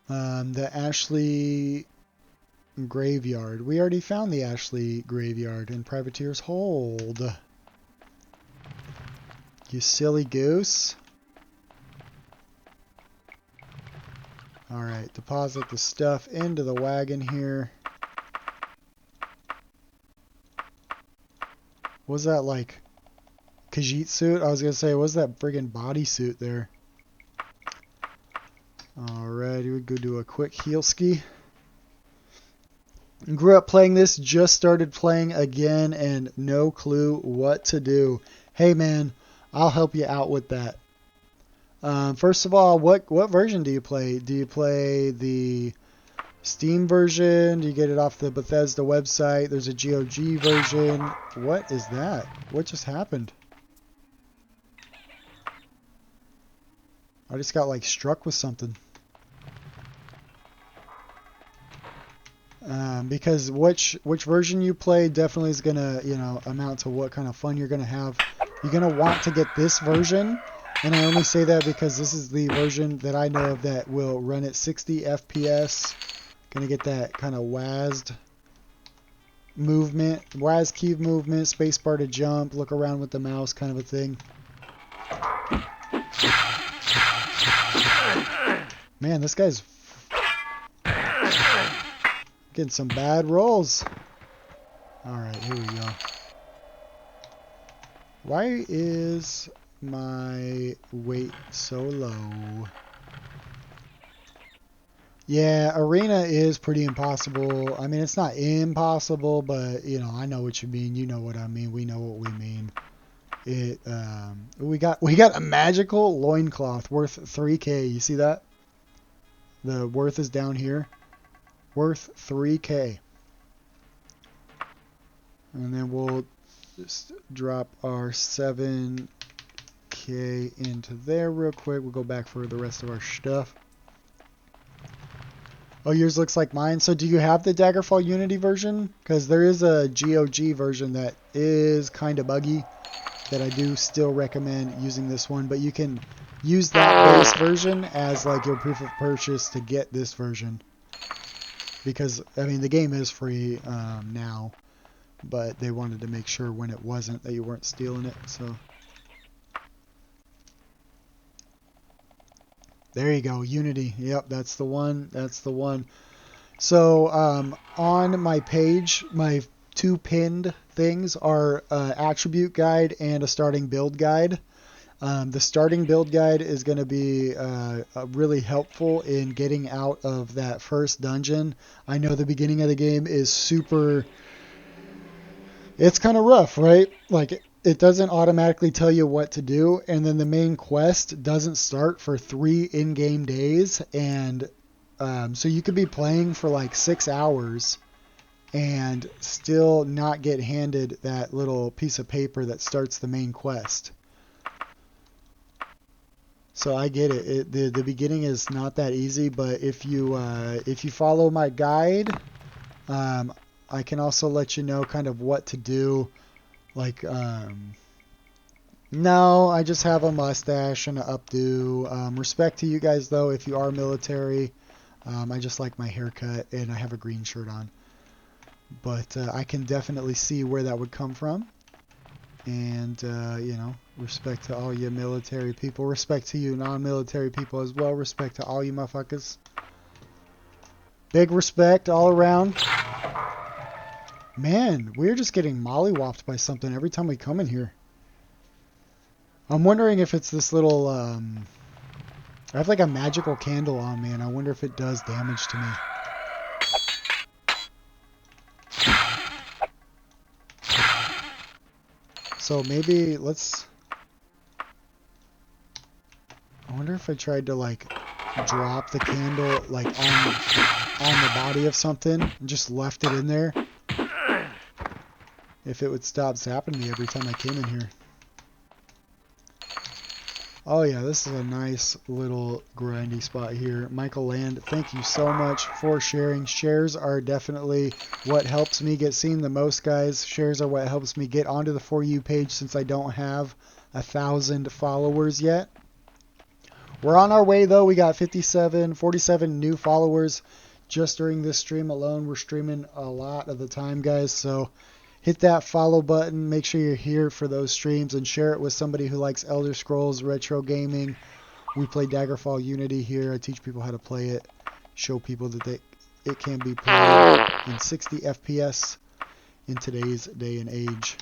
The Ashley Graveyard. We already found the Ashley Graveyard in Privateer's Hold. You silly goose. Alright, deposit the stuff into the wagon here. Was that like Khajiit suit? I was gonna say, what's that friggin' bodysuit there? Alright, we go do a quick heel ski. Grew up playing this, just started playing again, and no clue what to do. Hey man, I'll help you out with that. First of all, what version do you play? Do you play the Steam version? Do you get it off the Bethesda website? There's a GOG version. What is that? What just happened? I just got like struck with something. Because which version you play definitely is gonna, you know, amount to what kind of fun you're gonna have. You're gonna want to get this version, and I only say that because this is the version that I know of that will run at 60 FPS. Gonna get that kind of WASD movement, WASD key movement, spacebar to jump, look around with the mouse, kind of a thing. Man, this guy's getting some bad rolls. Alright, here we go. Why is my weight so low? Yeah, arena is pretty impossible. I mean, it's not impossible, but, you know, I know what you mean. You know what I mean. We know what we mean. We got a magical loincloth worth 3K. You see that? The worth is down here. Worth 3K. And then we'll just drop our 7K into there real quick. We'll go back for the rest of our stuff. Oh, yours looks like mine. So do you have the Daggerfall Unity version? Because there is a GOG version that is kind of buggy that I do still recommend using this one. But you can use that base version as like your proof of purchase to get this version. Because, I mean, the game is free now. But they wanted to make sure when it wasn't that you weren't stealing it. So there you go, Unity. Yep, that's the one. That's the one. So on my page, my two pinned things are attribute guide and a starting build guide. The starting build guide is going to be really helpful in getting out of that first dungeon. I know the beginning of the game is super It's kind of rough, right? Like, it doesn't automatically tell you what to do, and then the main quest doesn't start for 3 in-game days, and so you could be playing for like 6 hours and still not get handed that little piece of paper that starts the main quest. So I get it. The beginning is not that easy, but if you follow my guide, I can also let you know kind of what to do. Like, no, I just have a mustache and an updo. Respect to you guys though, if you are military. I just like my haircut and I have a green shirt on. But I can definitely see where that would come from. And, you know, respect to all you military people. Respect to you non-military people as well. Respect to all you motherfuckers. Big respect all around. Man, we're just getting mollywopped by something every time we come in here. I'm wondering if it's this little, I have like a magical candle on me, and I wonder if it does damage to me. So maybe let's... I wonder if I tried to like drop the candle like on the body of something and just left it in there. If it would stop zapping me every time I came in here. Oh yeah, this is a nice little grindy spot here. Michael Land, thank you so much for sharing. Shares are definitely what helps me get seen the most, guys. Shares are what helps me get onto the For You page since I don't have 1,000 followers yet. We're on our way though. We got 47 new followers just during this stream alone. We're streaming a lot of the time, guys, so hit that follow button. Make sure you're here for those streams and share it with somebody who likes Elder Scrolls, retro gaming. We play Daggerfall Unity here. I teach people how to play it. Show people that it can be played in 60 FPS in today's day and age.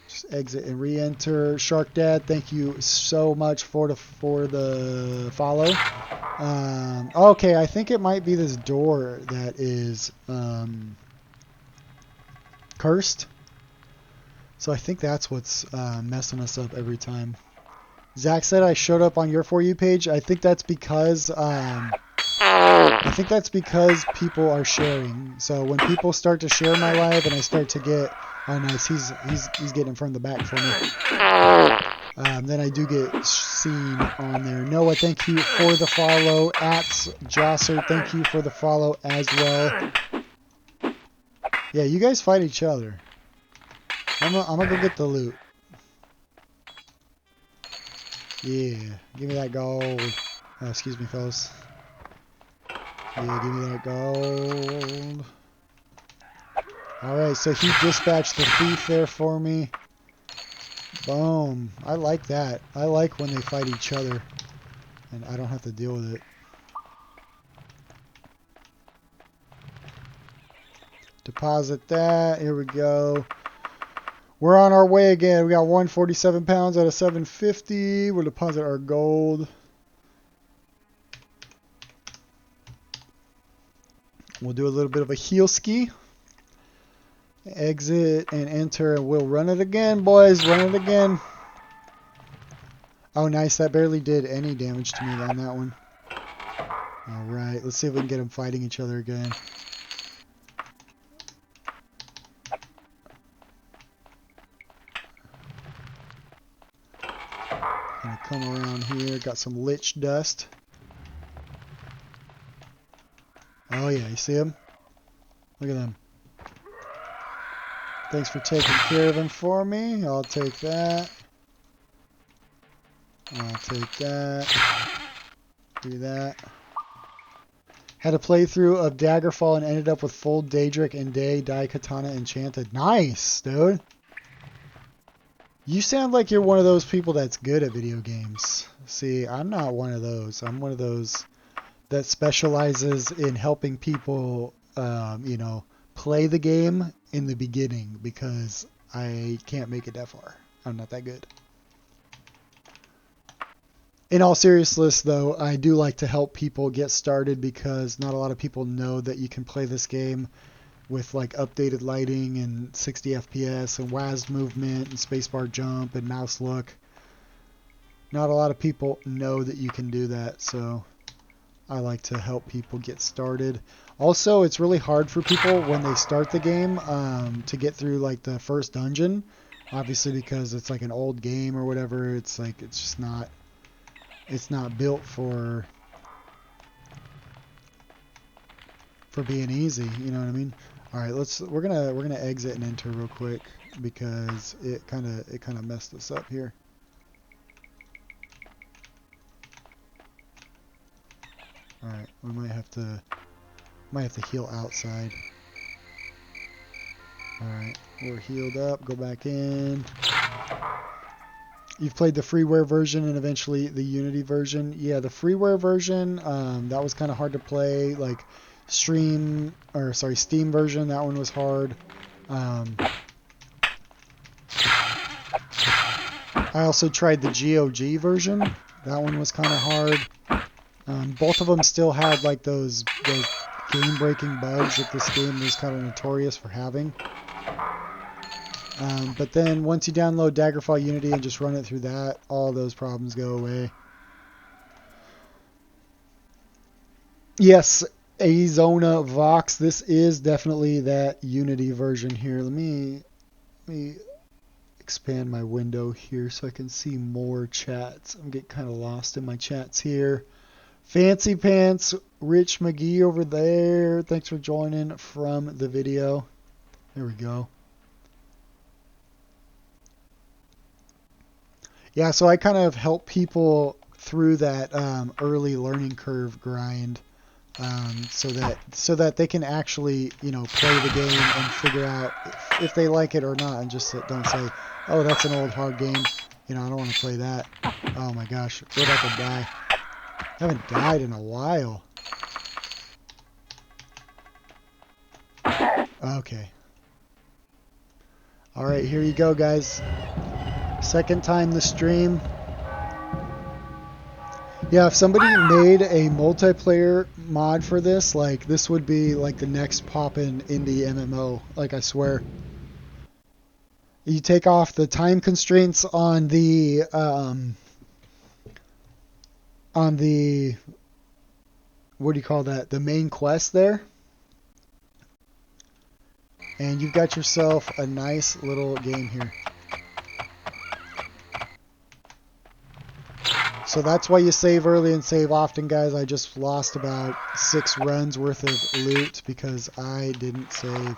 Just exit and re-enter. Shark Dad, thank you so much for the follow. Okay, I think it might be this door that is... cursed. So I think that's what's messing us up every time. Zach said I showed up on your For You page. I think that's because people are sharing. So when people start to share my live and I start to get, oh nice, he's getting from the back for me. Then I do get seen on there. Noah, thank you for the follow. Josser, thank you for the follow as well. Yeah, you guys fight each other. I'm gonna go get the loot. Yeah, give me that gold. Excuse me, fellas. Yeah, give me that gold. Alright, so he dispatched the thief there for me. Boom. I like that. I like when they fight each other. And I don't have to deal with it. Deposit that. Here we go. We're on our way again. We got 147 pounds out of 750. We'll deposit our gold. We'll do a little bit of a heel ski. Exit and enter, and we'll run it again, boys. Run it again. Oh, nice. That barely did any damage to me on that one. Alright, let's see if we can get them fighting each other again. Gonna come around here. Got some lich dust. Oh yeah, you see him? Look at them. Thanks for taking care of him for me. I'll take that. I'll take that. Do that. Had a playthrough of Daggerfall and ended up with full Daedric and Dai Katana Enchanted. Nice, dude. You sound like you're one of those people that's good at video games. See, I'm not one of those. I'm one of those that specializes in helping people, you know, play the game in the beginning because I can't make it that far. I'm not that good. In all seriousness, though, I do like to help people get started because not a lot of people know that you can play this game with like updated lighting and 60 FPS and WASD movement and spacebar jump and mouse look. Not a lot of people know that you can do that, so I like to help people get started. Also, it's really hard for people when they start the game to get through like the first dungeon, obviously because it's like an old game or whatever. It's like it's just not built for being easy, you know what I mean? All right, we're gonna exit and enter real quick because it kind of messed us up here. All right, we might have to heal outside. All right, we're healed up. Go back in. You've played the freeware version and eventually the Unity version. Yeah, the freeware version, that was kind of hard to play. Like Steam version, that one was hard. I also tried the GOG version. That one was kind of hard. Both of them still had like those game-breaking bugs that this game was kind of notorious for having. But then once you download Daggerfall Unity and just run it through that, all those problems go away. Yes, Azona Vox, this is definitely that Unity version here. Let me expand my window here so I can see more chats. I'm getting kind of lost in my chats here. Fancy Pants, Rich McGee over there. Thanks for joining from the video. There we go. Yeah, so I kind of help people through that early learning curve grind, so that they can actually, you know, play the game and figure out if they like it or not, and just don't say, oh, that's an old hard game, you know, I don't want to play that. Oh my gosh, we're about to die. I haven't died in a while. Okay. All right, here you go, guys. Second time the stream. Yeah, if somebody made a multiplayer mod for this, like, this would be like the next poppin' indie MMO, like, I swear. You take off the time constraints on the what do you call that? The main quest there. And you've got yourself a nice little game here. So that's why you save early and save often, guys. I just lost about 6 runs worth of loot because I didn't save.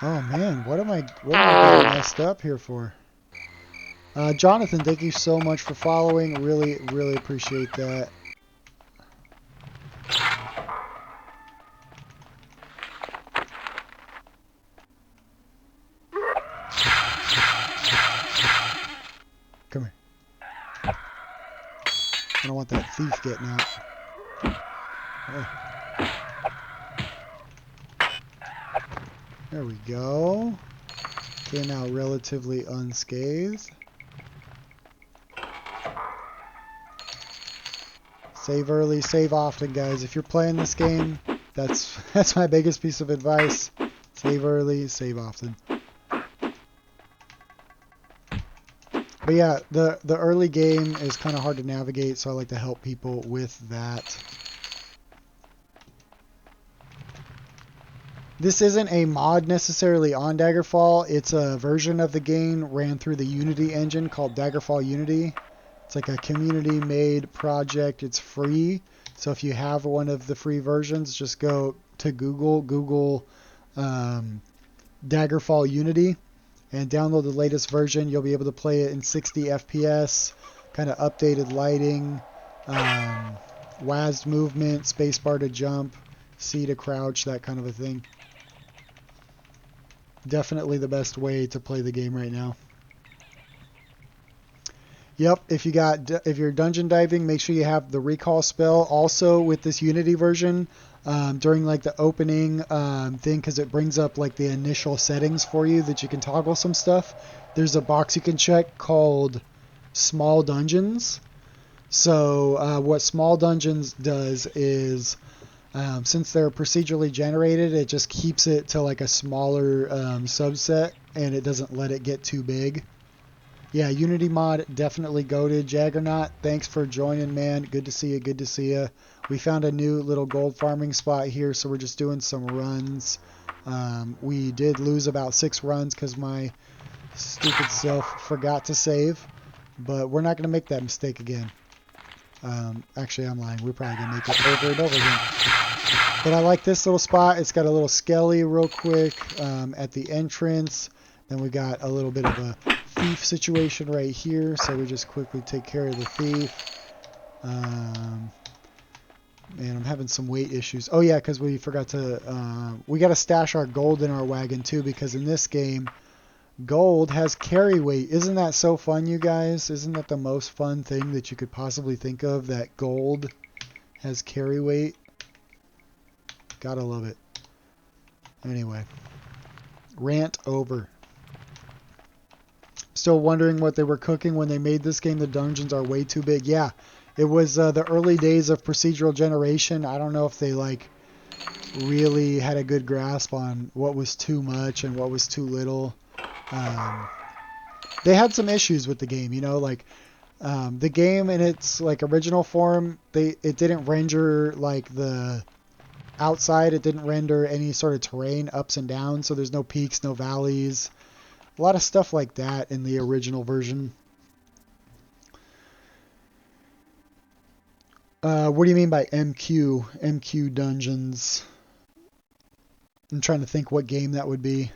Oh man, what am I getting messed up here for? Jonathan, thank you so much for following. Really, really appreciate that. Come here. I don't want that thief getting out. Oh. There we go. Came out relatively unscathed. Save early, save often, guys. If you're playing this game, that's my biggest piece of advice. Save early, save often. But yeah, the early game is kind of hard to navigate, so I like to help people with that. This isn't a mod necessarily on Daggerfall. It's a version of the game ran through the Unity engine called Daggerfall Unity. It's like a community-made project. It's free. So if you have one of the free versions, just go to Google Daggerfall Unity and download the latest version. You'll be able to play it in 60 FPS, kind of updated lighting, WASD movement, spacebar to jump, C to crouch, that kind of a thing. Definitely the best way to play the game right now. Yep, if you're dungeon diving, make sure you have the recall spell. Also with this Unity version, during like the opening thing, because it brings up like the initial settings for you that you can toggle some stuff. There's a box you can check called Small Dungeons. So what Small Dungeons does is Since they're procedurally generated, it just keeps it to like a smaller subset, and it doesn't let it get too big. Yeah, Unity mod definitely goated. Jaggernaut, thanks for joining, man. Good to see you. Good to see you. We found a new little gold farming spot here, so we're just doing some runs. We did lose about 6 runs because my stupid self forgot to save, but we're not going to make that mistake again. Actually, I'm lying. We're probably going to make it over and over again. But I like this little spot. It's got a little skelly real quick at the entrance. Then we got a little bit of a thief situation right here, so we just quickly take care of the thief. Man, I'm having some weight issues. Oh yeah, because we forgot to we got to stash our gold in our wagon too, because in this game gold has carry weight. Isn't that so fun, you guys? Isn't that the most fun thing that you could possibly think of, that gold has carry weight? Gotta love it. Anyway, rant over. Still wondering what they were cooking when they made this game. The dungeons are way too big. Yeah, it was the early days of procedural generation. I don't know if they like really had a good grasp on what was too much and what was too little. They had some issues with the game, you know, like the game in its like original form, it didn't render like the outside. It didn't render any sort of terrain ups and downs, so there's no peaks, no valleys. A lot of stuff like that in the original version. What do you mean by MQ? MQ dungeons? I'm trying to think what game that would be.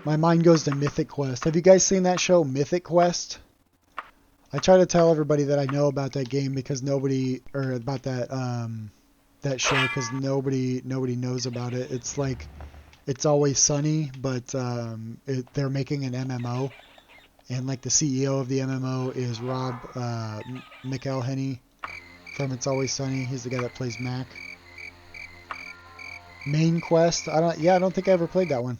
My mind goes to Mythic Quest. Have you guys seen that show, Mythic Quest? I try to tell everybody that I know about that game because nobody, or about that that show, because nobody knows about it. It's like It's Always Sunny, but they're making an MMO, and like the CEO of the MMO is Rob McElhenney from It's Always Sunny. He's the guy that plays Mac. Main Quest. I don't think I ever played that one.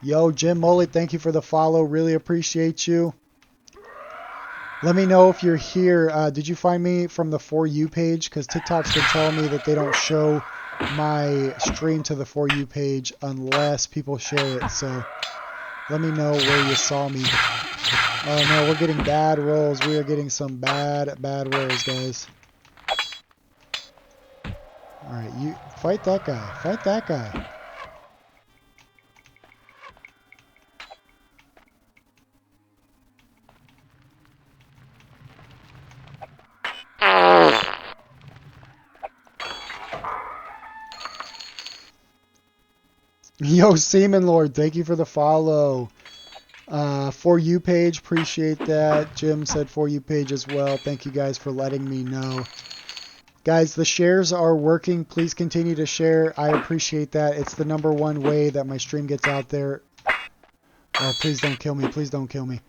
Yo, Jim Mullet, thank you for the follow. Really appreciate you. Let me know if you're here. Did you find me from the For You page? Because TikTok's been telling me that they don't show my stream to the For You page unless people share it. So let me know where you saw me. Oh no, we're getting bad rolls. We are getting some bad rolls, guys. Alright, you fight that guy. Fight that guy. Yo, Seaman Lord, thank you for the follow. For You page, appreciate that. Jim said For You page as well. Thank you guys for letting me know. Guys, the shares are working. Please continue to share. I appreciate that. It's the #1 way that my stream gets out there. Oh, please don't kill me. Please don't kill me.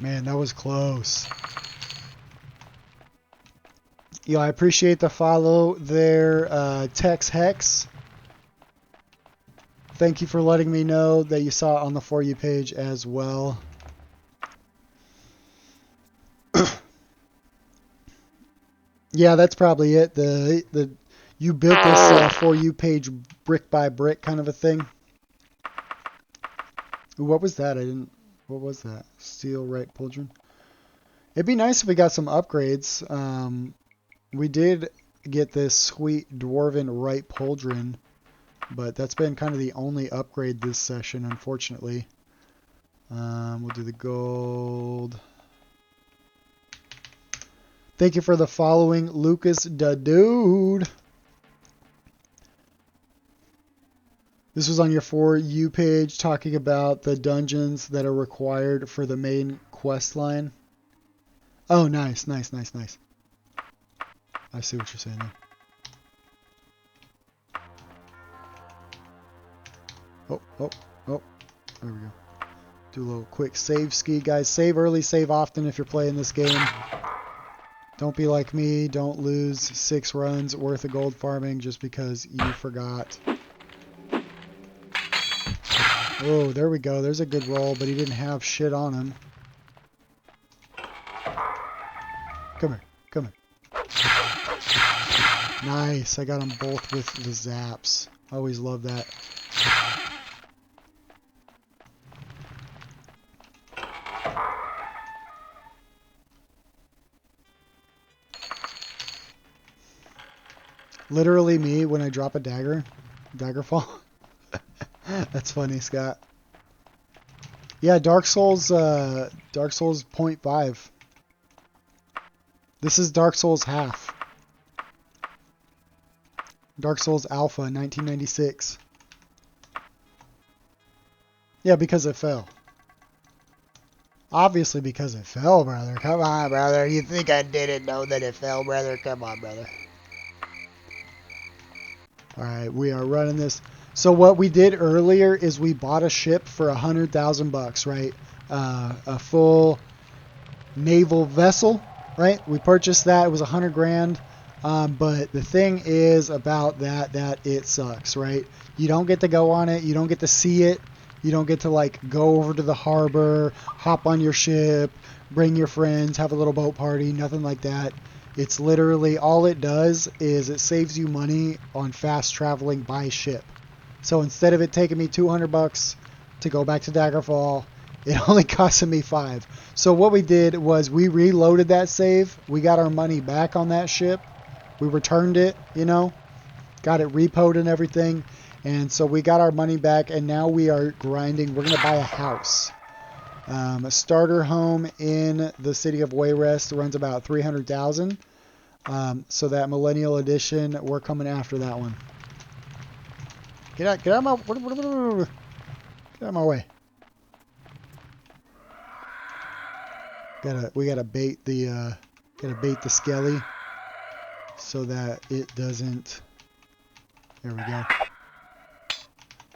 Man, that was close. Yo, I appreciate the follow there, Tex Hex. Thank you for letting me know that you saw it on the For You page as well. Yeah, that's probably it. You built this For You page brick by brick kind of a thing. Ooh, what was that? What was that? Steel right pauldron. It'd be nice if we got some upgrades. We did get this sweet dwarven right pauldron, but that's been kind of the only upgrade this session, unfortunately. We'll do the gold. Thank you for the following, Lucas da Dude. This was on your For You page talking about the dungeons that are required for the main quest line. Oh, nice. I see what you're saying there. Oh. There we go. Do a little quick save ski, guys. Save early, save often if you're playing this game. Don't be like me. Don't lose 6 runs worth of gold farming just because you forgot. Oh, there we go. There's a good roll, but he didn't have shit on him. Come here. Come here. Nice. I got them both with the zaps. Always love that. Literally me when I drop a Daggerfall. That's funny, Scott. Yeah, Dark Souls 0.5. This is Dark Souls half. Dark Souls Alpha 1996. Yeah, because it fell. Obviously because it fell, brother. Come on, brother. You think I didn't know that it fell, brother? Come on, brother. Alright, we are running this. So what we did earlier is we bought a ship for $100,000, right? A full naval vessel, right? We purchased that. It was 100 grand. But the thing is about that it sucks, right? You don't get to go on it. You don't get to see it. You don't get to like go over to the harbor, hop on your ship, bring your friends, have a little boat party, nothing like that. It's literally all it does is it saves you money on fast traveling by ship. So instead of it taking me $200 to go back to Daggerfall, it only costed me $5. So what we did was we reloaded that save. We got our money back on that ship. We returned it, you know, got it repoed and everything. And so we got our money back, and now we are grinding. We're going to buy a house. A starter home in the city of Wayrest runs about $300,000. So that Millennial Edition, we're coming after that one. Get out of my way. We gotta bait the skelly so that it doesn't. There we go.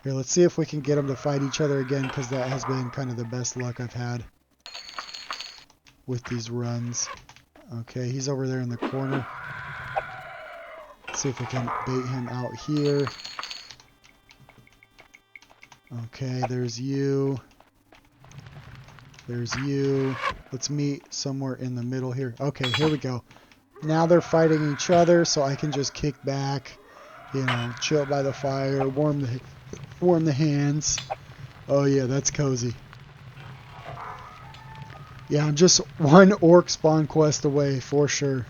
Here, let's see if we can get them to fight each other again, because that has been kind of the best luck I've had with these runs. Okay, he's over there in the corner. Let's see if we can bait him out here. Okay, there's you. There's you. Let's meet somewhere in the middle here. Okay, here we go. Now they're fighting each other, so I can just kick back, you know, chill by the fire, warm the hands. Oh yeah, that's cozy. Yeah, I'm just one orc spawn quest away for sure.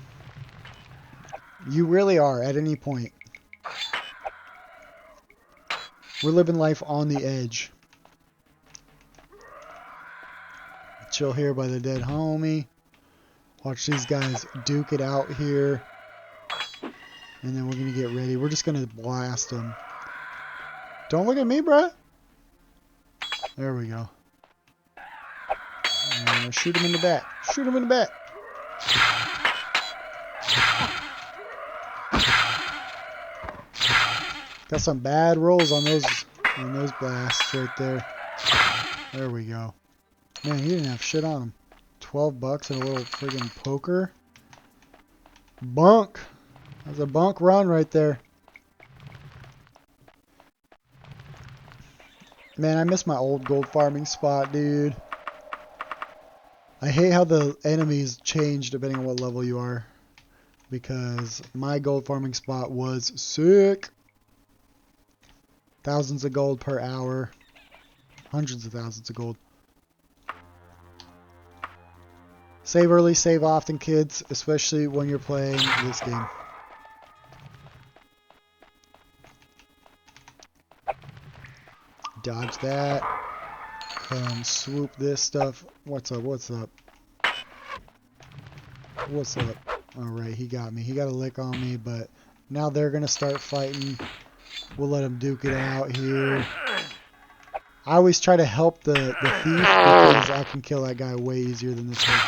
You really are at any point. We're living life on the edge. Chill here by the dead homie. Watch these guys duke it out here. And then we're going to get ready. We're just going to blast them. Don't look at me, bruh. There we go. I'm going to shoot him in the back. Shoot him in the back. Got some bad rolls on those blasts right there. There we go. Man, he didn't have shit on him. $12 and a little friggin' poker. Bunk. That's a bunk run right there. Man, I miss my old gold farming spot, dude. I hate how the enemies change depending on what level you are. Because my gold farming spot was sick. Thousands of gold per hour. Hundreds of thousands of gold. Save early, save often, kids. Especially when you're playing this game. Dodge that. Come swoop this stuff. What's up? What's up? What's up? Alright, he got me. He got a lick on me, but now they're going to start fighting. We'll let them duke it out here. I always try to help the thief because I can kill that guy way easier than this one.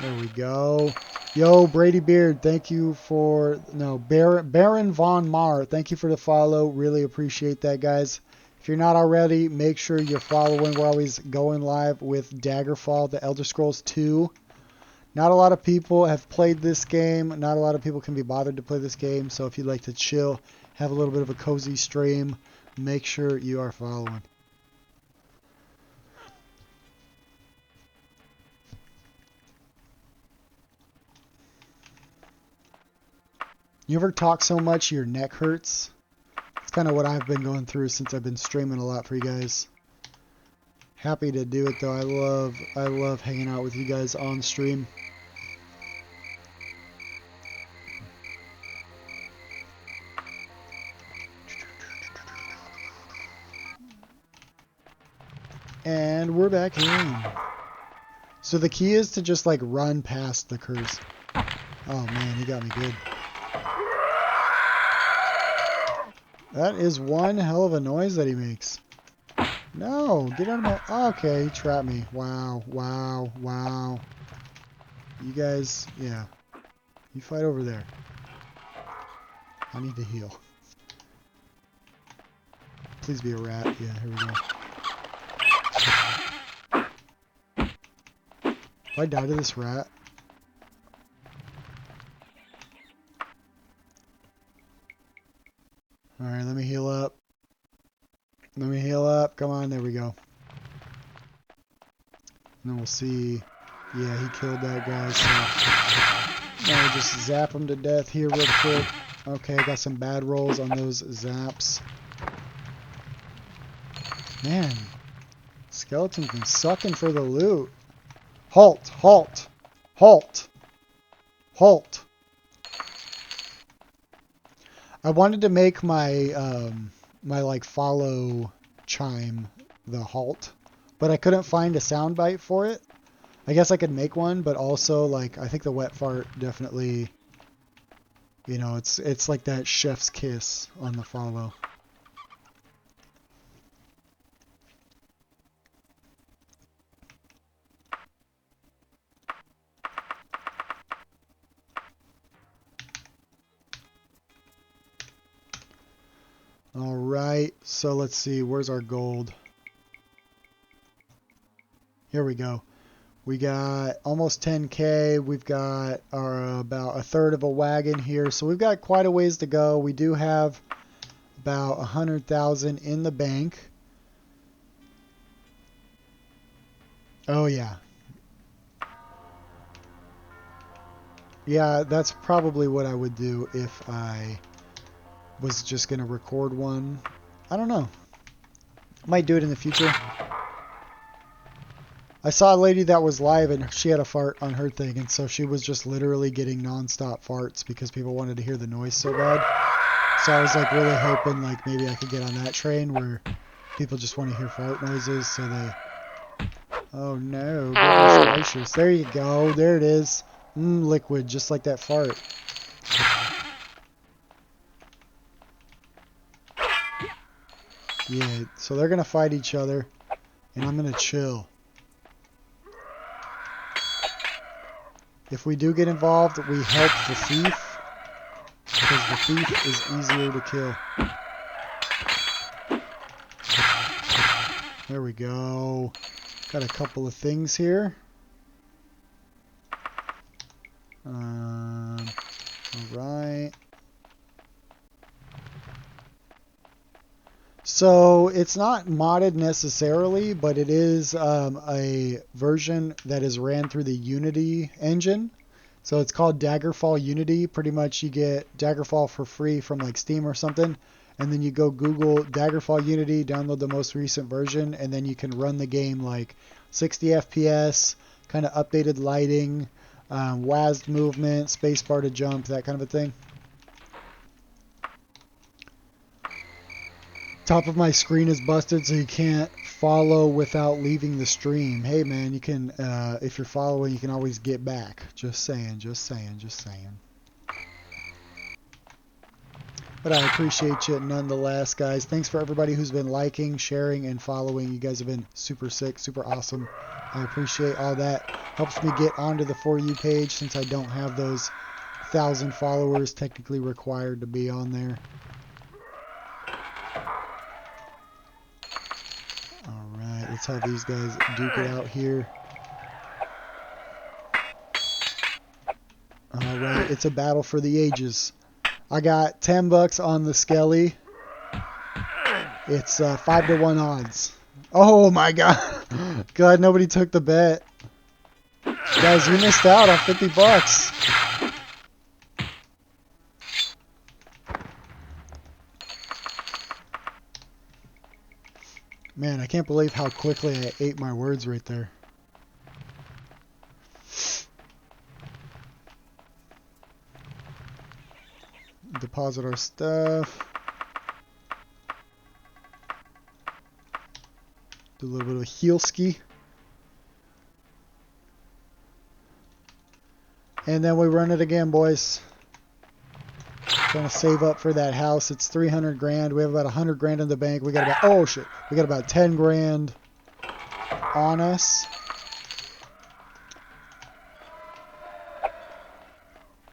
There we go. Yo, Brady Beard, thank you for... No, Baron Von Mar, thank you for the follow. Really appreciate that, guys. If you're not already, make sure you're following. We're always going live with Daggerfall, the Elder Scrolls 2. Not a lot of people have played this game. Not a lot of people can be bothered to play this game. So if you'd like to chill, have a little bit of a cozy stream, make sure you are following. You ever talk so much your neck hurts? It's kind of what I've been going through since I've been streaming a lot for you guys. Happy to do it though. I love hanging out with you guys on stream. And we're back in. So the key is to just like run past the curse. Oh man, he got me good. That is one hell of a noise that he makes. No, get out of my... Oh, okay, he trapped me. Wow, wow, wow. You guys, yeah. You fight over there. I need to heal. Please be a rat. Yeah, here we go. If I die to this rat... Alright, let me heal up. Let me heal up. Come on, there we go. And then we'll see. Yeah, he killed that guy. So now we'll just zap him to death here real quick. Okay, got some bad rolls on those zaps. Man, skeleton's been sucking for the loot. Halt! Halt! Halt! Halt! I wanted to make my my like follow chime the halt, but I couldn't find a soundbite for it. I guess I could make one, but also like I think the wet fart definitely, you know, it's like that chef's kiss on the follow. Alright, so let's see, where's our gold? Here we go. We got almost 10k, we've got about a third of a wagon here, so we've got quite a ways to go. We do have about 100,000 in the bank. Oh yeah. Yeah, that's probably what I would do if I was just going to record one. I don't know. I might do it in the future. I saw a lady that was live and she had a fart on her thing, and so she was just literally getting non-stop farts because people wanted to hear the noise so bad. So I was like really hoping like maybe I could get on that train where people just want to hear fart noises, so they... Oh no, goodness gracious. There you go. There it is. Liquid, just like that fart. Yeah, so they're going to fight each other, and I'm going to chill. If we do get involved, we help the thief, because the thief is easier to kill. There we go. Got a couple of things here. Alright. So it's not modded necessarily, but it is a version that is ran through the Unity engine. So it's called Daggerfall Unity. Pretty much you get Daggerfall for free from like Steam or something. And then you go Google Daggerfall Unity, download the most recent version, and then you can run the game like 60 FPS, kind of updated lighting, WASD movement, spacebar to jump, that kind of a thing. Top of my screen is busted, so you can't follow without leaving the stream. Hey man, you can, if you're following, you can always get back. Just saying, just saying, just saying. But I appreciate you nonetheless, guys. Thanks for everybody who's been liking, sharing, and following. You guys have been super sick, super awesome. I appreciate all that. Helps me get onto the For You page since I don't have those 1,000 followers technically required to be on there. let's have these guys duke it out here. Alright, it's a battle for the ages. I got $10 on the Skelly. It's 5-to-1 odds. Oh my god. God, nobody took the bet. Guys, you missed out on $50. Man, I can't believe how quickly I ate my words right there. Deposit our stuff. Do a little bit of heel ski. And then we run it again, boys. Trying to save up for that house. It's 300 grand. We have about 100 grand in the bank. We got about, oh shit. We got about 10 grand on us.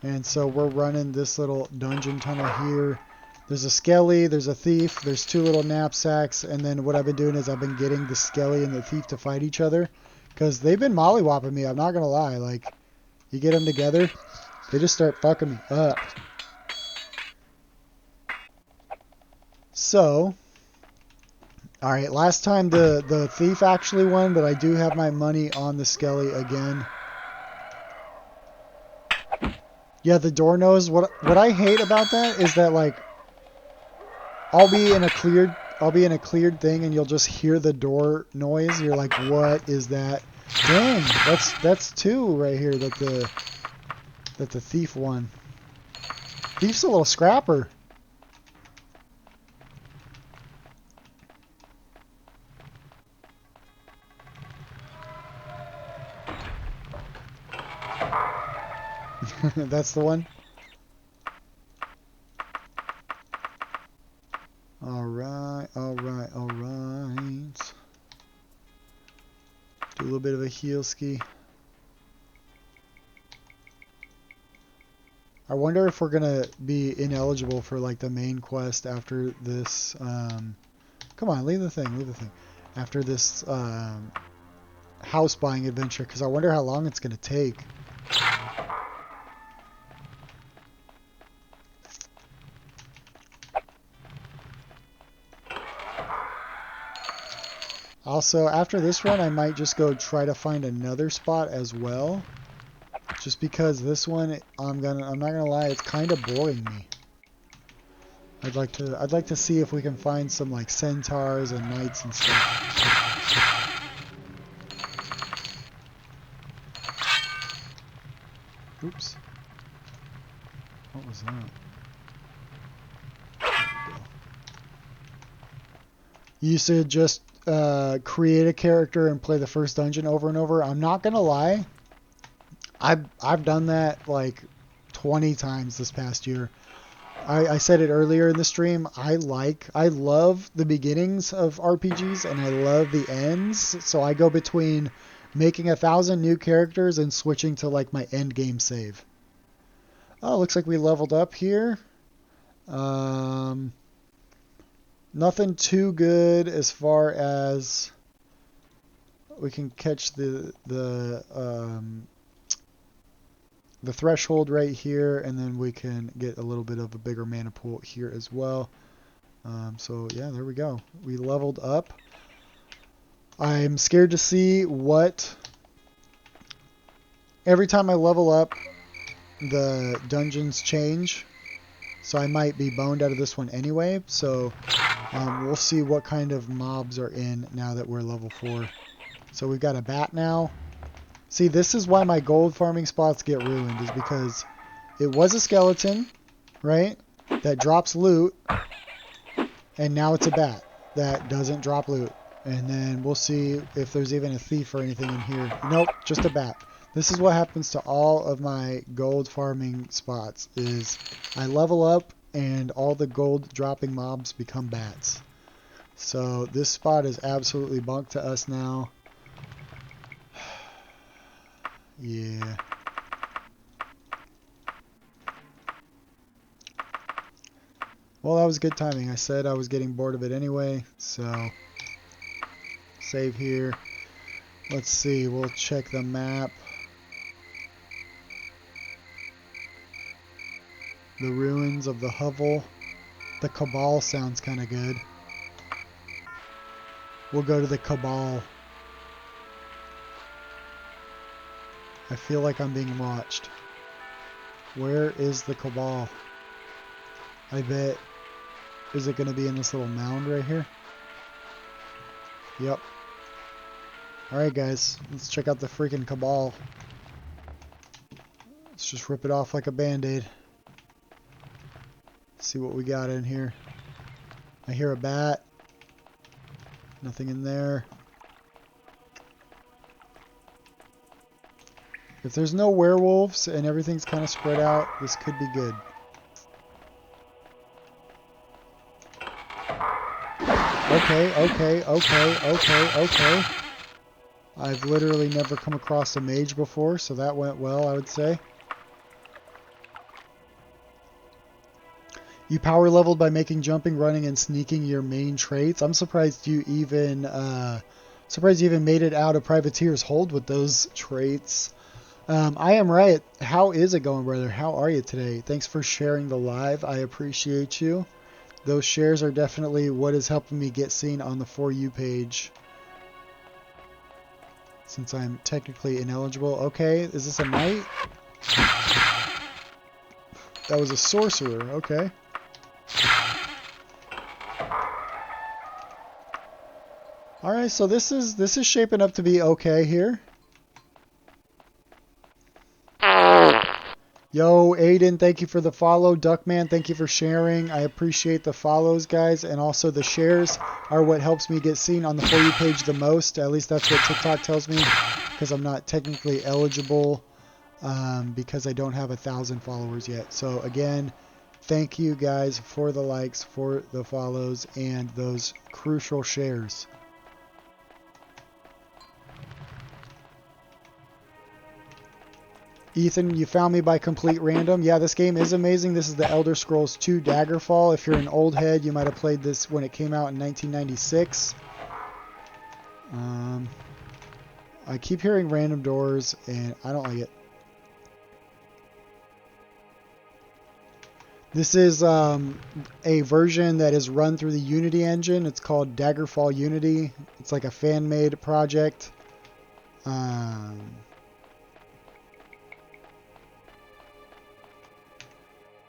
And so we're running this little dungeon tunnel here. There's a skelly, there's a thief, there's 2 little knapsacks, and then what I've been doing is I've been getting the skelly and the thief to fight each other. Because they've been mollywopping me, I'm not going to lie. Like, you get them together, they just start fucking me up. So, alright, last time the thief actually won, but I do have my money on the skelly again. Yeah, the door knows. What I hate about that is that, like, I'll be in a cleared thing and you'll just hear the door noise. You're like, what is that? Dang, that's 2 right here that the thief won. Thief's a little scrapper. That's the one. Alright, alright, alright. Do a little bit of a heel ski. I wonder if we're gonna be ineligible for like the main quest after this. Come on, leave the thing, leave the thing. After this house buying adventure, because I wonder how long it's gonna take. Also, after this run, I might just go try to find another spot as well. Just because this one, I'm not gonna lie, it's kind of boring me. I'd like to see if we can find some like centaurs and knights and stuff. Oops. What was that? There we go. You used to just create a character and play the first dungeon over and over. I'm not gonna lie, I've done that like 20 times this past year. I said it earlier in the stream. I love the beginnings of RPGs and I love the ends. So I go between making 1,000 new characters and switching to like my end game save. Oh, looks like we leveled up here. Nothing too good as far as we can catch the threshold right here, and then we can get a little bit of a bigger mana pool here as well. So yeah, there we go. We leveled up. I'm scared to see what... Every time I level up, the dungeons change. So I might be boned out of this one anyway. So we'll see what kind of mobs are in now that we're level 4. So we've got a bat now. See, this is why my gold farming spots get ruined, is because it was a skeleton, right, that drops loot, and now it's a bat that doesn't drop loot. And then we'll see if there's even a thief or anything in here. Nope, just a bat. This is what happens to all of my gold farming spots, is I level up and all the gold dropping mobs become bats. So this spot is absolutely bunked to us now. Yeah. Well, that was good timing. I said I was getting bored of it anyway, so save here. Let's see, we'll check the map. The ruins of the hovel. The Cabal sounds kind of good. We'll go to the Cabal. I feel like I'm being watched. Where is the Cabal? I bet. Is it going to be in this little mound right here? Yep. Alright guys, let's check out the freaking Cabal. Let's just rip it off like a band-aid. See what we got in here. I hear a bat. Nothing in there. If there's no werewolves and everything's kind of spread out, this could be good. Okay. I've literally never come across a mage before, so that went well, I would say. You power leveled by making jumping, running, and sneaking your main traits. I'm surprised you even made it out of Privateer's hold with those traits. I am right. How is it going, brother? How are you today? Thanks for sharing the live. I appreciate you. Those shares are definitely what is helping me get seen on the For You page. Since I'm technically ineligible. Okay, is this a knight? That was a sorcerer. Okay. Alright, so this is shaping up to be okay here. Yo, Aiden, thank you for the follow. Duckman, thank you for sharing. I appreciate the follows, guys. And also the shares are what helps me get seen on the For You page the most. At least that's what TikTok tells me. Because I'm not technically eligible. Because I don't have 1,000 followers yet. So again, thank you guys for the likes, for the follows, and those crucial shares. Ethan, you found me by complete random. Yeah, this game is amazing. This is the Elder Scrolls 2 Daggerfall. If you're an old head, you might have played this when it came out in 1996. I keep hearing random doors, and I don't like it. This is a version that is run through the Unity engine. It's called Daggerfall Unity. It's like a fan-made project.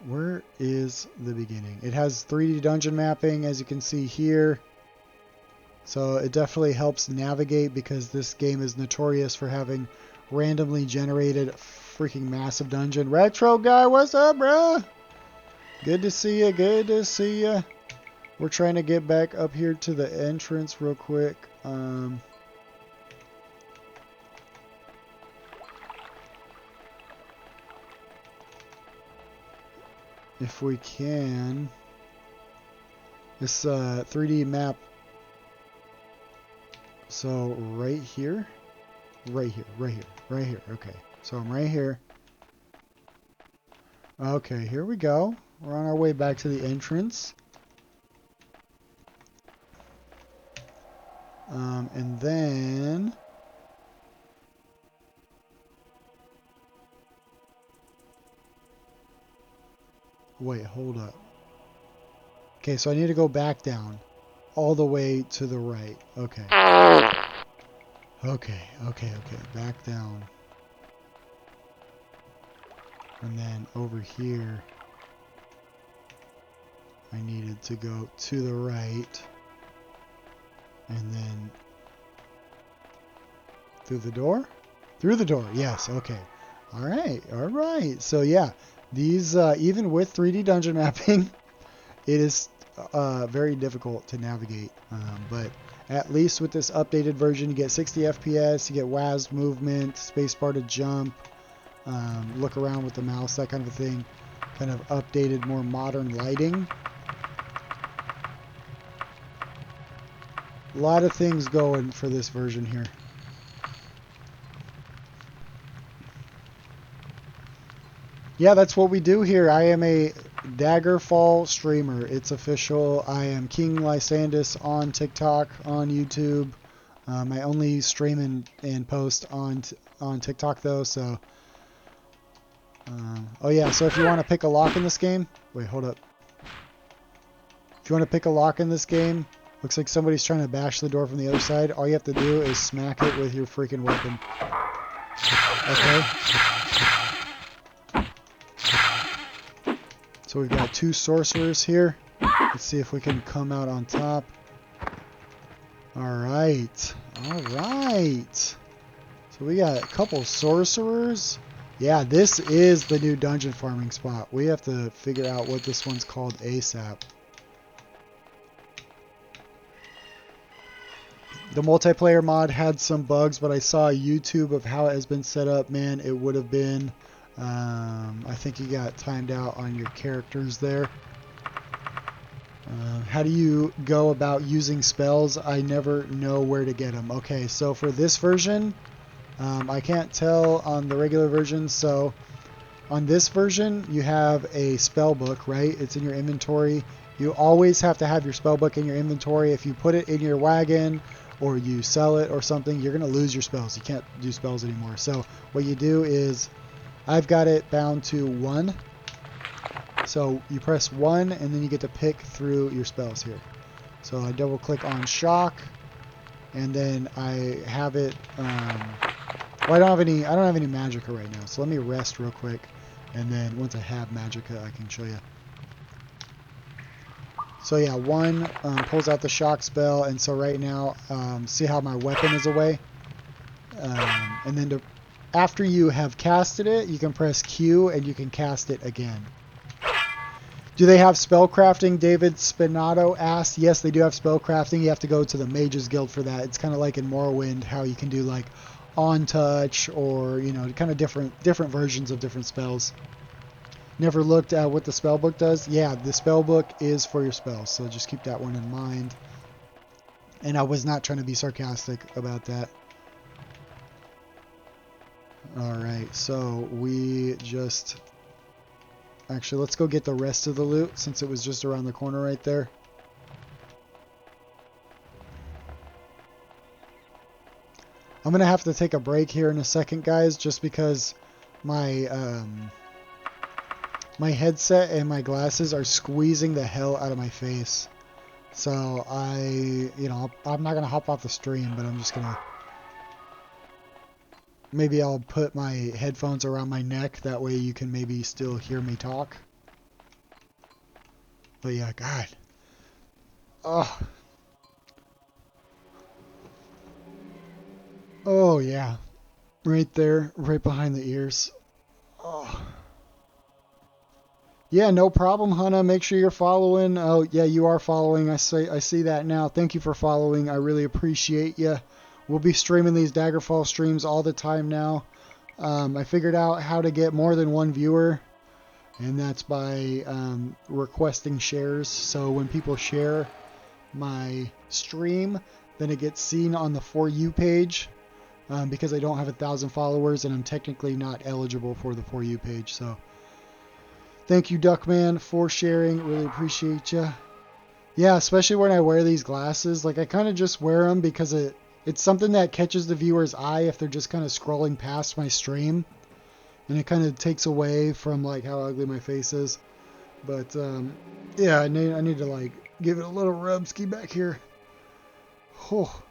Where is the beginning? It has 3D dungeon mapping, as you can see here. So it definitely helps navigate because this game is notorious for having randomly generated freaking massive dungeon. Retro guy, what's up, bro? Good to see you. Good to see you. We're trying to get back up here to the entrance real quick. If we can, this 3D map. So right here. Okay, so I'm right here. Okay, here we go. We're on our way back to the entrance. And then wait, hold up. Okay, so I need to go back down all the way to the right. Okay. Okay. Back down. And then over here, I needed to go to the right. And then through the door? Through the door, yes, okay. Alright. So yeah, these, even with 3D dungeon mapping, it is very difficult to navigate. But at least with this updated version, you get 60 FPS, you get WASD movement, spacebar to jump, look around with the mouse, that kind of a thing. Kind of updated, more modern lighting. A lot of things going for this version here. Yeah, that's what we do here. I am a Daggerfall streamer. It's official. I am King Lysandus on TikTok, on YouTube. I only stream and post on TikTok though, so. Oh yeah, so if you want to pick a lock in this game, wait, hold up. If you want to pick a lock in this game, looks like somebody's trying to bash the door from the other side. All you have to do is smack it with your freaking weapon. Okay. So we've got 2 sorcerers here. Let's see if we can come out on top. Alright. Alright. So we got a couple sorcerers. Yeah, this is the new dungeon farming spot. We have to figure out what this one's called ASAP. The multiplayer mod had some bugs, but I saw a YouTube of how it has been set up. Man, it would have been... I think you got timed out on your characters there. How do you go about using spells? I never know where to get them. Okay, so for this version, I can't tell on the regular version. So on this version, you have a spell book, right? It's in your inventory. You always have to have your spell book in your inventory. If you put it in your wagon or you sell it or something, you're going to lose your spells. You can't do spells anymore. So what you do is, I've got it bound to 1. So you press 1 and then you get to pick through your spells here. So I double click on shock and then I have it, well, I don't have any magicka right now. So let me rest real quick. And then once I have magicka, I can show you. So yeah, 1 pulls out the shock spell, and so right now, see how my weapon is away? And then after you have casted it, you can press Q and you can cast it again. Do they have spellcrafting? David Spinato asked. Yes, they do have spellcrafting. You have to go to the Mages Guild for that. It's kind of like in Morrowind, how you can do like on touch or, you know, kind of different versions of different spells. Never looked at what the spellbook does. Yeah, the spellbook is for your spells, so just keep that one in mind. And I was not trying to be sarcastic about that. Alright, so we just... Actually, let's go get the rest of the loot, since it was just around the corner right there. I'm going to have to take a break here in a second, guys, just because my my headset and my glasses are squeezing the hell out of my face. So I'm not going to hop off the stream, but I'm just going to... Maybe I'll put my headphones around my neck, that way you can maybe still hear me talk. But yeah, God. Oh. Oh yeah. Right there, right behind the ears. Oh. Yeah, no problem, Hannah. Make sure you're following. Oh, yeah, you are following. I see that now. Thank you for following. I really appreciate you. We'll be streaming these Daggerfall streams all the time now. I figured out how to get more than 1 viewer, and that's by requesting shares. So when people share my stream, then it gets seen on the For You page, because I don't have 1,000 followers, and I'm technically not eligible for the For You page. So thank you, Duckman, for sharing. Really appreciate you. Yeah, especially when I wear these glasses. Like, I kind of just wear them because it's something that catches the viewer's eye if they're just kind of scrolling past my stream. And it kind of takes away from, like, how ugly my face is. But, yeah, I need to, like, give it a little rub-ski back here. Oh.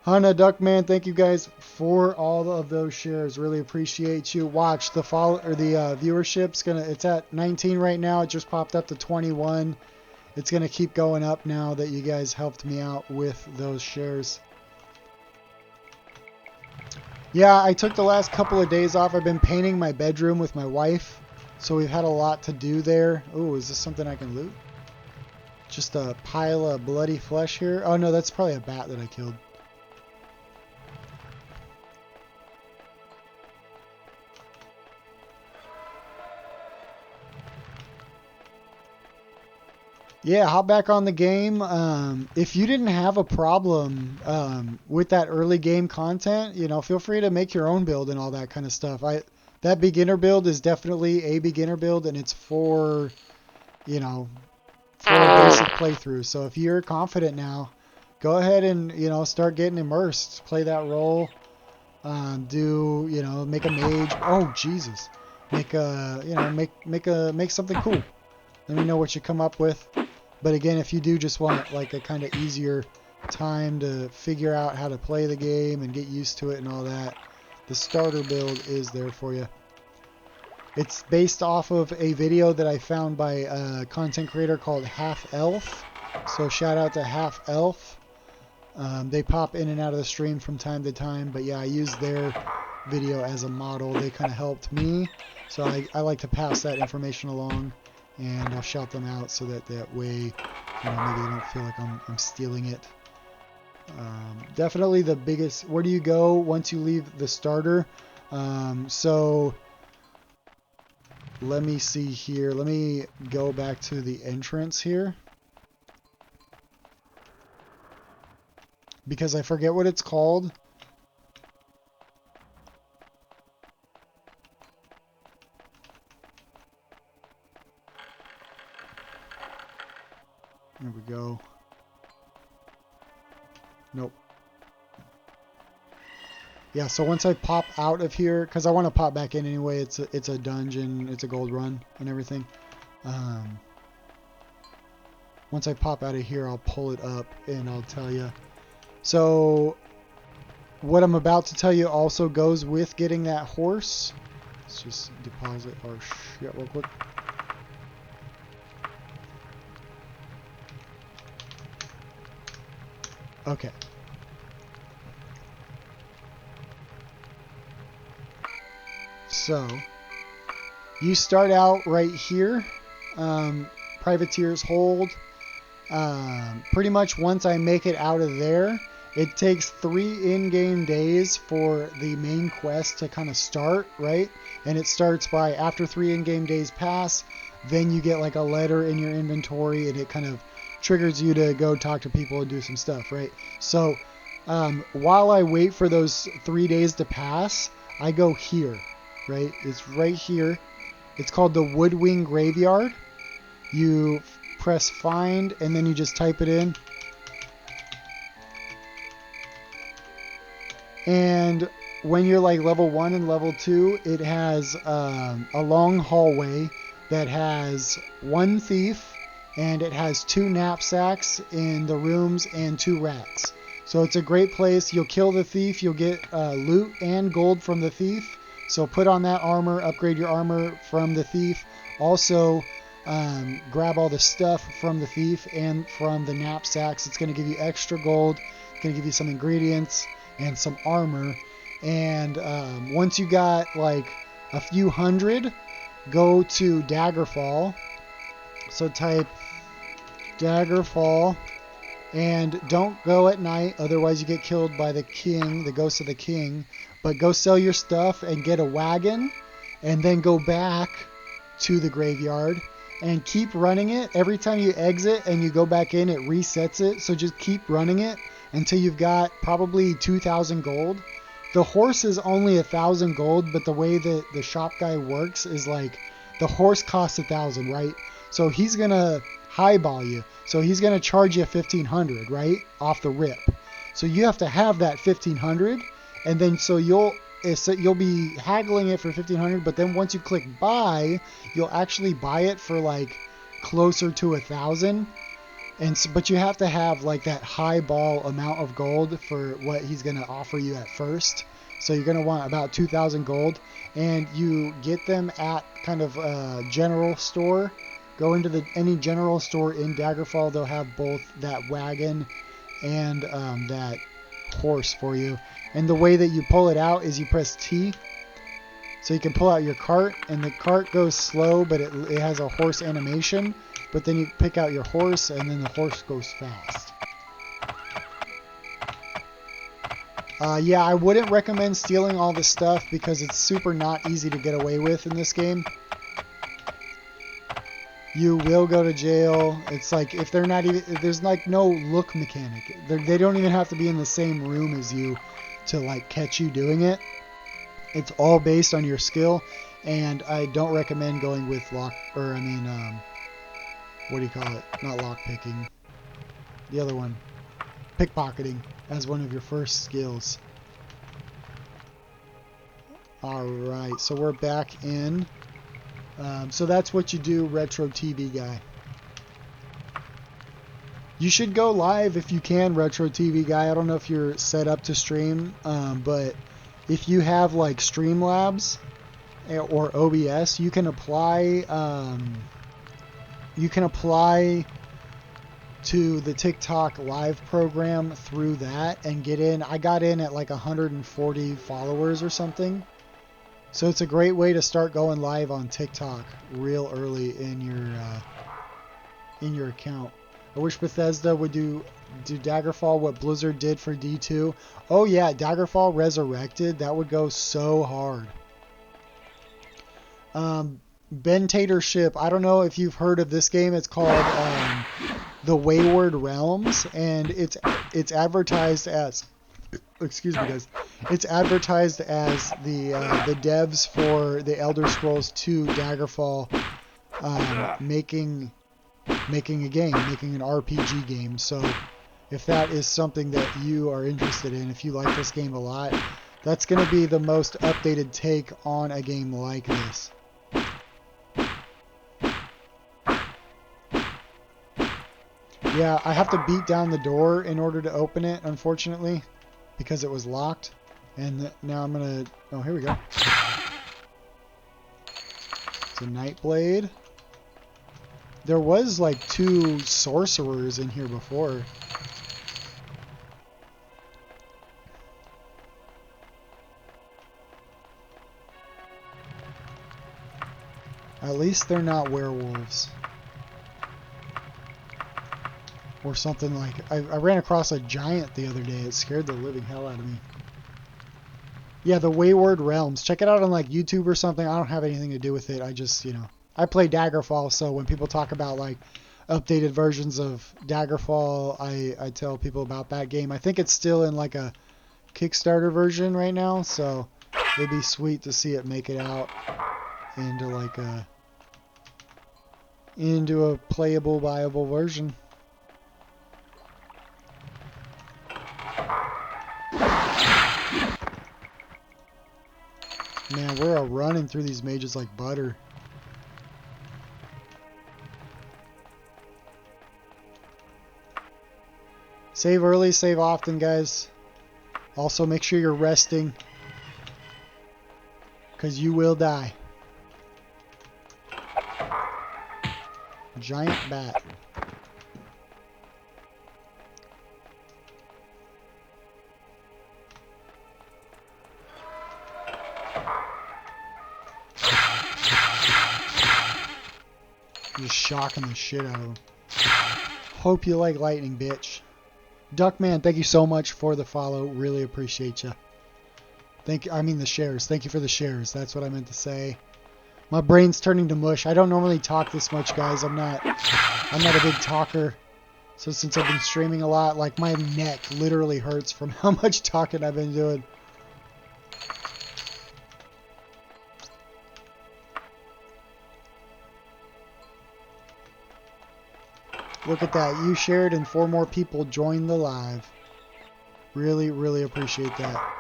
Hannah, Duckman, thank you guys for all of those shares. Really appreciate you. Watch, the viewership's it's at 19 right now. It just popped up to 21. It's gonna keep going up now that you guys helped me out with those shares. Yeah, I took the last couple of days off. I've been painting my bedroom with my wife, so we've had a lot to do there. Oh, is this something I can loot? Just a pile of bloody flesh here. Oh no, that's probably a bat that I killed. Yeah, hop back on the game. If you didn't have a problem with that early game content, feel free to make your own build and all that kind of stuff. That beginner build is definitely a beginner build, and it's for a basic playthrough. So if you're confident now, go ahead and, start getting immersed. Play that role. Make a mage. Oh, Jesus. Make something cool. Let me know what you come up with. But again, if you do just want like a kind of easier time to figure out how to play the game and get used to it and all that, the starter build is there for you. It's based off of a video that I found by a content creator called Half Elf. So shout out to Half Elf. They pop in and out of the stream from time to time, but yeah, I use their video as a model. They kind of helped me, so I like to pass that information along, and I'll shout them out so that way, maybe they don't feel like I'm stealing it. Definitely the biggest. Where do you go once you leave the starter? So let me see here. Let me go back to the entrance here, because I forget what it's called. There we go. Nope. Yeah, so once I pop out of here, because I want to pop back in anyway, it's a dungeon, it's a gold run and everything. Once I pop out of here, I'll pull it up and I'll tell you. So what I'm about to tell you also goes with getting that horse. Let's just deposit our shit real quick. Okay. So you start out right here. Privateer's Hold. Pretty much once I make it out of there, it takes 3 in-game days for the main quest to kind of start, right? And it starts by after 3 in-game days pass, then you get like a letter in your inventory and it kind of triggers you to go talk to people and do some stuff, right? So while I wait for those 3 days to pass, I go here, right? It's right here. It's called the Woodwing Graveyard. You press find and then you just type it in. And when you're like level 1 and level 2, it has a long hallway that has 1 thief and it has 2 knapsacks in the rooms and 2 racks. So it's a great place. You'll kill the thief, you'll get loot and gold from the thief. So put on that armor, upgrade your armor from the thief. Also, grab all the stuff from the thief and from the knapsacks. It's going to give you extra gold. It's going to give you some ingredients and some armor. And once you got like a few hundred, go to Daggerfall. So type Daggerfall. And don't go at night, otherwise you get killed by the king, the ghost of the king. But go sell your stuff and get a wagon, and then go back to the graveyard and keep running it. Every time you exit and you go back in, it resets it. So just keep running it until you've got probably 2,000 gold. The horse is only 1,000 gold, but the way that the shop guy works is like the horse costs 1,000, right? So he's gonna highball you. So he's gonna charge you 1,500, right, off the rip. So you have to have that 1,500, and then so you'll be haggling it for 1,500. But then once you click buy, you'll actually buy it for like closer to 1,000. But you have to have like that highball amount of gold for what he's gonna offer you at first. So you're gonna want about 2,000 gold, and you get them at kind of a general store. Go into any general store in Daggerfall. They'll have both that wagon and that horse for you. And the way that you pull it out is you press T. So you can pull out your cart, and the cart goes slow, but it has a horse animation. But then you pick out your horse, and then the horse goes fast. Yeah, I wouldn't recommend stealing all this stuff because it's super not easy to get away with in this game. You will go to jail. It's like if they're not even, there's like no look mechanic. They don't even have to be in the same room as you to like catch you doing it. It's all based on your skill, and I don't recommend going with what do you call it? Not lock picking. The other one. pickpocketing as one of your first skills. Alright, so we're back in. So that's what you do, Retro TV Guy. You should go live if you can, Retro TV Guy. I don't know if you're set up to stream, but if you have like Streamlabs or OBS, you can apply to the TikTok live program through that and get in. I got in at like 140 followers or something. So it's a great way to start going live on TikTok real early in your account. I wish Bethesda would do Daggerfall what Blizzard did for D2. Oh yeah, Daggerfall Resurrected, that would go so hard. Ben Tater Ship, I don't know if you've heard of this game. It's called The Wayward Realms, and it's advertised as, excuse me guys, it's advertised as the devs for the Elder Scrolls 2 Daggerfall making a game, making an RPG game. So if that is something that you are interested in, if you like this game a lot, that's going to be the most updated take on a game like this. Yeah, I have to beat down the door in order to open it, unfortunately, because it was locked. And now I'm going to... Oh, here we go. It's a Nightblade. There was like 2 sorcerers in here before. At least they're not werewolves. Or something like... I ran across a giant the other day. It scared the living hell out of me. Yeah, the Wayward Realms. Check it out on like YouTube or something. I don't have anything to do with it. I just, you know... I play Daggerfall, so when people talk about like updated versions of Daggerfall, I tell people about that game. I think it's still in like a Kickstarter version right now, so it'd be sweet to see it make it out into like a playable, viable version. Man, we're running through these mages like butter. Save early, save often, guys. Also, make sure you're resting, because you will die. Giant bat. Just shocking the shit out of him. Hope you like lightning, bitch. Duckman, thank you so much for the follow. Really appreciate you. The shares. Thank you for the shares. That's what I meant to say. My brain's turning to mush. I don't normally talk this much, guys. I'm not a big talker. So since I've been streaming a lot, like my neck literally hurts from how much talking I've been doing. Look at that. You shared and 4 more people joined the live. Really, really appreciate that.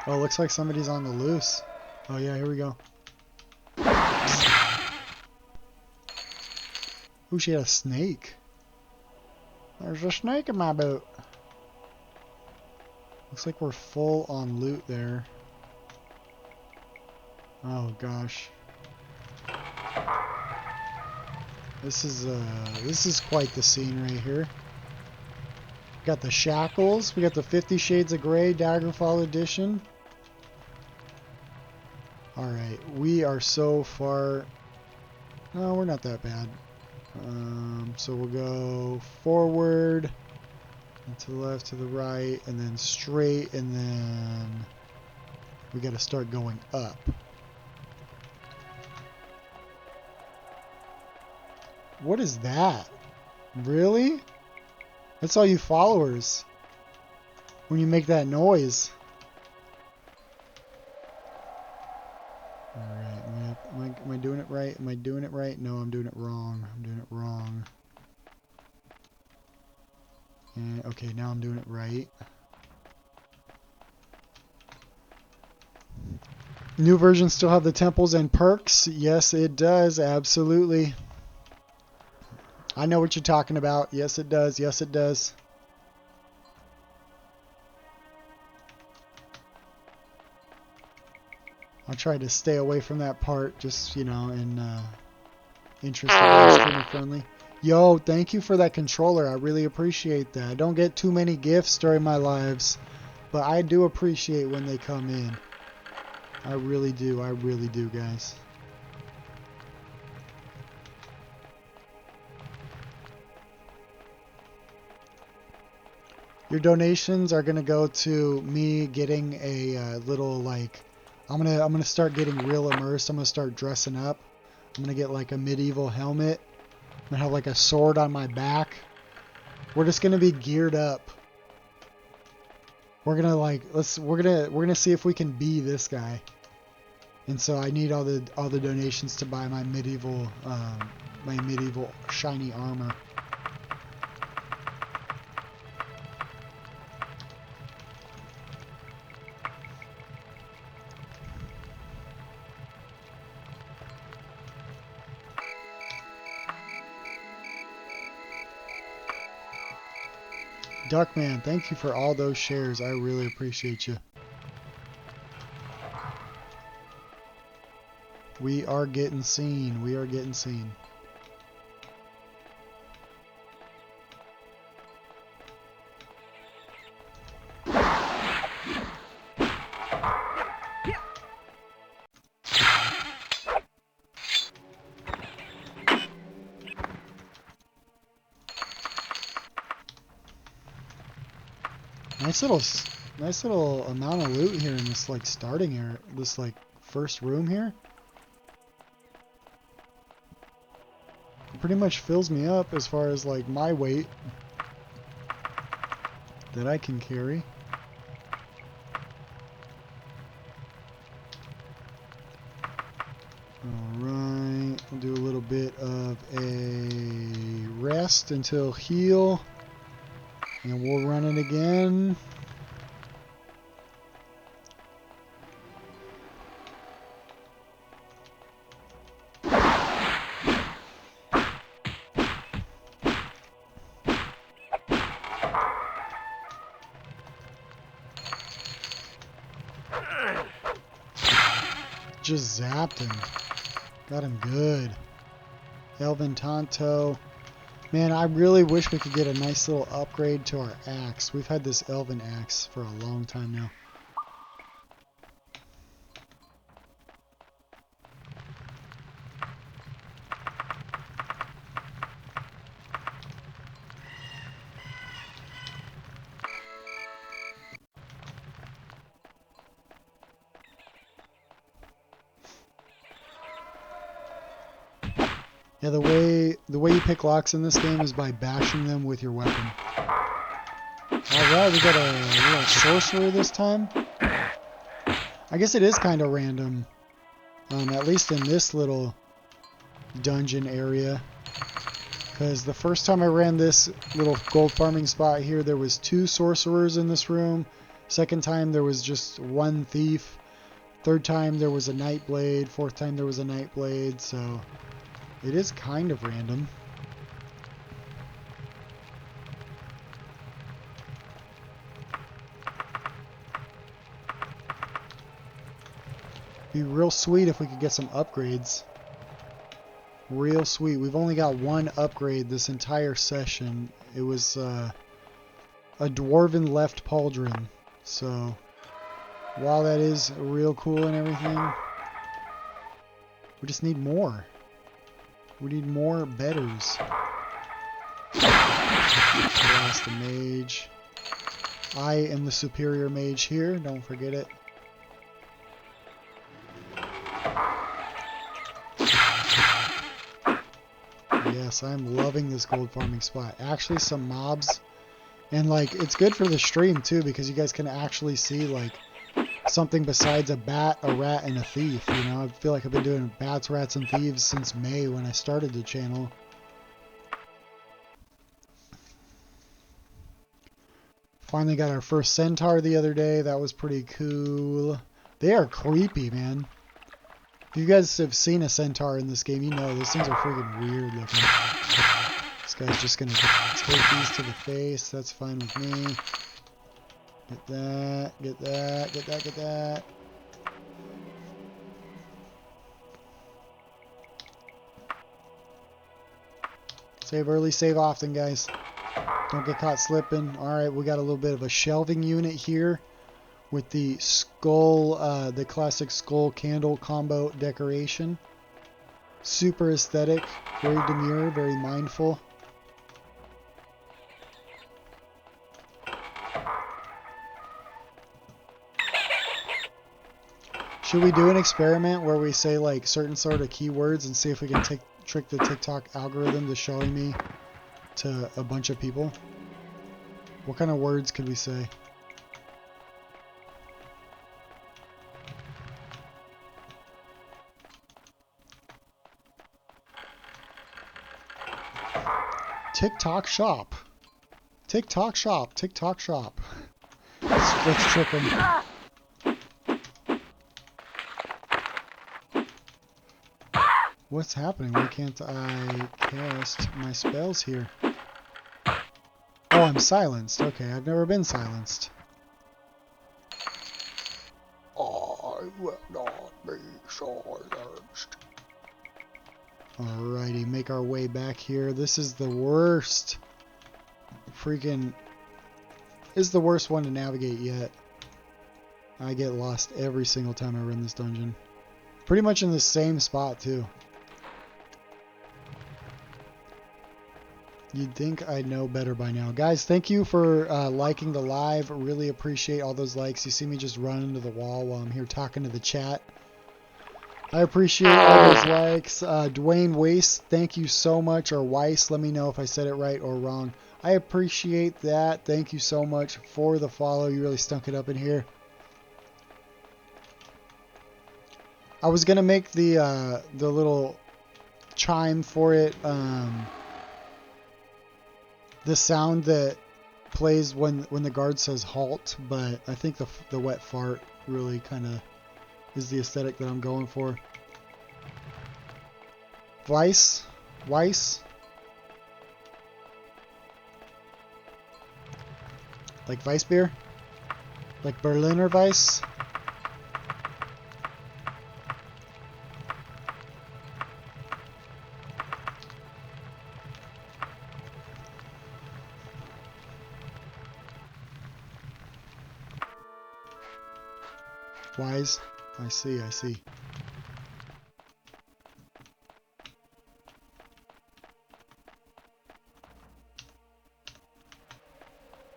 Oh, looks like somebody's on the loose. Oh yeah, here we go. Ooh, she had a snake. There's a snake in my boat. Looks like we're full on loot there. Oh gosh. This is quite the scene right here. Got the shackles. We got the 50 Shades of Grey Daggerfall edition. Alright, we are so far... No, we're not that bad. So we'll go forward, and to the left, to the right, and then straight, and then we got to start going up. What is that? Really? That's all you followers. When you make that noise. Alright, am I doing it right? Am I doing it right? No, I'm doing it wrong. I'm doing it wrong. And, okay, now I'm doing it right. New versions still have the temples and perks? Yes, it does. Absolutely. I know what you're talking about. Yes, it does. Yes, it does. I'll try to stay away from that part, just, you know, in interest of streamer friendly. Yo, thank you for that controller. I really appreciate that. I don't get too many gifts during my lives, but I do appreciate when they come in. I really do. I really do, guys. Your donations are gonna go to me getting a little, like, I'm gonna start getting real immersed. I'm gonna start dressing up. I'm gonna get like a medieval helmet. I'm gonna have like a sword on my back. We're just gonna be geared up. We're gonna like we're gonna see if we can be this guy. And so I need all the donations to buy my medieval shiny armor. Duckman, thank you for all those shares. I really appreciate you. We are getting seen. We are getting seen. Nice little amount of loot here in this like starting area, this like first room here. It pretty much fills me up as far as like my weight that I can carry. Alright, we'll do a little bit of a rest until heal. And we'll run it again. Just zapped him. Got him good. Elven Tonto. Man, I really wish we could get a nice little upgrade to our axe. We've had this Elven axe for a long time now. Yeah, the way you pick locks in this game is by bashing them with your weapon. Alright, we got a little sorcerer this time. I guess it is kind of random. At least in this little dungeon area. Because the first time I ran this little gold farming spot here, there was 2 sorcerers in this room. Second time there was just 1 thief. Third time there was a nightblade. Fourth time there was a nightblade, so it is kind of random. Be real sweet if we could get some upgrades. Real sweet. We've only got 1 upgrade this entire session. It was a dwarven left pauldron. So while that is real cool and everything, we just need more. We need more betters. Blast the mage. I am the superior mage here, don't forget it. Yes, I'm loving this gold farming spot. Actually, some mobs And like, it's good for the stream too, because you guys can actually see like something besides a bat, a rat, and a thief. You know, I feel like I've been doing bats, rats, and thieves since May when I started the channel. Finally got our first centaur the other day. That was pretty cool. They are creepy, man. If you guys have seen a centaur in this game, you know those things are freaking weird looking. This guy's just gonna take these to the face. That's fine with me. Get that, get that, get that, get that. Save early, save often, guys. Don't get caught slipping. Alright, we got a little bit of a shelving unit here with the skull, the classic skull candle combo decoration. Super aesthetic, very demure, very mindful. Should we do an experiment where we say like certain sort of keywords and see if we can trick the TikTok algorithm to showing me to a bunch of people? What kind of words could we say? TikTok shop. TikTok shop. TikTok shop. Let's trick them. What's happening? Why can't I cast my spells here? Oh, I'm silenced. Okay, I've never been silenced. I will not be silenced. Alrighty, make our way back here. This is the worst. Freaking... This is the worst one to navigate yet. I get lost every single time I run this dungeon. Pretty much in the same spot, too. You'd think I'd know better by now. Guys, thank you for liking the live. Really appreciate all those likes. You see me just run into the wall while I'm here talking to the chat. I appreciate all those likes. Dwayne Weiss, thank you so much. Or Weiss, let me know if I said it right or wrong. I appreciate that. Thank you so much for the follow. You really stunk it up in here. I was going to make the little chime for it. The sound that plays when the guard says halt, but I think the wet fart really kind of is the aesthetic that I'm going for. Weiss? Like Weiss beer? Like Berliner Weiss? Wise? I see.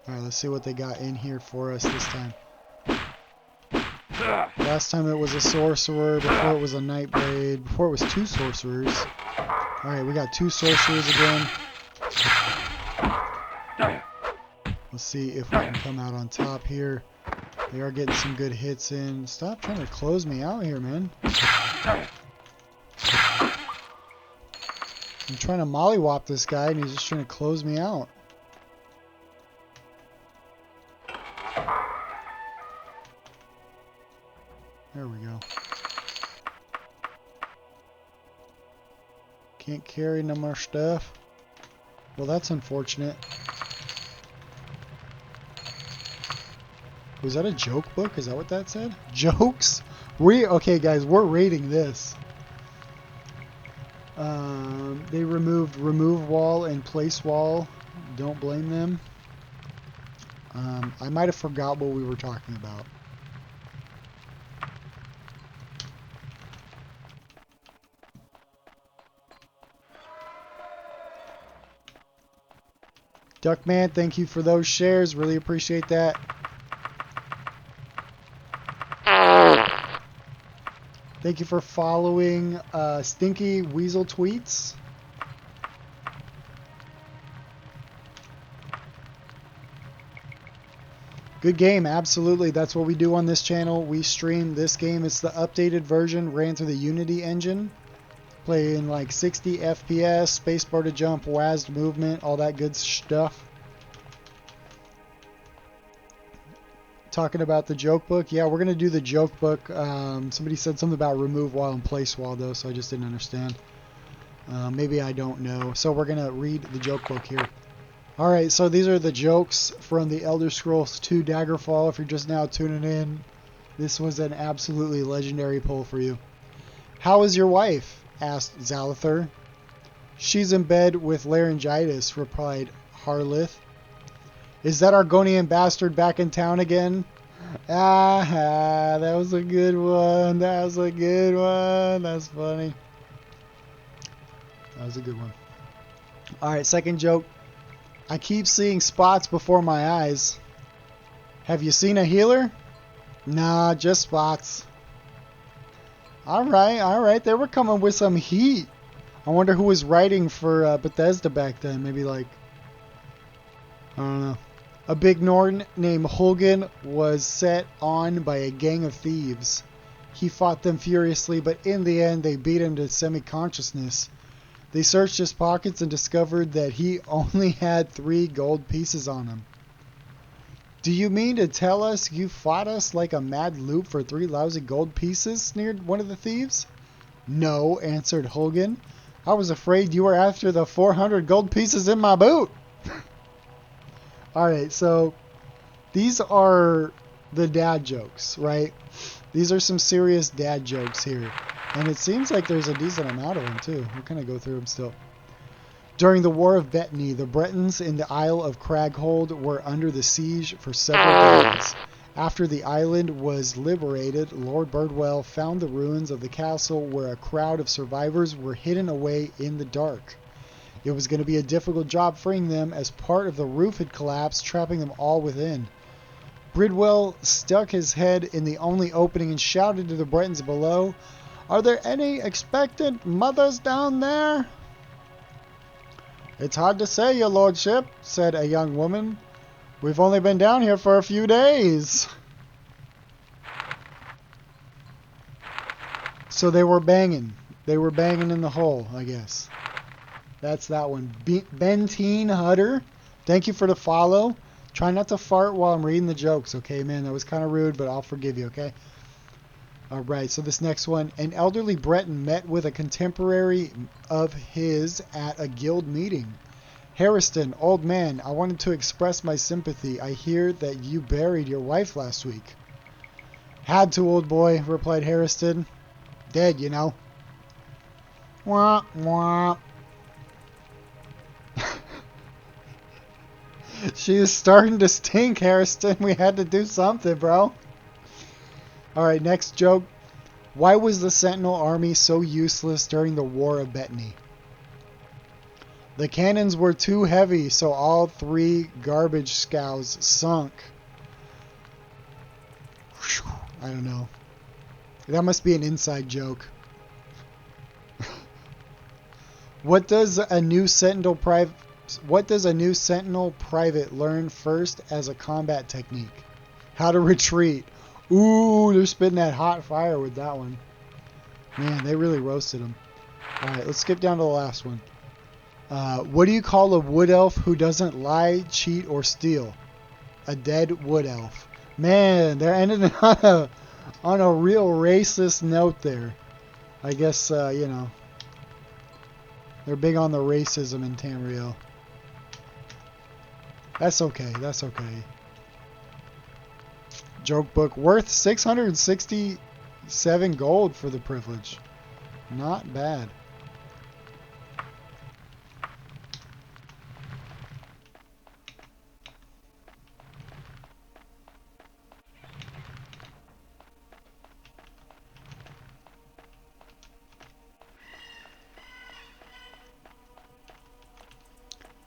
Alright, let's see what they got in here for us this time. Last time it was a sorcerer, before it was a nightblade, before it was 2 sorcerers. Alright, we got 2 sorcerers again. Let's see if we can come out on top here. They are getting some good hits in. Stop trying to close me out here, man. I'm trying to mollywop this guy and he's just trying to close me out. There we go. Can't carry no more stuff. Well, that's unfortunate. Was that a joke book? Is that what that said? Jokes? Okay, guys, we're rating this. They removed remove wall and place wall. Don't blame them. I might have forgot what we were talking about. Duckman, thank you for those shares. Really appreciate that. Thank you for following Stinky Weasel Tweets. Good game, absolutely. That's what we do on this channel. We stream this game. It's the updated version, ran through the Unity engine. Playing like 60 FPS, spacebar to jump, WASD movement, all that good stuff. Talking about the joke book. Yeah, we're going to do the joke book. Somebody said something about remove while and place while, though, so I just didn't understand. Maybe I don't know. So we're going to read the joke book here. Alright, so these are the jokes from the Elder Scrolls 2 Daggerfall. If you're just now tuning in, this was an absolutely legendary poll for you. How is your wife? Asked Zalathur. She's in bed with laryngitis, replied Harlith. Is that Argonian bastard back in town again? Ah, that was a good one. That was a good one. That's funny. That was a good one. Alright, second joke. I keep seeing spots before my eyes. Have you seen a healer? Nah, just spots. Alright. They were coming with some heat. I wonder who was writing for Bethesda back then. Maybe like, I don't know. A big Norn named Holgen was set on by a gang of thieves. He fought them furiously, but in the end they beat him to semi-consciousness. They searched his pockets and discovered that he only had 3 gold pieces on him. Do you mean to tell us you fought us like a mad loop for 3 lousy gold pieces? Sneered one of the thieves. No, answered Holgen. I was afraid you were after the 400 gold pieces in my boot. Alright, so these are the dad jokes, right? These are some serious dad jokes here. And it seems like there's a decent amount of them, too. We'll kind of go through them still. During the War of Bettany, the Bretons in the Isle of Craghold were under the siege for several days. After the island was liberated, Lord Birdwell found the ruins of the castle where a crowd of survivors were hidden away in the dark. It was going to be a difficult job freeing them as part of the roof had collapsed, trapping them all within. Bridwell stuck his head in the only opening and shouted to the Bretons below, "Are there any expectant mothers down there?" "It's hard to say, your lordship," said a young woman. "We've only been down here for a few days." So they were banging. They were banging in the hole, I guess. That's that one. Benteen Hutter, thank you for the follow. Try not to fart while I'm reading the jokes, okay, man? That was kind of rude, but I'll forgive you, okay? Alright, so this next one. An elderly Breton met with a contemporary of his at a guild meeting. "Harriston, old man, I wanted to express my sympathy. I hear that you buried your wife last week." "Had to, old boy," replied Harriston. "Dead, you know." Wah, wah. She is starting to stink, Harriston. We had to do something, bro. Alright, next joke. Why was the Sentinel army so useless during the War of Bettany? The cannons were too heavy, so all 3 garbage scows sunk. I don't know. That must be an inside joke. What does a new Sentinel private learn first as a combat technique? How to retreat. Ooh, they're spitting that hot fire with that one. Man, they really roasted him. Alright, let's skip down to the last one. What do you call a wood elf who doesn't lie, cheat, or steal? A dead wood elf. Man, they're ending on a real racist note there. I guess, you know, they're big on the racism in Tamriel. That's okay. That's okay. Joke book worth 667 gold for the privilege. Not bad.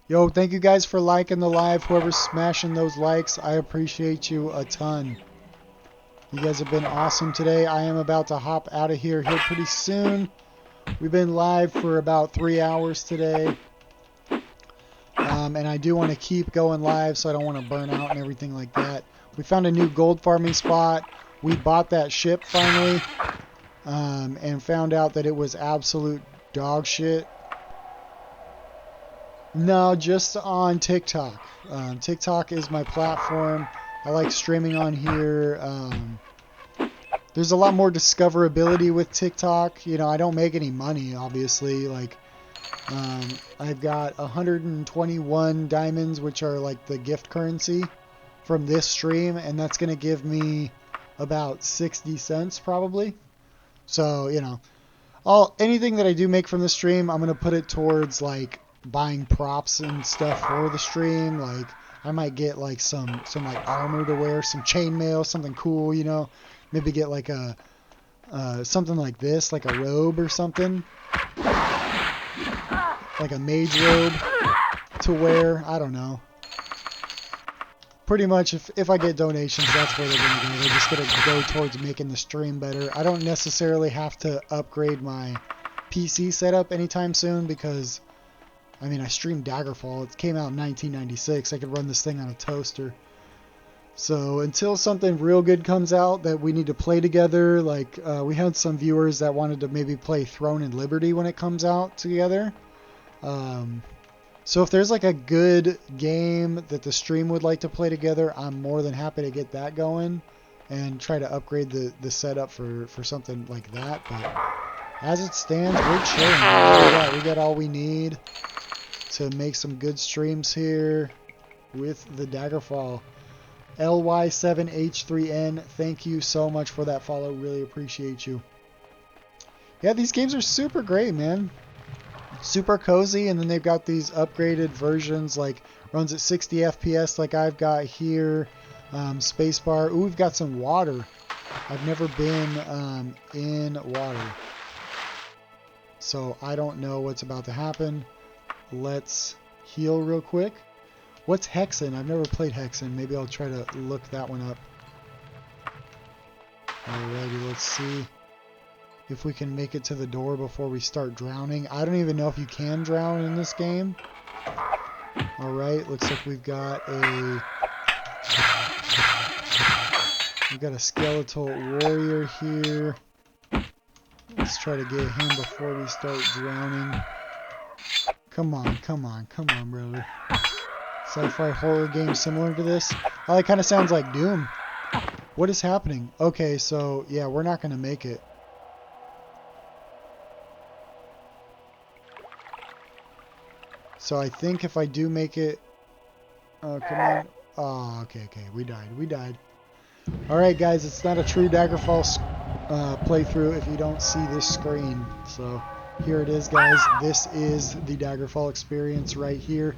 Yo, thank you guys for liking the live. Whoever's smashing those likes, I appreciate you a ton. You guys have been awesome today. I am about to hop out of here pretty soon. We've been live for about 3 hours today. And I do want to keep going live, so I don't want to burn out and everything like that. We found a new gold farming spot. We bought that ship finally, and found out that it was absolute dog shit. No, just on TikTok. TikTok is my platform. I like streaming on here. There's a lot more discoverability with TikTok. You know, I don't make any money, obviously. Like, I've got 121 diamonds, which are like the gift currency from this stream, and that's going to give me about 60 cents probably. So, you know, anything that I do make from the stream, I'm going to put it towards like buying props and stuff for the stream. Like, I might get like some like armor to wear, some chainmail, something cool, you know. Maybe get like a something like this, like a robe or something, like a mage robe to wear. I don't know. Pretty much, if I get donations, that's where they're gonna go. They're just gonna go towards making the stream better. I don't necessarily have to upgrade my PC setup anytime soon because, I mean, I streamed Daggerfall. It came out in 1996. I could run this thing on a toaster. So until something real good comes out that we need to play together, like we had some viewers that wanted to maybe play Throne and Liberty when it comes out together. So if there's like a good game that the stream would like to play together, I'm more than happy to get that going and try to upgrade the setup for something like that. But as it stands, we're chilling. We got all we need to make some good streams here with the Daggerfall. LY7H3N, thank you so much for that follow. Really appreciate you. Yeah, these games are super great, man. Super cozy, and then they've got these upgraded versions, like runs at 60 FPS like I've got here. Spacebar. Ooh, we've got some water. I've never been in water, so I don't know what's about to happen. Let's heal real quick. What's Hexen? I've never played Hexen. Maybe I'll try to look that one up. Alrighty, let's see if we can make it to the door before we start drowning. I don't even know if you can drown in this game. Alright, looks like we've got a skeletal warrior here. Let's try to get him before we start drowning. Come on, brother. Sci-fi horror game similar to this. Oh, it kind of sounds like Doom. What is happening? Okay, so yeah, we're not going to make it. So I think if I do make it... Oh, come on. Oh, okay. We died. Alright, guys, it's not a true Daggerfall playthrough if you don't see this screen. So here it is, guys. This is the Daggerfall experience right here.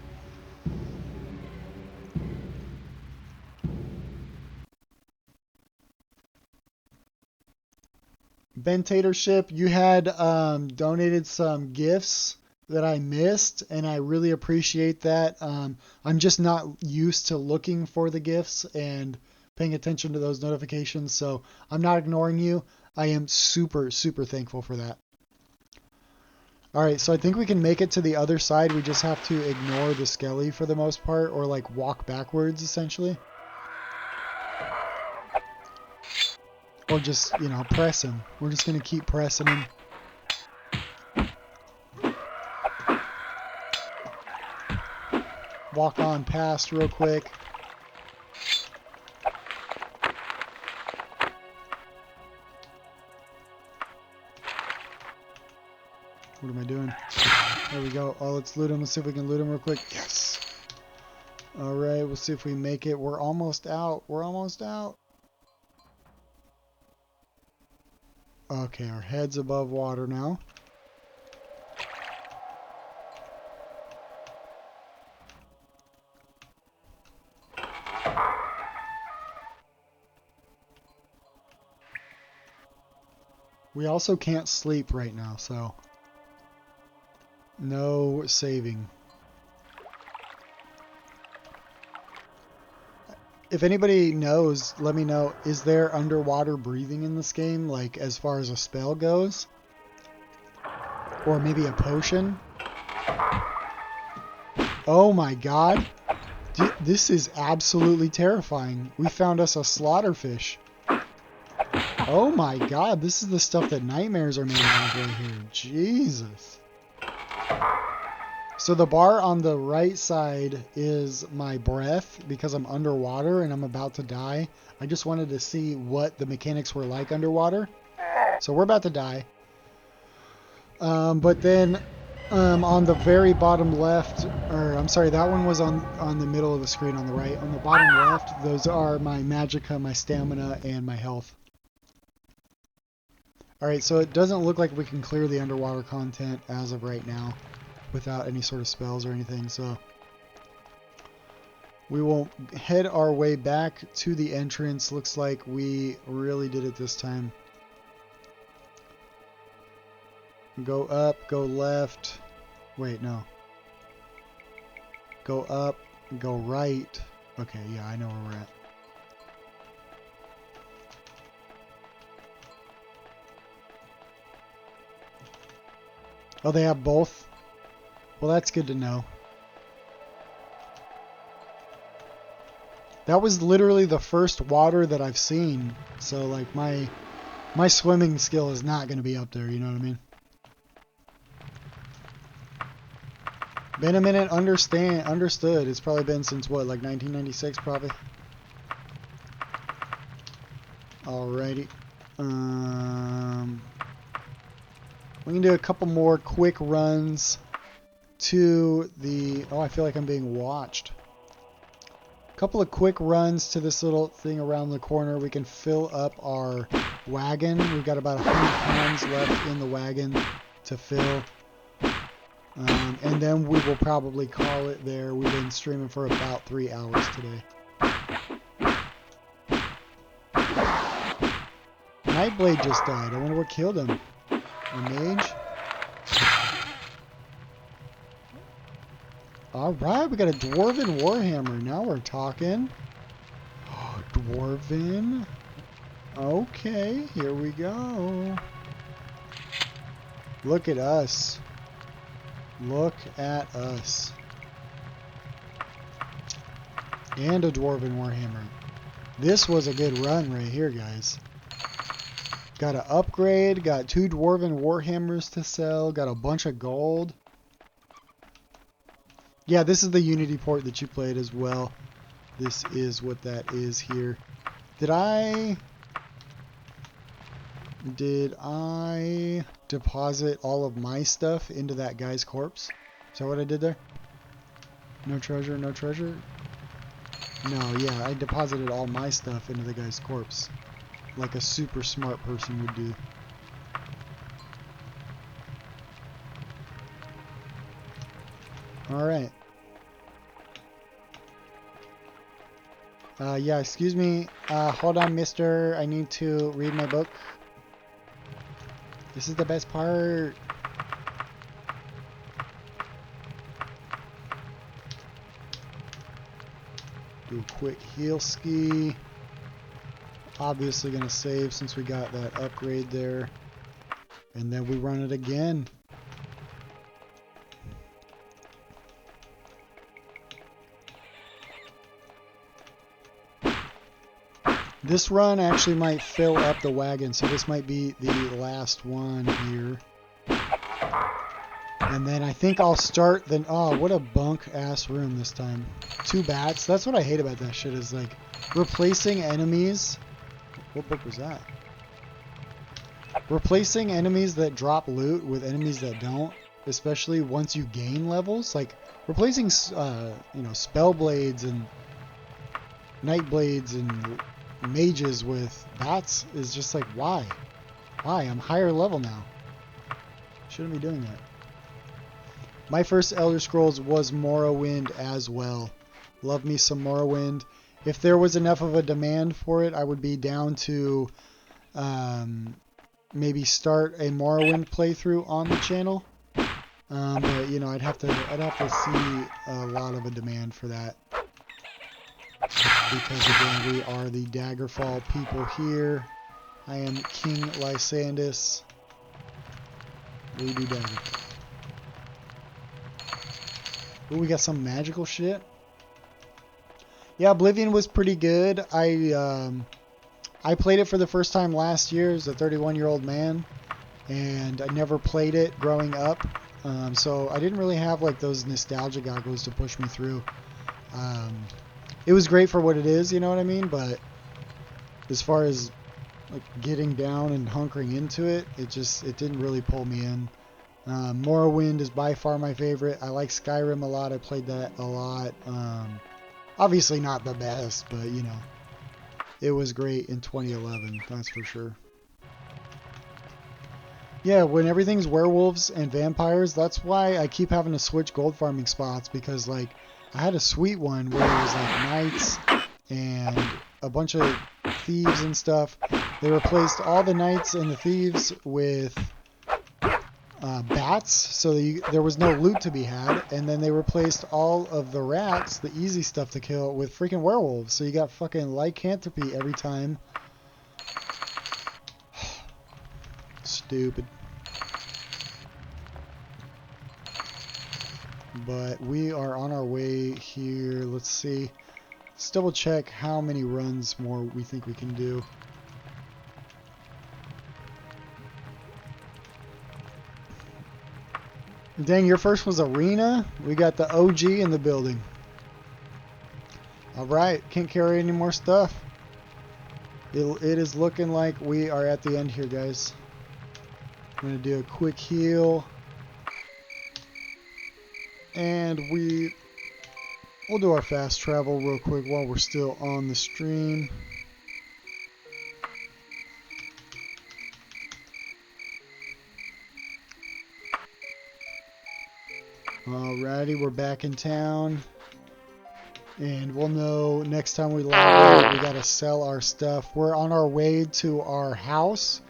Bentatorship, you had donated some gifts that I missed, and I really appreciate that. I'm just not used to looking for the gifts and paying attention to those notifications, so I'm not ignoring you. I am super thankful for that. Alright, so I think we can make it to the other side. We just have to ignore the skelly for the most part, or like walk backwards essentially. Or just, you know, press him. We're just going to keep pressing him. Walk on past real quick. What am I doing? There we go. Oh, let's loot him. Let's see if we can loot him real quick. Yes! Alright, we'll see if we make it. We're almost out. Okay, our head's above water now. We also can't sleep right now, so no saving. If anybody knows, let me know. Is there underwater breathing in this game, like as far as a spell goes? Or maybe a potion? Oh my god. This is absolutely terrifying. We found us a slaughterfish. Oh my god, this is the stuff that nightmares are made out of right here. Jesus. So the bar on the right side is my breath because I'm underwater and I'm about to die. I just wanted to see what the mechanics were like underwater. So we're about to die. But then on the very bottom left, or I'm sorry, that one was on the middle of the screen on the right. On the bottom left, those are my magicka, my stamina, and my health. Alright, so it doesn't look like we can clear the underwater content as of right now without any sort of spells or anything, so we will head our way back to the entrance. Looks like we really did it this time. Go up, go left. Wait, no. Go up, go right. Okay, yeah, I know where we're at. Oh, they have both? Well, that's good to know. That was literally the first water that I've seen. So, like, my swimming skill is not going to be up there, you know what I mean? Been a minute, understood. It's probably been since, what, like 1996, probably? Alrighty. We can do a couple more quick runs to the... Oh, I feel like I'm being watched. A couple of quick runs to this little thing around the corner. We can fill up our wagon. We've got about 100 pounds left in the wagon to fill. And then we will probably call it there. We've been streaming for about 3 hours today. Nightblade just died. I wonder what killed him. A mage? Alright, we got a Dwarven Warhammer. Now we're talking. Dwarven. Okay, here we go. Look at us. Look at us. And a Dwarven Warhammer. This was a good run right here, guys. Got an upgrade, got 2 Dwarven Warhammers to sell, got a bunch of gold. Yeah, this is the Unity port that you played as well. This is what that is here. Did I deposit all of my stuff into that guy's corpse? Is that what I did there? No treasure, no treasure? No, yeah, I deposited all my stuff into the guy's corpse. Like a super smart person would do. Alright. Yeah, excuse me. Hold on, mister. I need to read my book. This is the best part. Do a quick heal ski. Obviously gonna save since we got that upgrade there. And then we run it again. This run actually might fill up the wagon, so this might be the last one here. And then I think I'll start then. Oh, what a bunk ass room this time. 2 bats. That's what I hate about that shit, is like replacing enemies. What book was that? Replacing enemies that drop loot with enemies that don't, especially once you gain levels. Like replacing, you know, spell blades and night blades and mages with bats is just like, why? Why? I'm higher level now. Shouldn't be doing that. My first Elder Scrolls was Morrowind as well. Love me some Morrowind. If there was enough of a demand for it, I would be down to maybe start a Morrowind playthrough on the channel. But you know, I'd have to see a lot of a demand for that. Because again, we are the Daggerfall people here. I am King Lysandus. We do Daggerfall. Ooh, we got some magical shit. Yeah, Oblivion was pretty good. I played it for the first time last year as a 31-year-old man, and I never played it growing up. So I didn't really have like those nostalgia goggles to push me through. It was great for what it is, you know what I mean? But as far as like getting down and hunkering into it, it didn't really pull me in. Morrowind is by far my favorite. I like Skyrim a lot. I played that a lot. Obviously not the best, but you know, it was great in 2011, that's for sure. Yeah, when everything's werewolves and vampires, that's why I keep having to switch gold farming spots, because like I had a sweet one where it was like knights and a bunch of thieves and stuff. They replaced all the knights and the thieves with bats, so there was no loot to be had, and then they replaced all of the rats, the easy stuff to kill, with freaking werewolves, so you got fucking lycanthropy every time. Stupid. But we are on our way here. Let's see. Let's double check how many runs more we think we can do. Dang, your first was Arena? We got the OG in the building. Alright, can't carry any more stuff. It is looking like we are at the end here, guys. I'm going to do a quick heal. And we'll do our fast travel real quick while we're still on the stream. Alrighty, we're back in town. And we'll know next time we log in, we gotta sell our stuff. We're on our way to our house.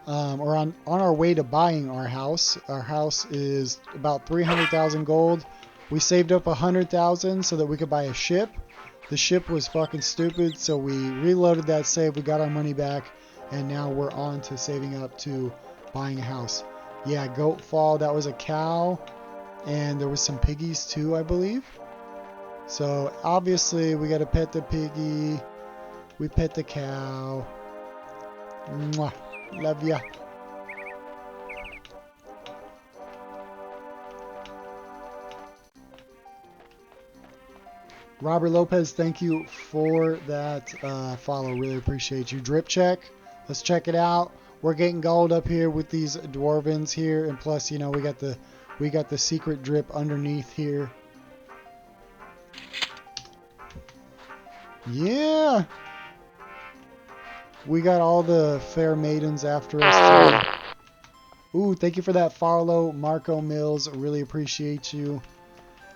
Or on our way to buying our house. Our house is about 300,000 gold. We saved up 100,000 so that we could buy a ship. The ship was fucking stupid, so we reloaded that save. We got our money back, and now we're on to saving up to buying a house. Yeah, Goatfall, that was a cow, and there was some piggies too, I believe. So obviously we gotta pet the piggy. We pet the cow. Mwah. Love ya. Robert Lopez, thank you for that follow. Really appreciate you. Drip check. Let's check it out. We're getting gold up here with these dwarvens here, and plus, you know, we got the secret drip underneath here. Yeah. We got all the fair maidens after us too. Ooh, thank you for that follow, Marco Mills. Really appreciate you.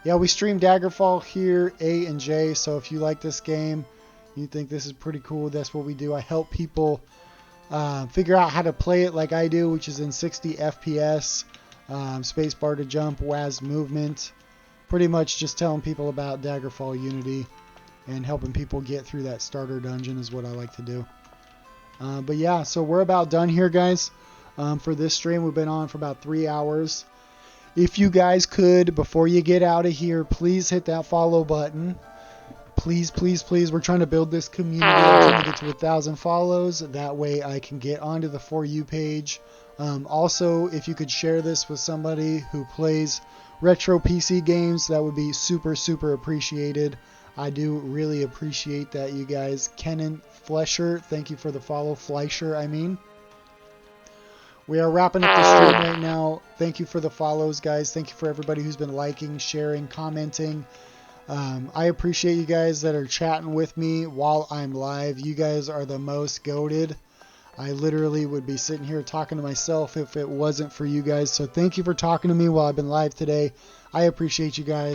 Yeah, we stream Daggerfall here, A and J. So if you like this game, you think this is pretty cool, that's what we do. I help people figure out how to play it like I do, which is in 60 FPS, spacebar to jump, WAS movement. Pretty much just telling people about Daggerfall Unity and helping people get through that starter dungeon is what I like to do. But yeah, so we're about done here, guys. For this stream, we've been on for about 3 hours. If you guys could, before you get out of here, please hit that follow button. Please, please, please. We're trying to build this community. I'm trying to get to 1,000 follows. That way I can get onto the For You page. Also, if you could share this with somebody who plays retro PC games, that would be super, super appreciated. I do really appreciate that, you guys. Kenan Flesher, thank you for the follow. Fleischer, I mean. We are wrapping up the stream right now. Thank you for the follows, guys. Thank you for everybody who's been liking, sharing, commenting. I appreciate you guys that are chatting with me while I'm live. You guys are the most goated. I literally would be sitting here talking to myself if it wasn't for you guys. So thank you for talking to me while I've been live today. I appreciate you guys.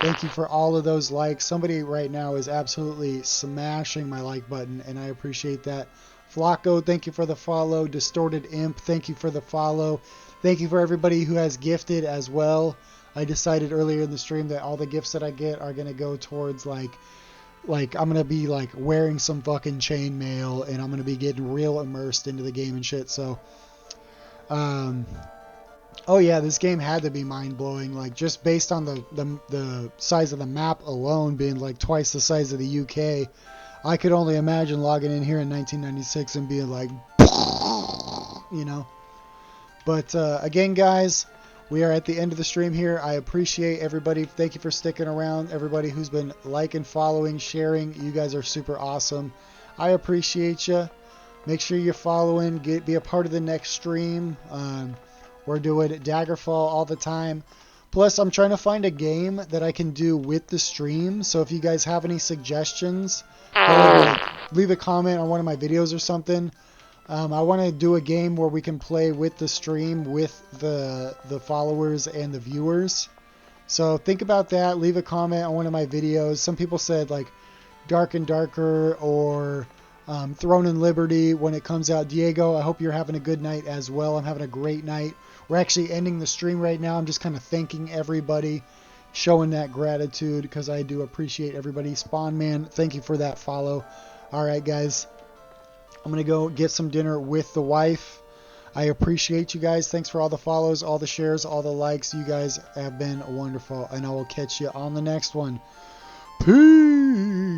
Thank you for all of those likes. Somebody right now is absolutely smashing my like button, and I appreciate that. Flacco, thank you for the follow. Distorted Imp, thank you for the follow. Thank you for everybody who has gifted as well. I decided earlier in the stream that all the gifts that I get are going to go towards like I'm going to be like wearing some fucking chainmail, and I'm going to be getting real immersed into the game and shit. So Oh yeah, this game had to be mind-blowing. Like, just based on the size of the map alone being like twice the size of the UK, I could only imagine logging in here in 1996 and being like, you know. But again, guys, we are at the end of the stream here. I appreciate everybody. Thank you for sticking around. Everybody who's been liking, following, sharing. You guys are super awesome. I appreciate you. Make sure you're following. Be a part of the next stream. We're doing Daggerfall all the time. Plus, I'm trying to find a game that I can do with the stream. So if you guys have any suggestions, leave a comment on one of my videos or something. I want to do a game where we can play with the stream, with the followers and the viewers. So think about that. Leave a comment on one of my videos. Some people said like Dark and Darker or Throne and Liberty when it comes out. Diego, I hope you're having a good night as well. I'm having a great night. We're actually ending the stream right now. I'm just kind of thanking everybody, showing that gratitude because I do appreciate everybody. Spawn Man, thank you for that follow. All right, guys. I'm going to go get some dinner with the wife. I appreciate you guys. Thanks for all the follows, all the shares, all the likes. You guys have been wonderful. And I will catch you on the next one. Peace.